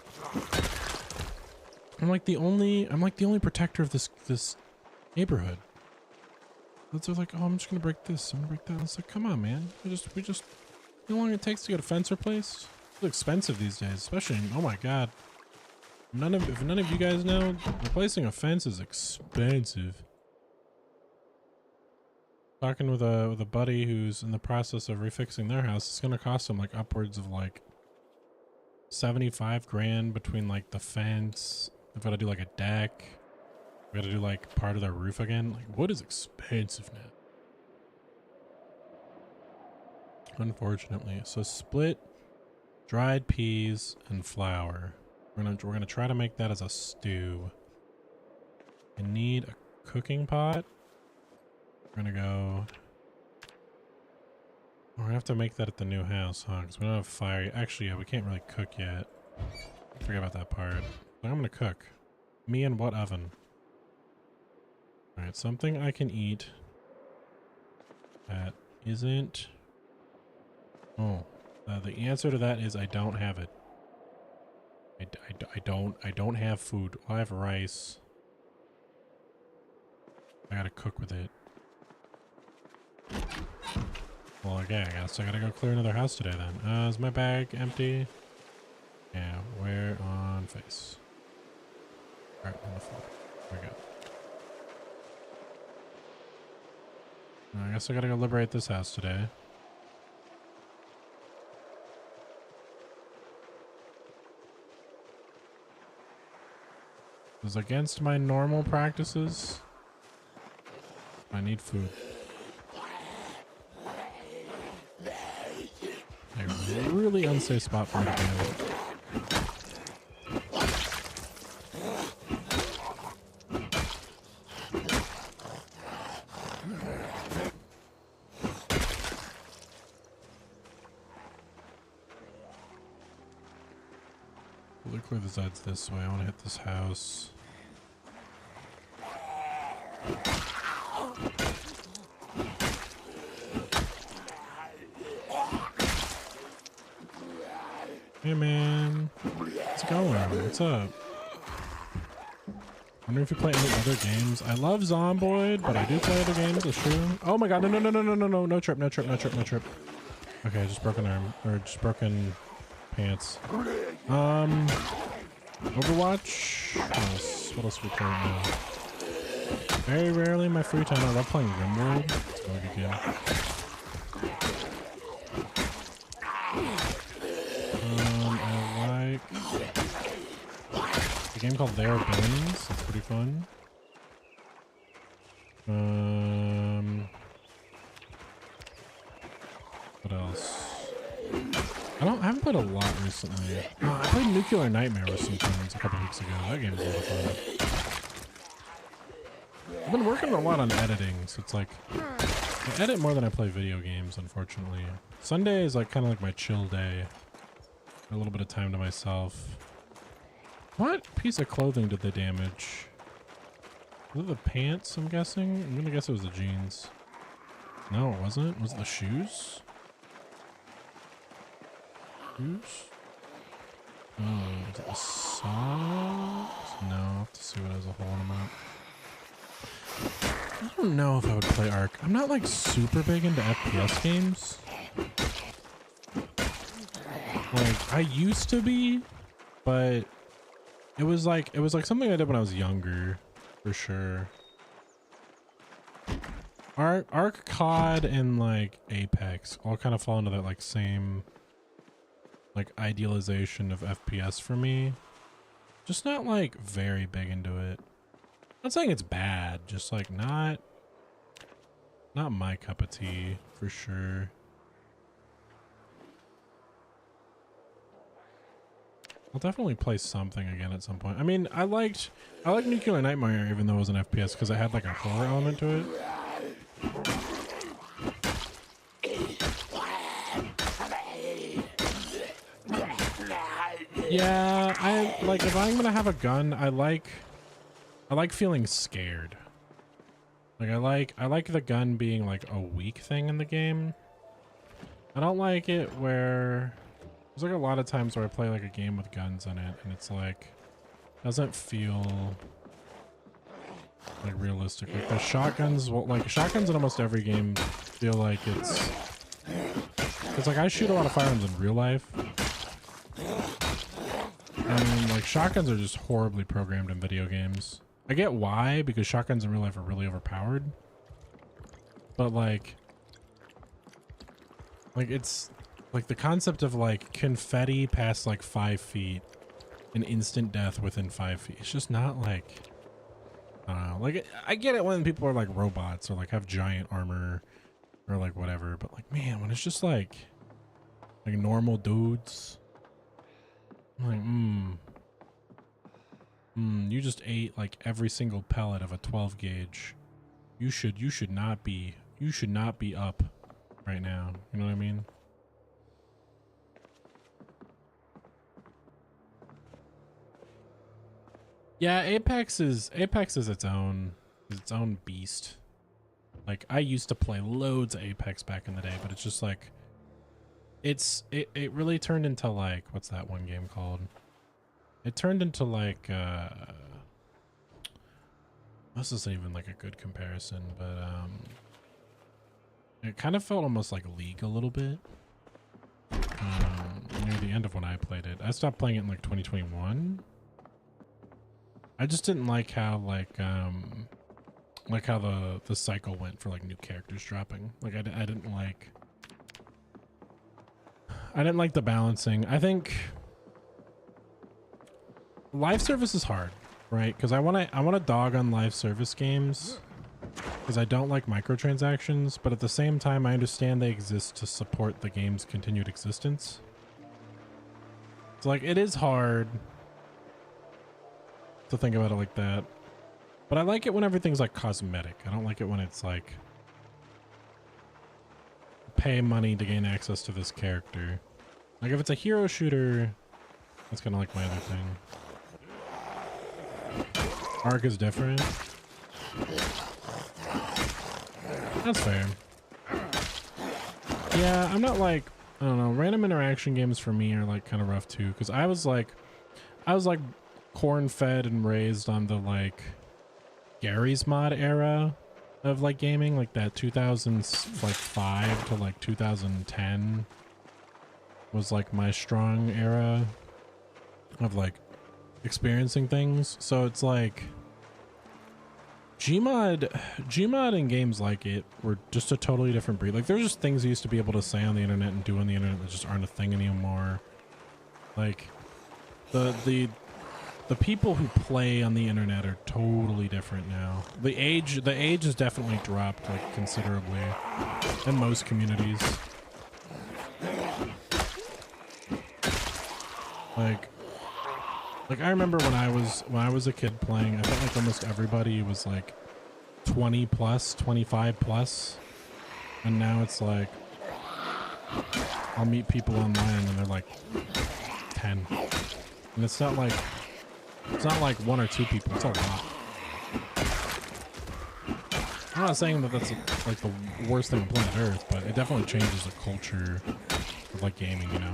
I'm like the only protector of this neighborhood. They're like, oh, I'm just gonna break this, I'm gonna break that. It's like, come on, man. We just you know how long it takes to get a fence replaced? It's expensive these days, especially oh my god. If none of you guys know, replacing a fence is expensive. Talking with a buddy who's in the process of refixing their house, it's gonna cost them like upwards of like 75 grand between like the fence. They've got to do like a deck. We got to do like part of their roof again. Like, wood is expensive now. Unfortunately. So split dried peas and flour. We're gonna try to make that as a stew. I need a cooking pot. We're gonna go. We're gonna have to make that at the new house, huh? Because we don't have fire. Actually, yeah, we can't really cook yet. Forget about that part. But I'm gonna cook. Me and what oven? Alright, something I can eat that isn't... Oh, the answer to that is I don't have it. I don't have food. I have rice. I gotta cook with it. Well, okay, I guess I gotta go clear another house today then. Is my bag empty? Yeah, where on face? Right on the floor. There we go. I guess I gotta go liberate this house today. It was against my normal practices. I need food. A really unsafe spot for me to be in. We'll clear the sides this way. I want to hit this house. Hey man, how's it going? What's up? Wonder if you play any other games. I love Zomboid, but I do play other games. It's true. Oh my god! No trip! Okay, just broken arm or just broken pants. Overwatch. What else are we playing now? Very rarely in my free time. I love playing Rimworld. It's a really good game. I like a game called There Are Bones. It's pretty fun. What else? I haven't played a lot recently. I played Nuclear Nightmare with some friends a couple weeks ago. That game's a lot of fun. I've been working a lot on editing, so it's like I edit more than I play video games, unfortunately. Sunday is like kind of like my chill day. A little bit of time to myself. What piece of clothing did they damage? Was it the pants, I'm guessing? I'm gonna guess it was the jeans. No, it wasn't. Was it the shoes? Shoes? Oh, is it the socks? No, I'll have to see what has a hole in them out. I don't know if I would play Ark. I'm not like super big into FPS games. Like I used to be, but it was like something I did when I was younger, for sure. Ark, COD, and like Apex all kind of fall into that like same like idealization of FPS for me. Just not like very big into it. Not saying it's bad, just like not my cup of tea for sure. I'll definitely play something again at some point. I mean, I liked Nuclear Nightmare even though it was an FPS because it had like a horror element to it. Yeah, I like if I'm gonna have a gun, I like feeling scared. Like I like the gun being like a weak thing in the game. I don't like it where there's like a lot of times where I play like a game with guns in it and it's like doesn't feel like realistic. Like the shotguns, well, like shotguns in almost every game feel like it's like I shoot a lot of firearms in real life. And like shotguns are just horribly programmed in video games. I get why, because shotguns in real life are really overpowered. But like it's like the concept of like confetti past like 5 feet and instant death within 5 feet. It's just not like, I don't know. Like I get it when people are like robots or like have giant armor or like whatever. But like, man, when it's just like normal dudes, I'm like, you just ate like every single pellet of a 12 gauge. You should not be up right now. You know what I mean? Yeah, Apex is its own beast. Like I used to play loads of Apex back in the day, but it's just like it really turned into like, what's that one game called? It turned into like this isn't even like a good comparison, but it kind of felt almost like League a little bit. Near the end of when I played it. I stopped playing it in like 2021. I just didn't like how how the cycle went for like new characters dropping. Like I didn't like the balancing. I think live service is hard, right? Because I want to dog on live service games because I don't like microtransactions, but at the same time I understand they exist to support the game's continued existence. So like it is hard to think about it like that, but I like it when everything's like cosmetic. I don't like it when it's like pay money to gain access to this character. Like if it's a hero shooter, that's kind of like my other thing. Arc is different. That's fair. Yeah, I'm not like, I don't know, random interaction games for me are like kind of rough too, because I was like corn fed and raised on the like Gary's Mod era of like gaming, like that 2005 to like 2010 was like my strong era of like experiencing things. So it's like Gmod and games like it were just a totally different breed. Like there's just things you used to be able to say on the internet and do on the internet that just aren't a thing anymore. Like the people who play on the internet are totally different now. The age has definitely dropped like considerably in most communities. Like I remember when I was a kid playing, I felt like almost everybody was like 20 plus, 25 plus. And now it's like I'll meet people online and they're like 10. And it's not like one or two people, it's a lot. I'm not saying that that's like the worst thing on planet Earth, but it definitely changes the culture of like gaming, you know?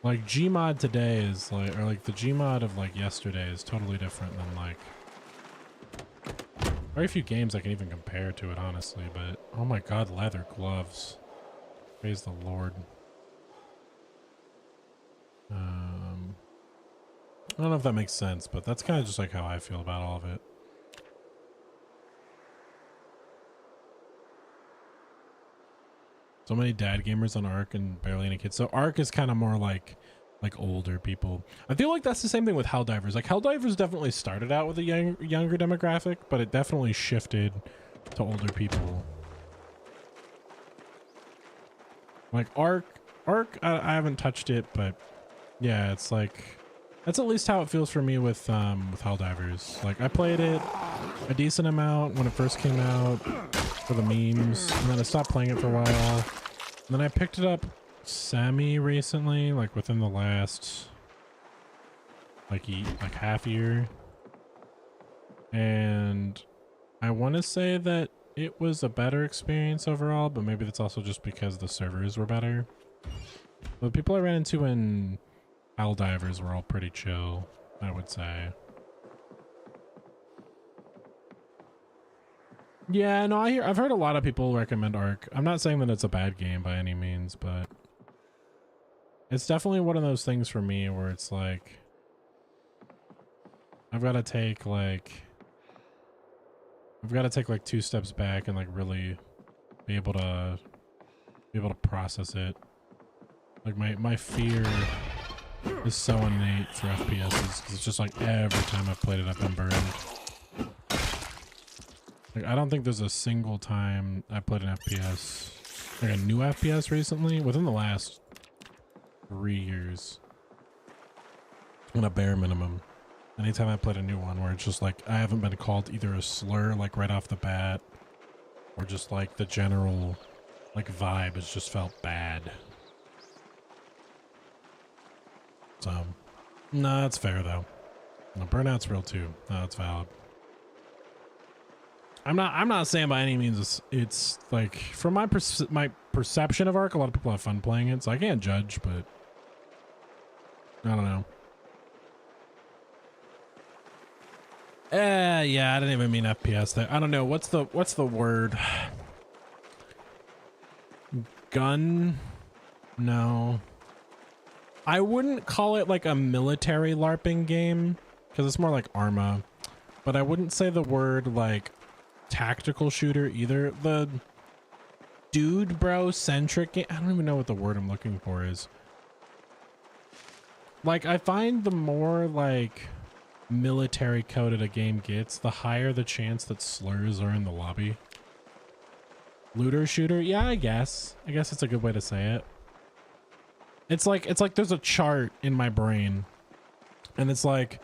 Like Gmod today is like, or like the Gmod of like yesterday is totally different than like very few games I can even compare to it, honestly. But oh my god, leather gloves. Praise the Lord. I don't know if that makes sense, but that's kind of just like how I feel about all of it. So many dad gamers on Ark and barely any kids. So Ark is kind of more like older people. I feel like that's the same thing with Helldivers. Like Helldivers definitely started out with a younger demographic, but it definitely shifted to older people. Like Ark, I haven't touched it, but yeah, it's like that's at least how it feels for me with Helldivers. Like I played it a decent amount when it first came out for the memes, and then I stopped playing it for a while. And then I picked it up semi recently, like within the last like half year, and I want to say that it was a better experience overall, but maybe that's also just because the servers were better. The people I ran into in Helldivers were all pretty chill, I would say. Yeah, no, I've heard a lot of people recommend Ark. I'm not saying that it's a bad game by any means, but it's definitely one of those things for me where it's like I've got to take like 2 steps back and like really be able to process it. Like my fear is so innate for FPSs because it's just like every time I've played it I've been burned. Like I don't think there's a single time I played an FPS, like a new FPS recently, within the last 3 years, on a bare minimum. Anytime I played a new one where it's just like I haven't been called either a slur like right off the bat, or just like the general like vibe has just felt bad. So no, that's fair though. No, burnout's real too. No, that's valid. I'm not saying by any means it's like from my perception of Ark, a lot of people have fun playing it, so I can't judge, but I don't know. Yeah, I didn't even mean FPS there. I don't know. What's the word? Gun? No. I wouldn't call it like a military LARPing game because it's more like Arma, but I wouldn't say the word like tactical shooter either. The dude bro centric game, I don't even know what the word I'm looking for is. Like I find the more like military coded a game gets, the higher the chance that slurs are in the lobby. Looter shooter, yeah, I guess it's a good way to say it. It's like there's a chart in my brain, and it's like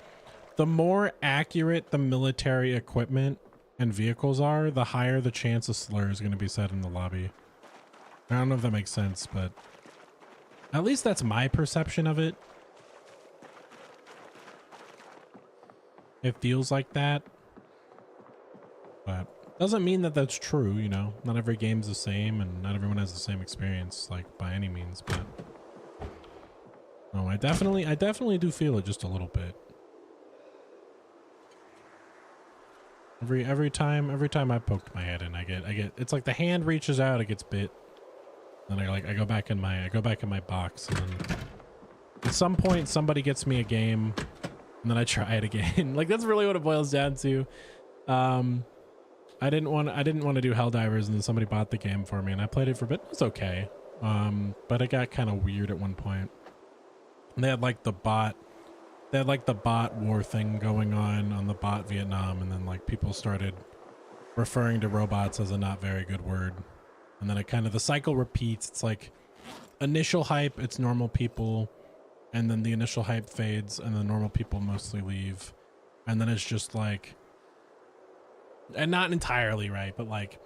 the more accurate the military equipment and vehicles are, the higher the chance a slur is going to be said in the lobby. I don't know if that makes sense, but at least that's my perception of it. It feels like that, but doesn't mean that that's true, you know. Not every game's the same and not everyone has the same experience, like by any means, but no, I definitely do feel it just a little bit. Every time I poked my head in, I get it's like the hand reaches out, it gets bit. Then I go back in my box, and then at some point somebody gets me a game, and then I try it again. Like that's really what it boils down to. I didn't want to do Helldivers, and then somebody bought the game for me, and I played it for a bit. It was okay. But it got kind of weird at one point. And they had like the bot war thing going on the bot Vietnam, and then like people started referring to robots as a not very good word. And then it kind of, the cycle repeats. It's like initial hype, it's normal people, and then the initial hype fades and the normal people mostly leave. And then it's just like, and not entirely right, but like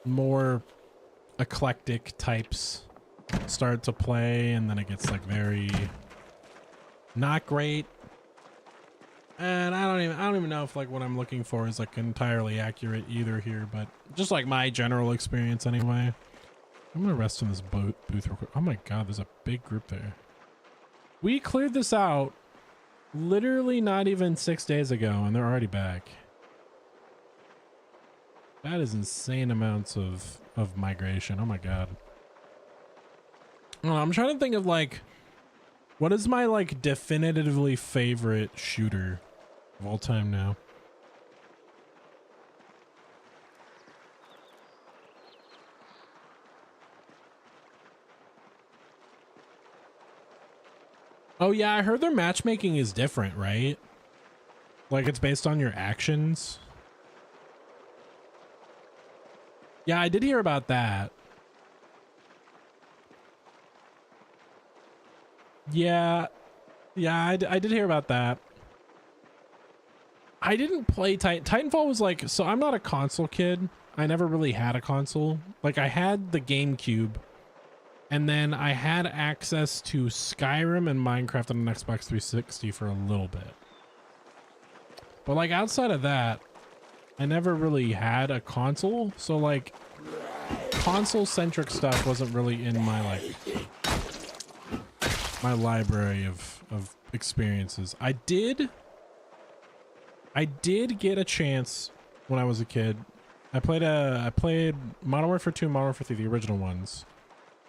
more eclectic types start to play, and then it gets like very not great. And I don't even know if like what I'm looking for is like entirely accurate either here, but just like my general experience anyway. I'm gonna rest in this booth real quick. Oh my god, there's a big group there. We cleared this out literally not even 6 days ago, and they're already back. That is insane amounts of migration. Oh my god. I'm trying to think of like, what is my like definitively favorite shooter of all time now? Oh yeah, I heard their matchmaking is different, right? Like it's based on your actions. Yeah, I did hear about that. Yeah, I did hear about that. I didn't play Titanfall was like, so I'm not a console kid. I never really had a console. Like I had the GameCube, and then I had access to Skyrim and Minecraft on an Xbox 360 for a little bit. But like outside of that, I never really had a console. So like console centric stuff wasn't really in my like my library of experiences. I did get a chance when I was a kid. I played Modern Warfare 2 and Modern Warfare 3, the original ones,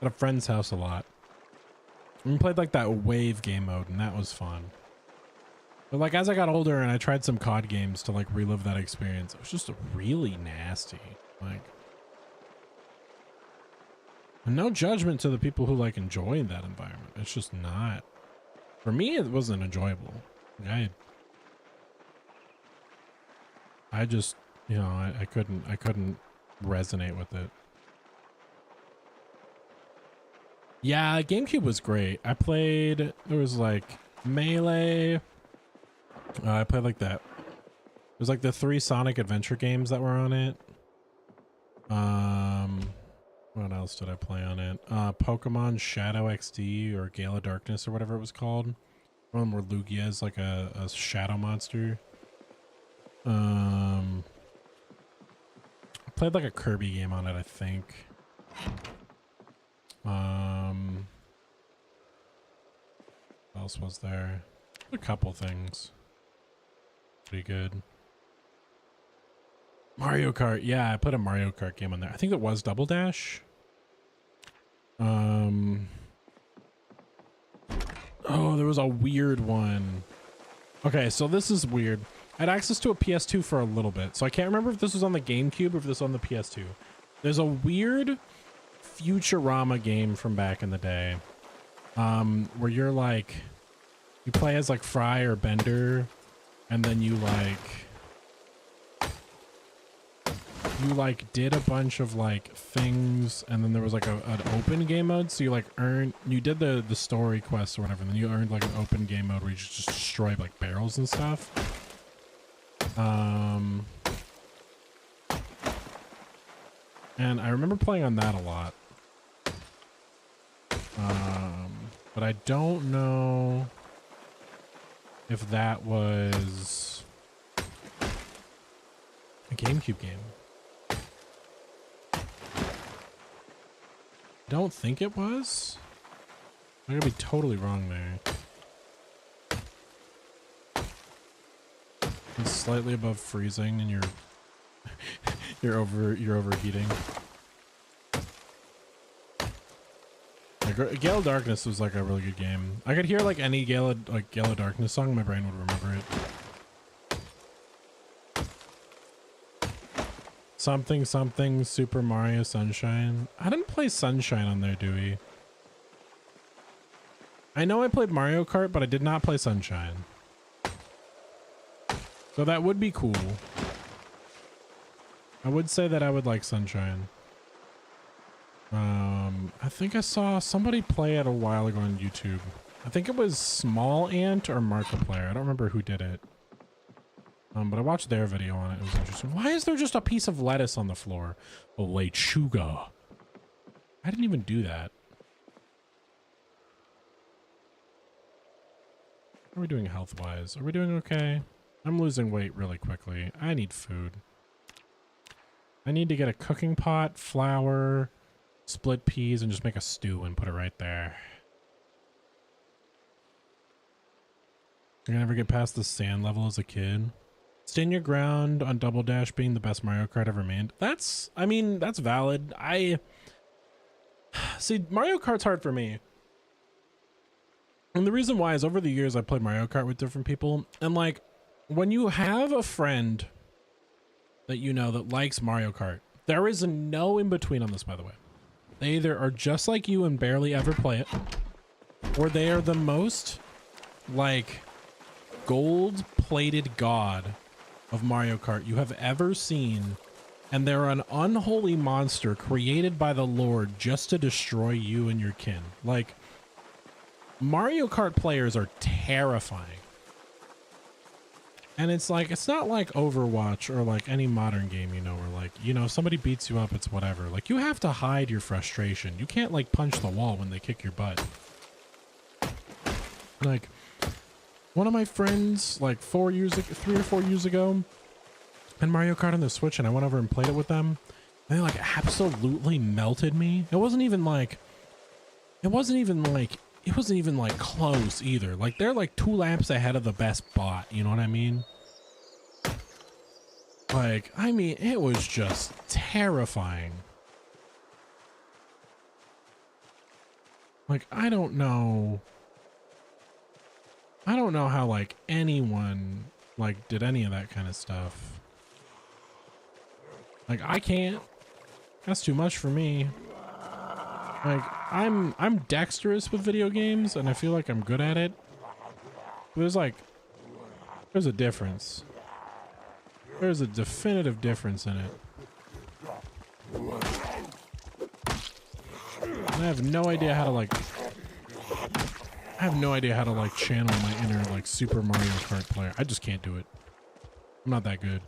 at a friend's house a lot. And we played like that wave game mode, and that was fun. But like as I got older and I tried some COD games to like relive that experience, it was just really nasty. Like, and no judgment to the people who like enjoy that environment. It's just not, for me, it wasn't enjoyable. Like, I just, you know, I couldn't resonate with it. Yeah, GameCube was great. I played, there was like Melee. I played like that. There's like the 3 Sonic Adventure games that were on it. What else did I play on it? Pokemon Shadow XD or Gale of Darkness or whatever it was called. One where Lugia is like a shadow monster. I played like a Kirby game on it, I think. What else was there? A couple things. Pretty good. Mario Kart. Yeah, I put a Mario Kart game on there. I think it was Double Dash. Oh, there was a weird one. Okay, so this is weird. I had access to a PS2 for a little bit, so I can't remember if this was on the GameCube or if this was on the PS2. There's a weird Futurama game from back in the day, where you're like, you play as like Fry or Bender, and then you did a bunch of like things, and then there was like an open game mode, so you like you did the story quests or whatever, and then you earned like an open game mode where you just destroy like barrels and stuff. And I remember playing on that a lot. But I don't know if that was a GameCube game. I don't think it was. I'm gonna be totally wrong there. It's slightly above freezing, and you're overheating. Like, Gale of Darkness was like a really good game. I could hear like any Gale of Darkness song, my brain would remember it. Something something Super Mario Sunshine. I didn't play Sunshine on there, Dewey. I know I played Mario Kart, but I did not play Sunshine. So that would be cool. I would say that I would like Sunshine. I think I saw somebody play it a while ago on YouTube. I think it was Small Ant or Markiplier. I don't remember who did it. But I watched their video on it. It was interesting. Why is there just a piece of lettuce on the floor? Oh, lechuga. I didn't even do that. How are we doing health-wise? Are we doing okay? I'm losing weight really quickly. I need food. I need to get a cooking pot, flour, split peas, and just make a stew and put it right there. You're gonna never get past the sand level as a kid. Stand your ground on Double Dash being the best Mario Kart ever made. That's, I mean, that's valid. See, Mario Kart's hard for me. And the reason why is over the years I played Mario Kart with different people, and like when you have a friend that you know that likes Mario Kart, there is no in between on this, by the way. They either are just like you and barely ever play it, or they are the most like gold-plated god of Mario Kart you have ever seen, and they're an unholy monster created by the Lord just to destroy you and your kin. Like, Mario Kart players are terrifying. And it's like, it's not like Overwatch or like any modern game, you know, where like, you know, if somebody beats you up, it's whatever. Like, you have to hide your frustration. You can't like punch the wall when they kick your butt. Like, one of my friends, like 3 or 4 years ago, and Mario Kart on the Switch, and I went over and played it with them, and they like absolutely melted me. It wasn't even like close either. Like, they're like 2 laps ahead of the best bot, you know what I mean? Like, I mean, it was just terrifying. Like, I don't know how like anyone like did any of that kind of stuff. Like, I can't. That's too much for me. Like, I'm dexterous with video games, and I feel like I'm good at it. But there's a difference. There's a definitive difference in it. And I have no idea how to like channel my inner like Super Mario Kart player. I just can't do it. I'm not that good.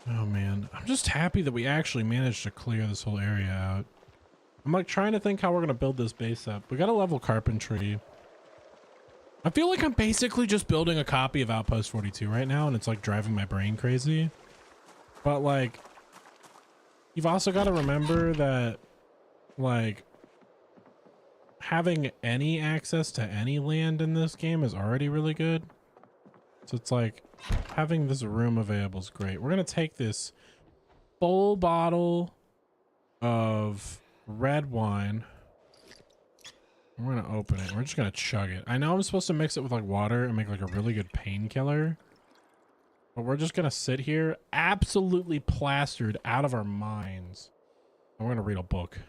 Oh man, I'm just happy that we actually managed to clear this whole area out. I'm like trying to think how we're gonna build this base up. We got a level carpentry. I feel like I'm basically just building a copy of Outpost 42 right now, and it's like driving my brain crazy. But like, you've also got to remember that like having any access to any land in this game is already really good. So it's like having this room available is great. We're gonna take this full bottle of red wine. We're gonna open it. We're just gonna chug it. I know I'm supposed to mix it with like water and make like a really good painkiller, but we're just gonna sit here absolutely plastered out of our minds, and we're gonna read a book.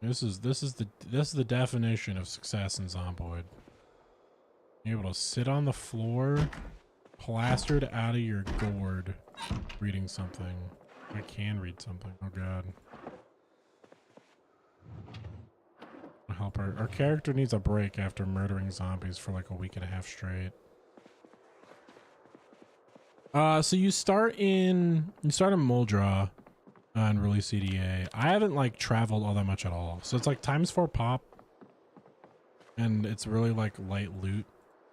This is the definition of success in Zomboid. You're able to sit on the floor, plastered out of your gourd, reading something. I can read something. Oh god. I'll help her. Our character needs a break after murdering zombies for like a week and a half straight. So you start in Muldraw on release CDDA. I haven't like traveled all that much at all. So it's like ×4 pop. And it's really like light loot.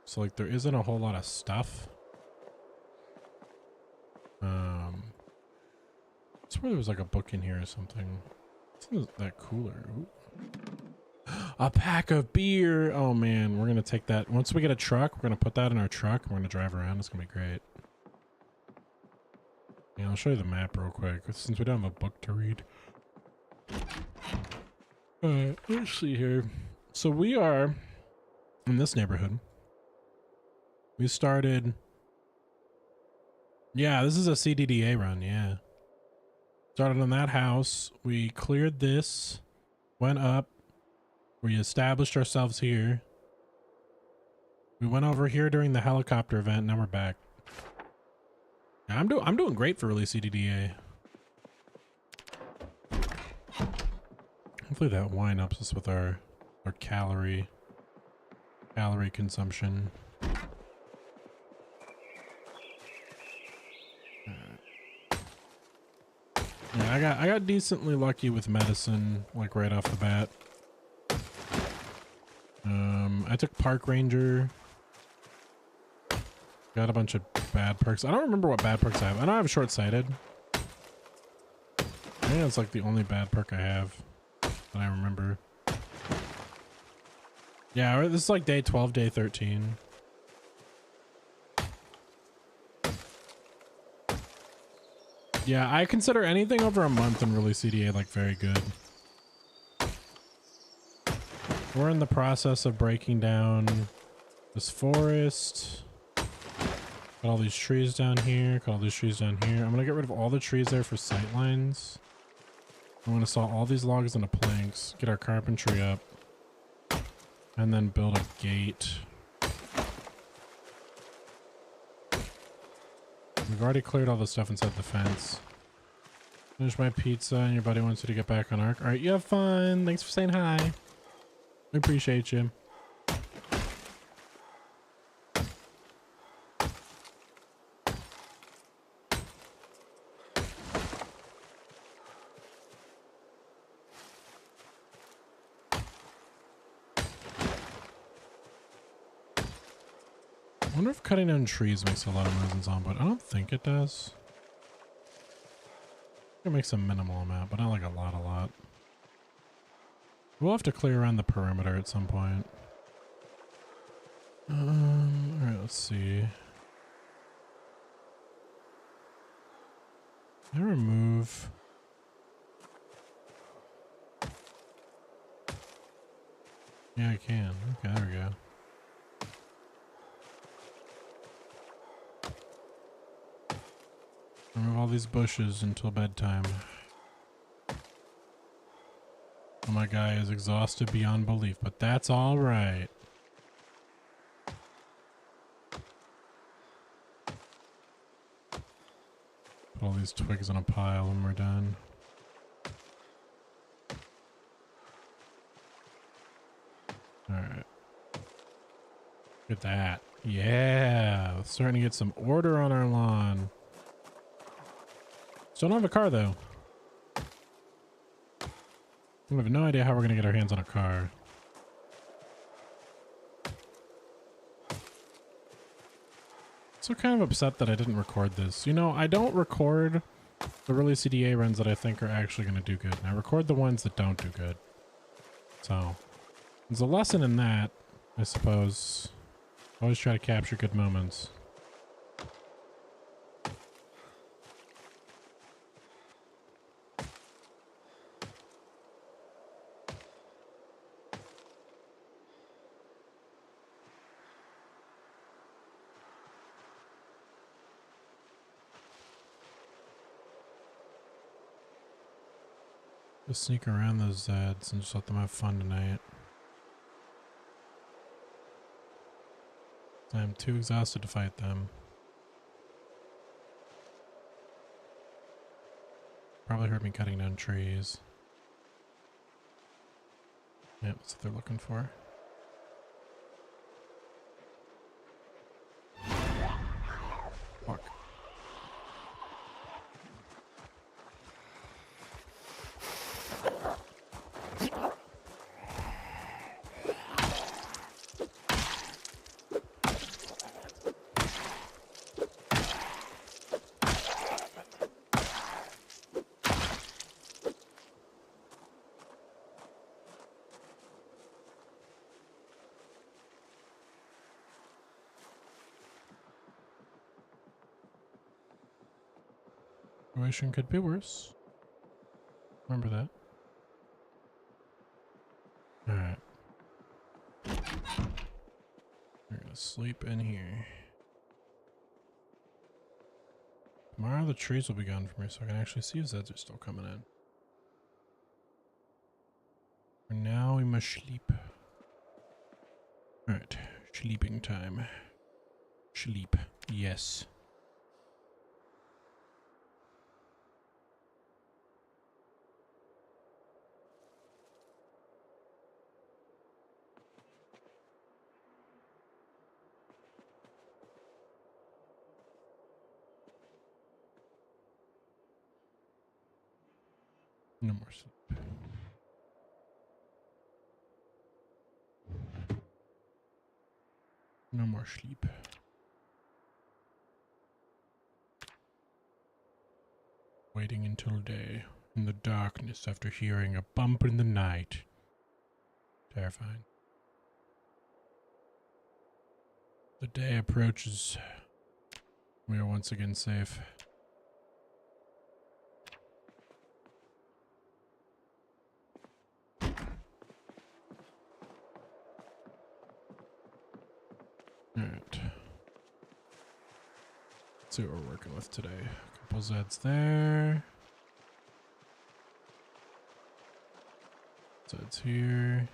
So like there isn't a whole lot of stuff. I swear there was like a book in here or something. Isn't that cooler? Ooh. A pack of beer. Oh man, we're gonna take that. Once we get a truck, we're gonna put that in our truck. We're gonna drive around. It's gonna be great. Yeah, I'll show you the map real quick since we don't have a book to read. Alright, let's see here. So we are in this neighborhood. We started. Yeah, this is a CDDA run, yeah. Started on that house. We cleared this, went up. We established ourselves here. We went over here during the helicopter event. Now we're back. Yeah, I'm doing great for release CDDA. Hopefully that wine ups us with our calorie consumption. Yeah, I got decently lucky with medicine, like right off the bat. I took Park Ranger. Got a bunch of bad perks. I don't remember what bad perks I have. I know I have short-sighted. I think that's like the only bad perk I have that I remember. Yeah, this is like day 12, day 13. Yeah, I consider anything over a month in release CDA like very good. We're in the process of breaking down this forest. Got all these trees down here. Got all these trees down here. I'm gonna get rid of all the trees there for sight lines. I want to saw all these logs into planks, get our carpentry up, and then build a gate. We've already cleared all the stuff inside the fence. Finish my pizza and your buddy wants you to get back on Ark. Alright, you have fun. Thanks for saying hi. I appreciate you. I wonder if cutting down trees makes a lot of noise in Zombie. I don't think it does. It makes a minimal amount, but not like a lot. We'll have to clear around the perimeter at some point. Alright, let's see. Can I remove? Yeah, I can. Okay, there we go. Remove all these bushes until bedtime. Oh, my guy is exhausted beyond belief, but that's all right. Put all these twigs in a pile when we're done. All right. Look at that. Yeah, starting to get some order on our lawn. Still don't have a car though. I have no idea how we're gonna get our hands on a car. So kind of upset that I didn't record this. You know, I don't record the early CDA runs that I think are actually gonna do good. And I record the ones that don't do good. So there's a lesson in that, I suppose. Always try to capture good moments. Just sneak around those Zeds and just let them have fun tonight. I'm too exhausted to fight them. Probably heard me cutting down trees. Yep, that's what they're looking for. Fuck. Situation could be worse. Remember that. Alright. We're gonna sleep in here. Tomorrow the trees will be gone from here so I can actually see if Zeds are still coming in. For now we must sleep. Alright. Sleeping time. Sleep. Yes. No more sleep. No more sleep. Waiting until day in the darkness after hearing a bump in the night. Terrifying. The day approaches. We are once again safe. Alright. Let's see what we're working with today. A couple Zeds there. So it's here.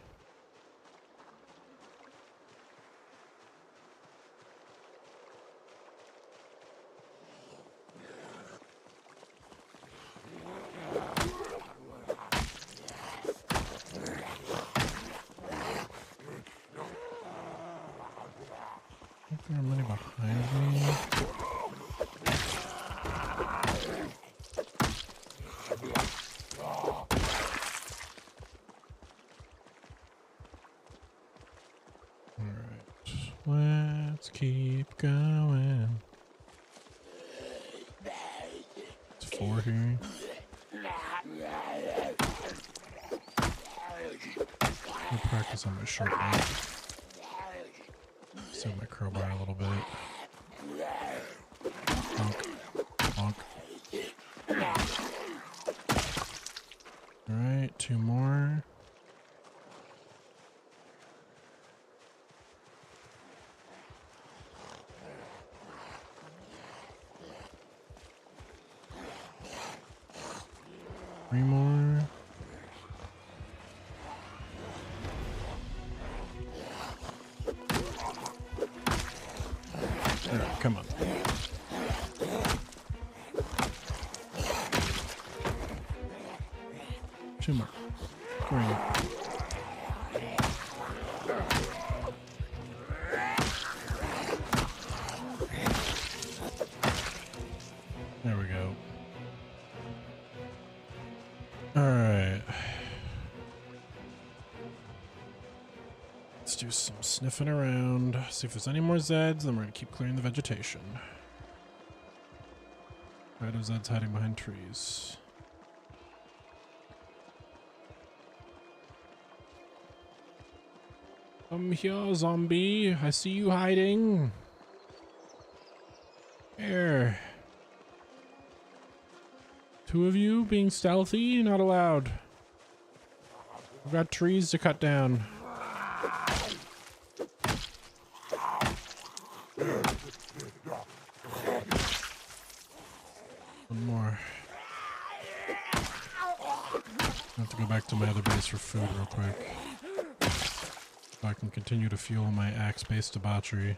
I think there are many behind me. Let's keep going. It's 4 here. I'll practice on my short one. Save my crowbar a little bit. Bonk. Bonk. Alright, 2 more. Three more. All right, come on. Two more. Great. There we go. All right. Let's do some sniffing around. See if there's any more Zeds, then we're gonna keep clearing the vegetation. Right, those Zeds hiding behind trees. Come here, zombie. I see you hiding. Here. 2 of you being stealthy, not allowed. We've got trees to cut down. One more. I have to go back to my other base for food real quick, so I can continue to fuel my axe-based debauchery.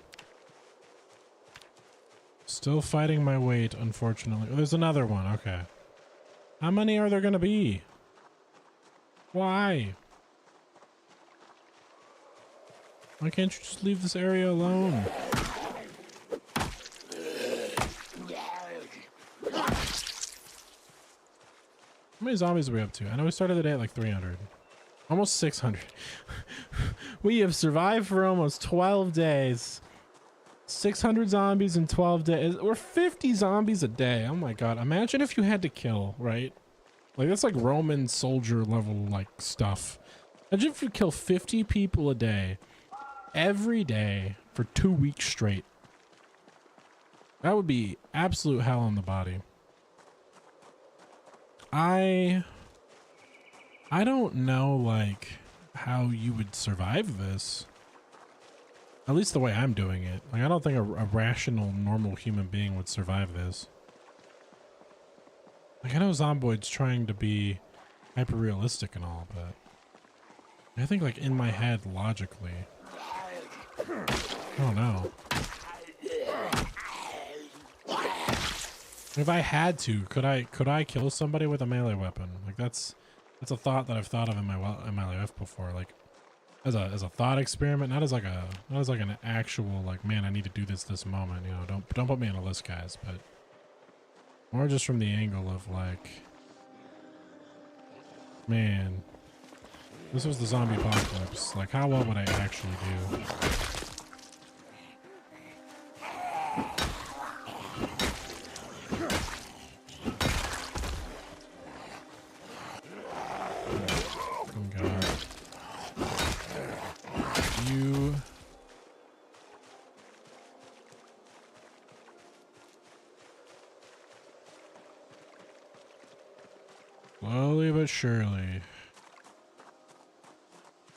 Still fighting my weight, unfortunately. Oh, there's another one. Okay. How many are there gonna be? Why? Why can't you just leave this area alone? How many zombies are we up to? I know we started the day at like 300. Almost 600. We have survived for almost 12 days. 600 zombies in 12 days. We're 50 zombies a day. Oh my god. Imagine if you had to kill, right? Like, that's like Roman soldier level, like, stuff. Imagine if you kill 50 people a day, every day, for 2 weeks straight. That would be absolute hell on the body. I don't know, like, how you would survive this. At least the way I'm doing it. Like, I don't think a rational, normal human being would survive this. Like, I know Zomboid's trying to be hyper-realistic and all, but I think, like, in my head, logically, I don't know. If I had to, could I kill somebody with a melee weapon? Like, that's a thought that I've thought of in my life before. Like, as a thought experiment, not as like an actual, like, man, I need to do this moment. You know, don't put me on a list, guys. But more just from the angle of, like, man, this was the zombie apocalypse. Like, how well would I actually do? You. Slowly but surely,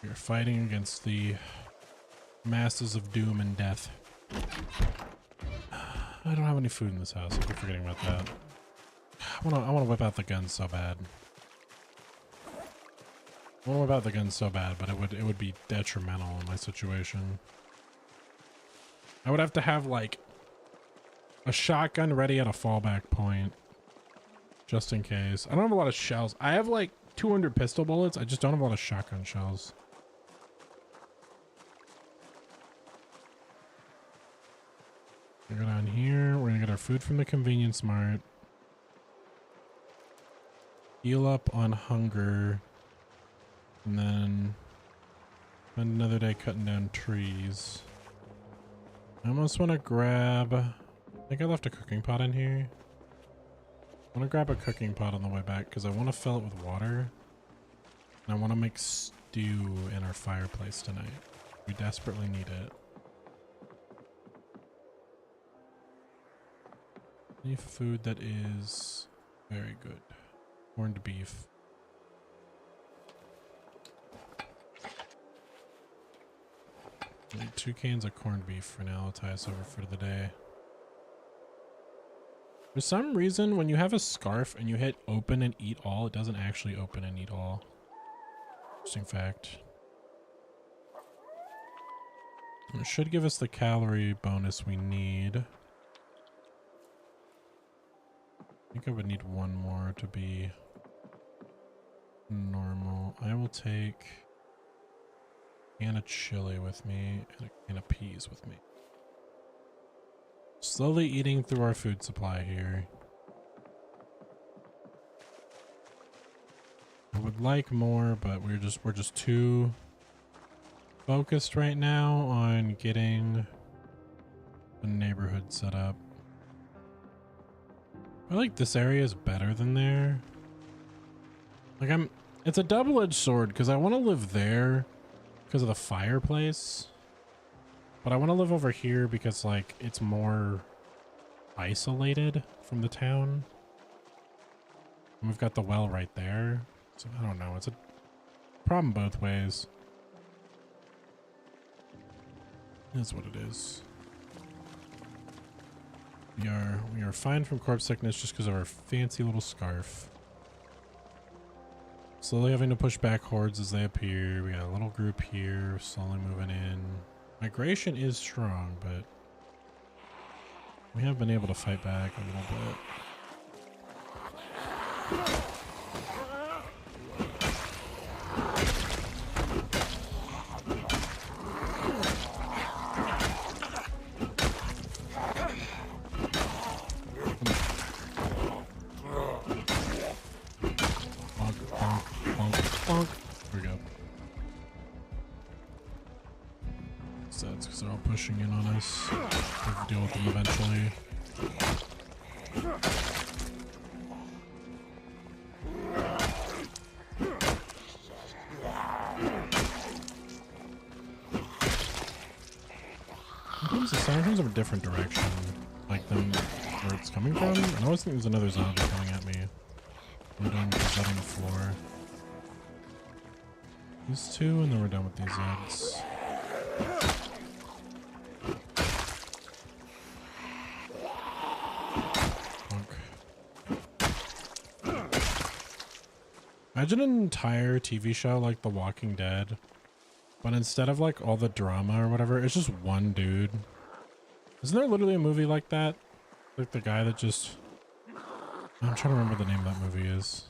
you're fighting against the masses of doom and death. I don't have any food in this house. I keep forgetting about that. I wanna whip out the gun so bad. I don't know about the gun so bad, but it would be detrimental in my situation. I would have to have like a shotgun ready at a fallback point, just in case. I don't have a lot of shells. I have like 200 pistol bullets. I just don't have a lot of shotgun shells. We go down here. We're gonna get our food from the convenience mart. Heal up on hunger. And then spend another day cutting down trees. I almost want to grab... I think I left a cooking pot in here. I want to grab a cooking pot on the way back because I want to fill it with water. And I want to make stew in our fireplace tonight. We desperately need it. Any food that is very good. Corned beef. I need 2 cans of corned beef for now. I'll tie us over for the day. For some reason, when you have a scarf and you hit open and eat all, it doesn't actually open and eat all. Interesting fact. It should give us the calorie bonus we need. I think I would need 1 more to be normal. I will take a can of chili with me and a can of peas with me. Slowly eating through our food supply here. I would like more, but we're just too focused right now on getting the neighborhood set up. I feel like this area is better than there. Like it's a double-edged sword because I want to live there because of the fireplace. But I want to live over here because like it's more isolated from the town. And we've got the well right there. So I don't know. It's a problem both ways. That's what it is. We are fine from corpse sickness just because of our fancy little scarf. Slowly having to push back hordes as they appear. We got a little group here, slowly moving in. Migration is strong, but we have been able to fight back a little bit. Bonk. There we go. So that's because they're all pushing in on us. We'll deal with them eventually. Sometimes the sound comes from a different direction, like them where it's coming from. I always think there's another zombie coming at me. We're done with that on the floor. These 2, and then we're done with these eggs. Imagine an entire TV show like The Walking Dead, but instead of like all the drama or whatever, it's just one dude. Isn't there literally a movie like that? Like the guy that just... I'm trying to remember the name of that movie is.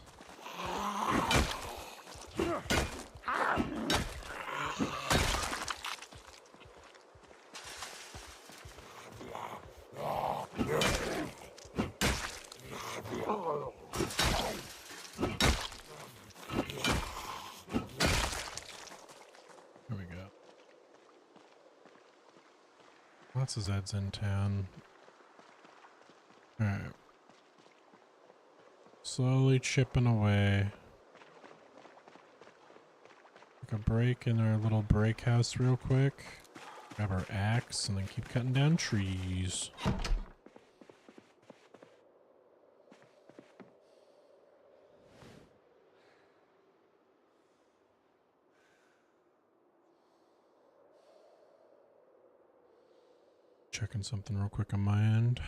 Lots of Zeds in town. Alright. Slowly chipping away. Take a break in our little break house real quick. Grab our axe and then keep cutting down trees. Checking something real quick on my end.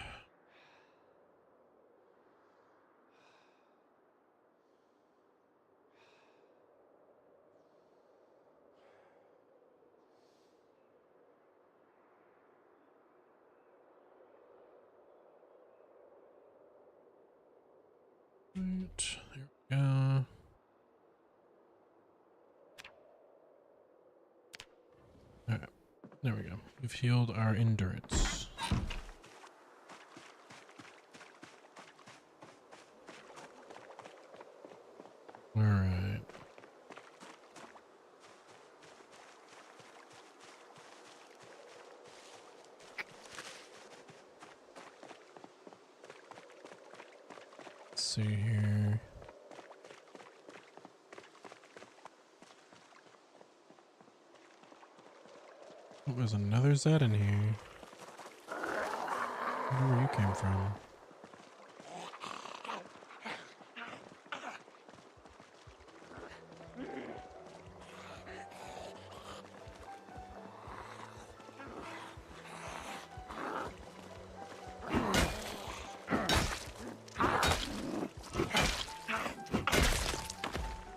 Right, there we go. All right, there we go. We've healed our endurance. All right. Let's see here. Oh, there's another Z in here. I wonder where you came from.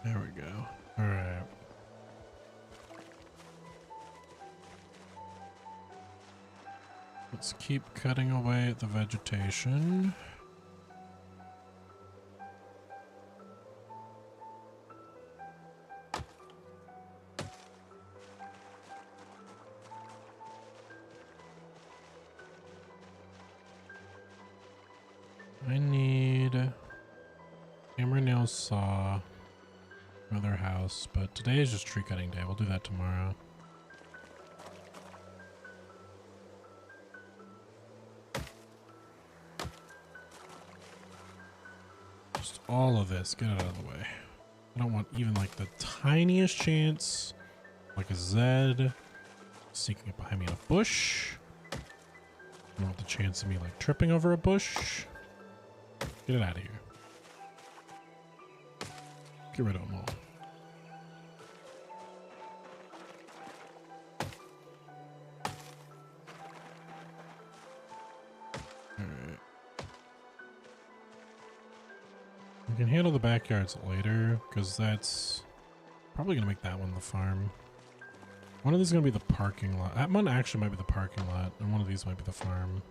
There we go. All right. Let's keep cutting away at the vegetation. I need hammer, nail, saw, another house, but today is just tree cutting day. We'll do that tomorrow. Just all of this, get it out of the way. I don't want even like the tiniest chance, like a Z sneaking up behind me in a bush. I don't want the chance of me like tripping over a bush. Get it out of here. Get rid of them all. Alright. We can handle the backyards later, because that's probably going to make that one the farm. One of these is going to be the parking lot. That one actually might be the parking lot, and one of these might be the farm.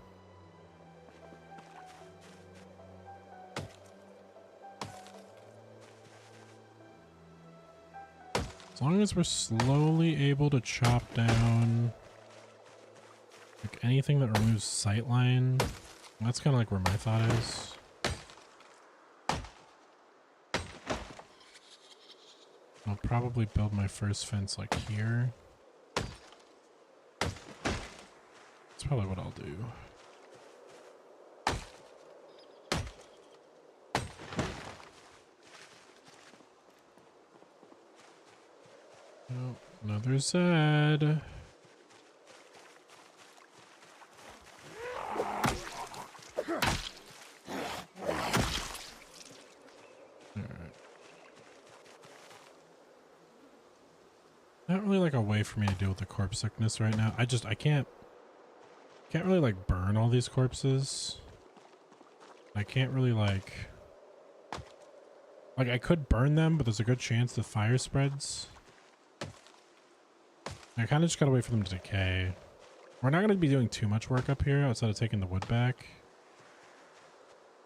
As long as we're slowly able to chop down like anything that removes sightline, that's kind of like where my thought is. I'll probably build my first fence like here. That's probably what I'll do. Oh, another Z. Alright. Not really like a way for me to deal with the corpse sickness right now. I can't really like burn all these corpses. I can't really like I could burn them, but there's a good chance the fire spreads. I kind of just gotta wait for them to decay. We're not gonna be doing too much work up here outside of taking the wood back.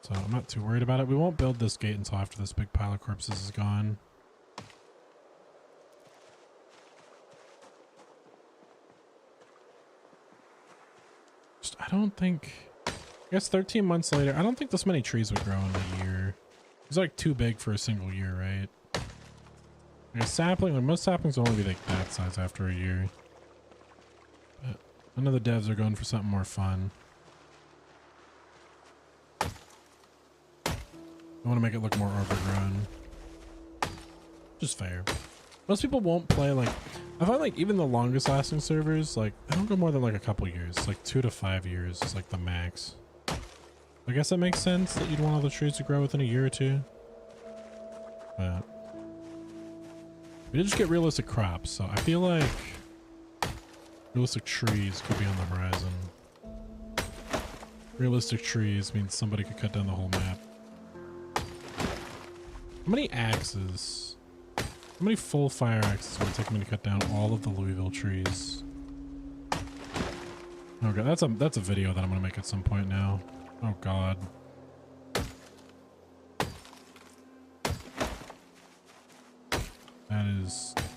So I'm not too worried about it. We won't build this gate until after this big pile of corpses is gone. Just, I don't think, I guess 13 months later, I don't think this many trees would grow in a year. It's like too big for a single year, right? Like a sapling, like most saplings will only be like that size after a year. But I know the devs are going for something more fun. I want to make it look more overgrown. Just fair. Most people won't play like, I find like even the longest lasting servers, like they don't go more than like a couple years, like 2 to 5 years is like the max. I guess that makes sense that you'd want all the trees to grow within a year or two. But we did just get realistic crops, so I feel like realistic trees could be on the horizon. Realistic trees means somebody could cut down the whole map. How many axes? How many full fire axes would it take me to cut down all of the Louisville trees? Okay, that's a video that I'm gonna make at some point now. Oh god.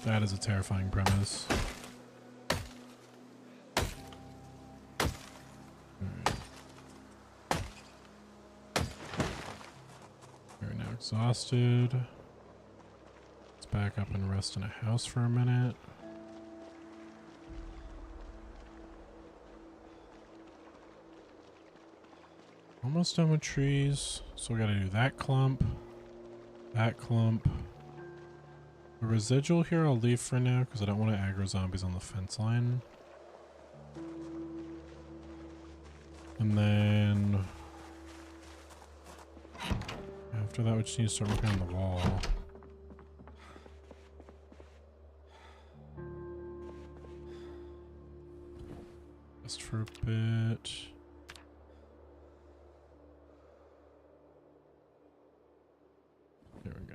That is a terrifying premise. Alright. We're now exhausted. Let's back up and rest in a house for a minute. Almost done with trees. So we gotta do that clump. That clump. The residual here I'll leave for now because I don't want to aggro zombies on the fence line. And then after that we just need to start working on the wall. Just for a bit. There we go.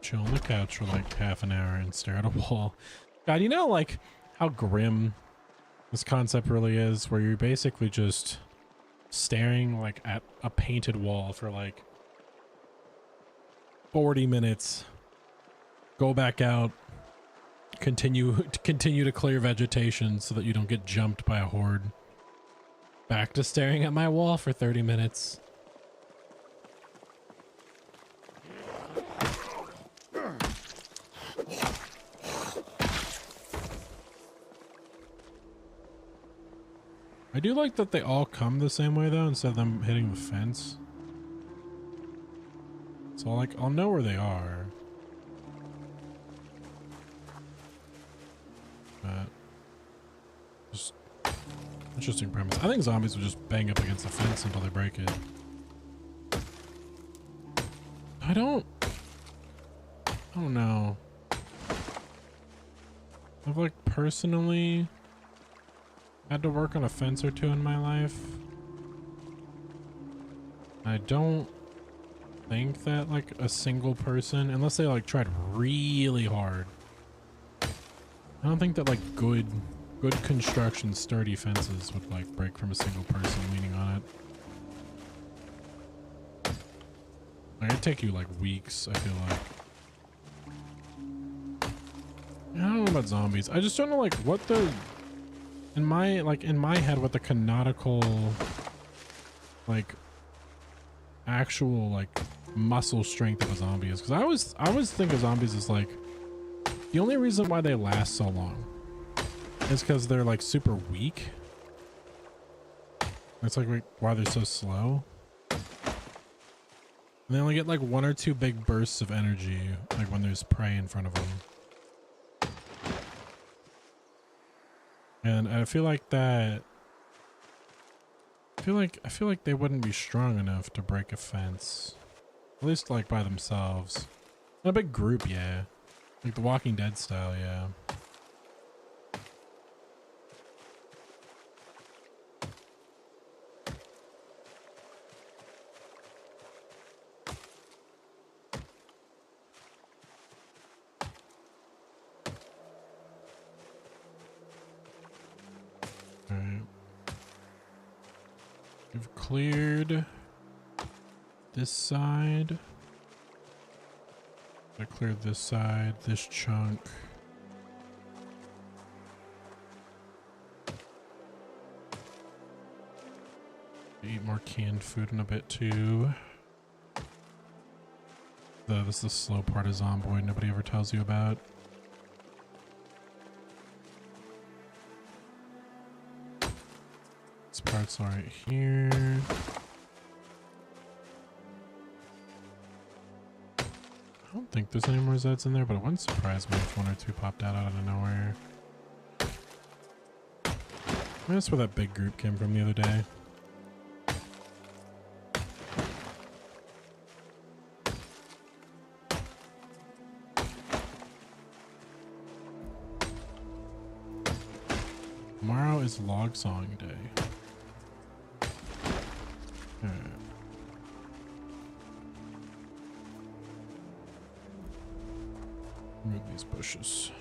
Chill on the couch for like half an hour and stare at a wall. God, you know like how grim this concept really is, where you're basically just staring like at a painted wall for like 40 minutes. Go back out, continue to clear vegetation so that you don't get jumped by a horde. Back to staring at my wall for 30 minutes. I do like that they all come the same way though, instead of them hitting the fence. So like, I'll know where they are. But just interesting premise. I think zombies would just bang up against the fence until they break it. I don't know. I've like personally had to work on a fence or two in my life. I don't think that like a single person, unless they like tried really hard, I don't think that like good construction sturdy fences would like break from a single person leaning on it. Like it'd take you like weeks, I feel like. I don't know about zombies. I just don't know like what the in my head what the canonical like actual like muscle strength of a zombie is, because I always think of zombies as like the only reason why they last so long is because they're like super weak. That's like why they're so slow. And they only get like 1 or 2 big bursts of energy like when there's prey in front of them. And I feel like that I feel like they wouldn't be strong enough to break a fence. At least like by themselves. In a big group, yeah. Like the Walking Dead style, yeah. Alright. We've cleared this side. I cleared this side, this chunk. Eat more canned food in a bit too. This is the slow part of Zomboid nobody ever tells you about. This part's right here. I don't think there's any more Zeds in there, but it wouldn't surprise me if 1 or 2 popped out of nowhere. That's where that big group came from the other day. Tomorrow is log sawing day. Alright. Remove these bushes.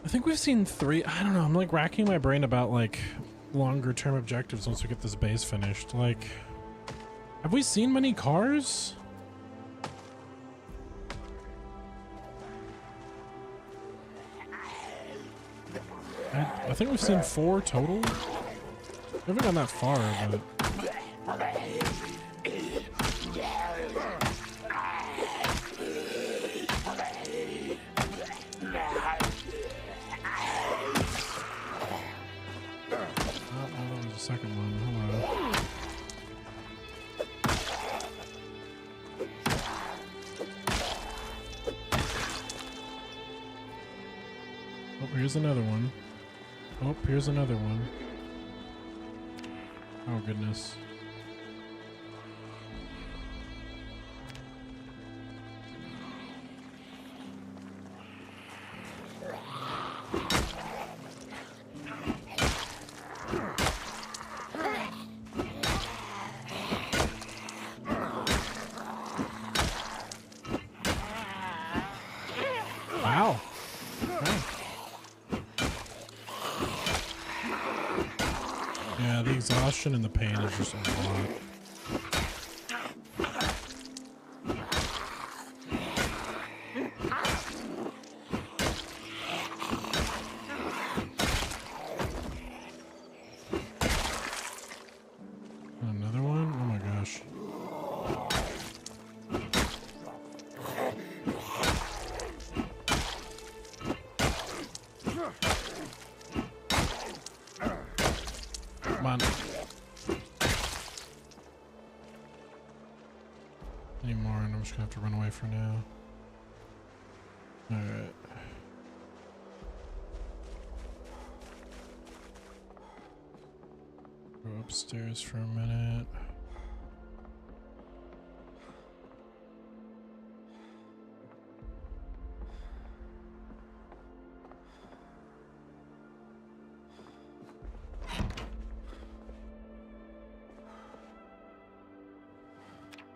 I think we've seen 3. I don't know. I'm like racking my brain about like longer term objectives once we get this base finished. Like, Have we seen many cars? I think we've seen 4 total. We haven't gone that far, but... Oh, that was the second one. Hello. Oh, here's another one. Oh, here's another one. Oh, goodness. Wow. Okay. Yeah, the exhaustion and the pain is just a lot. Another one? Oh my gosh. Come on. Any more, and I'm just gonna have to run away for now. Alright. Go upstairs for a minute.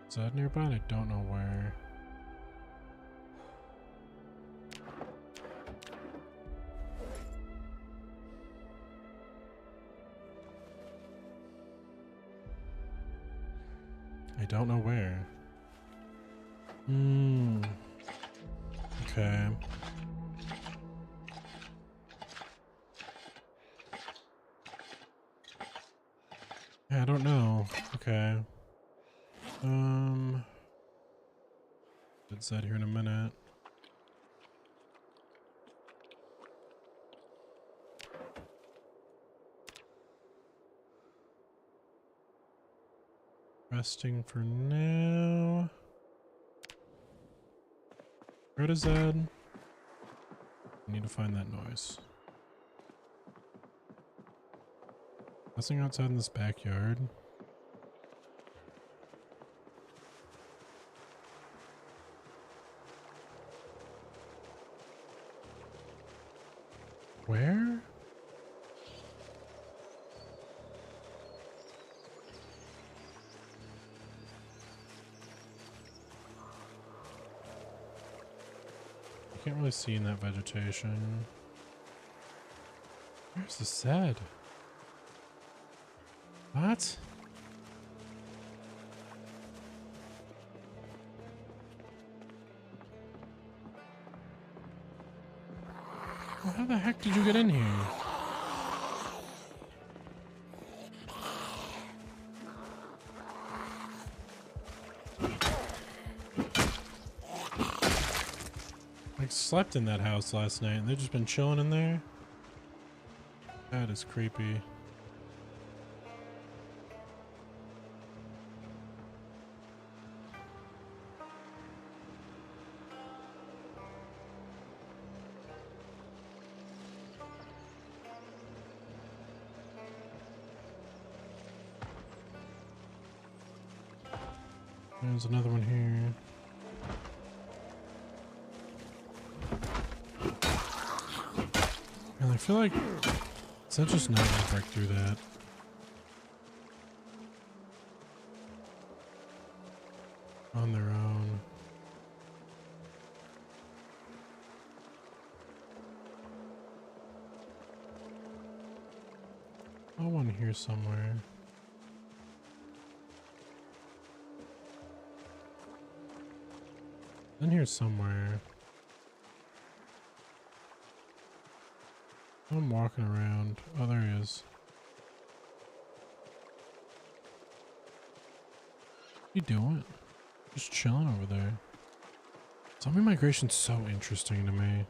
Is that nearby? I don't know where. I don't know where. Okay. Yeah, I don't know. Okay. It's that here in a minute. Resting for now. Where is that? I need to find that noise. Nothing outside in this backyard. Where? I can't really see in that vegetation. Where's the sad? What? Well, how the heck did you get in here? Like slept in that house last night and they've just been chilling in there? That is creepy. There's another one here. And I feel like, is that just not gonna break through that? On their own. I want to hear somewhere. in here somewhere. I'm walking around. Oh, there he is. What you doing? Just chilling over there. Zombie migration's so interesting to me.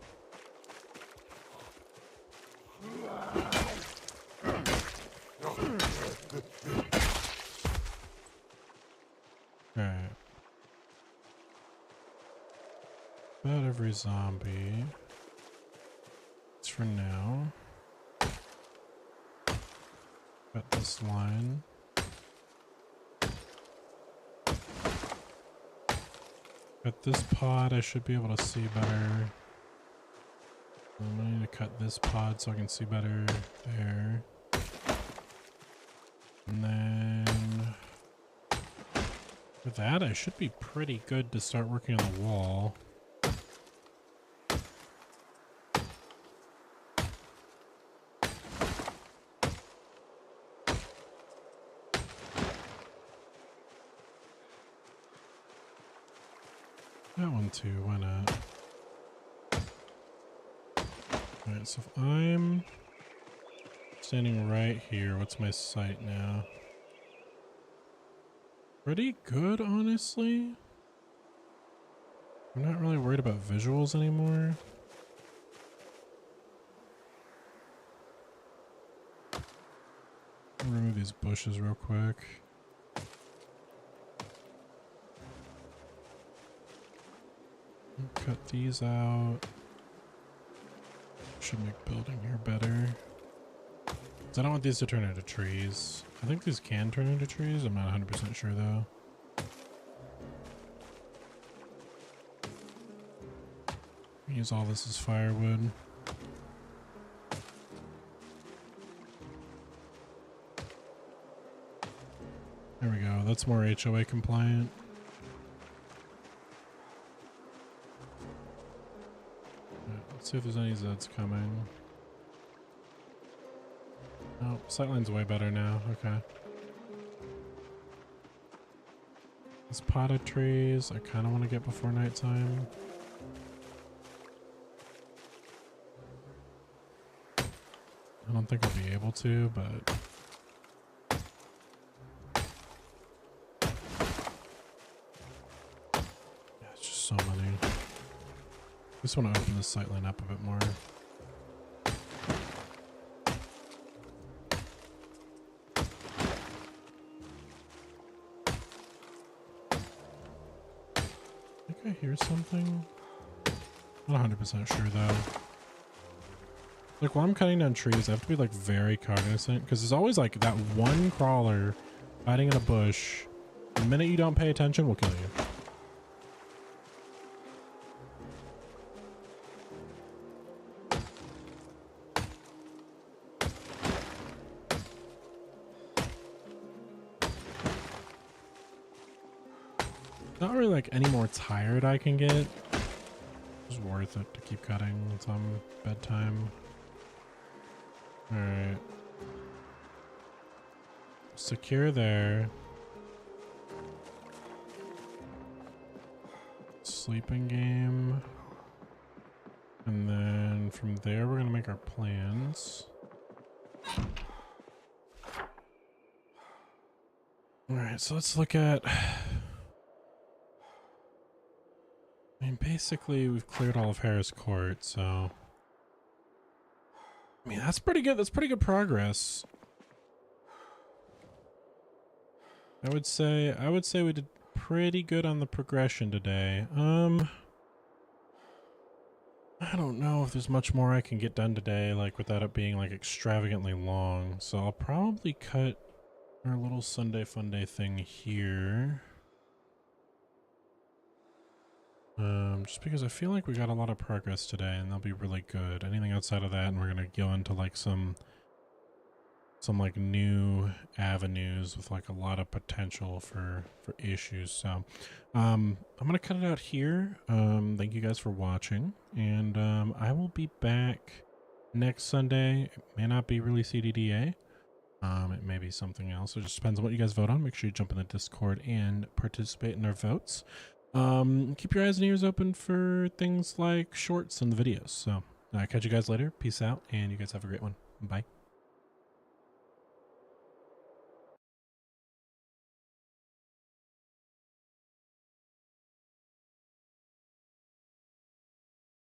Alright. About every zombie. It's for now. Got this line. Got this pod, I should be able to see better. I need to cut this pod so I can see better there. And then with that, I should be pretty good to start working on the wall. That one too, why not? Alright, so if I'm standing right here, what's my sight now? Pretty good, honestly. I'm not really worried about visuals anymore. I'll remove these bushes real quick. Cut these out. Should make building here better. 'Cause I don't want these to turn into trees. I think these can turn into trees. I'm not 100% sure though. Use all this as firewood. There we go. That's more HOA compliant. Let's see if there's any Zeds coming. Oh, sightline's way better now. Okay. This potted trees, I kind of want to get before nighttime. I don't think I'll be able to, but yeah, it's just so many. I just want to open this sightline up a bit more. I think I hear something. Not 100% sure though. Like while I'm cutting down trees, I have to be like very cognizant because there's always like that one crawler hiding in a bush. The minute you don't pay attention, will kill you. Not really like any more tired I can get. It's worth it to keep cutting until bedtime. Alright. Secure there. Sleeping game. And then from there we're gonna make our plans. Alright, so let's look at... I mean, basically, we've cleared all of Harris Court, so... I mean, that's pretty good. That's pretty good progress. I would say we did pretty good on the progression today. I don't know if there's much more I can get done today, like, without it being, like, extravagantly long. So I'll probably cut our little Sunday Funday thing here. Just because I feel like we got a lot of progress today and that'll be really good. Anything outside of that and we're gonna go into like some like new avenues with like a lot of potential for issues. So I'm gonna cut it out here. Thank you guys for watching, and I will be back next Sunday. It may not be really CDDA. It may be something else. It just depends on what you guys vote on. Make sure you jump in the Discord and participate in our votes. Keep your eyes and ears open for things like shorts and the videos. So catch you guys later. Peace out, and you guys have a great one. Bye.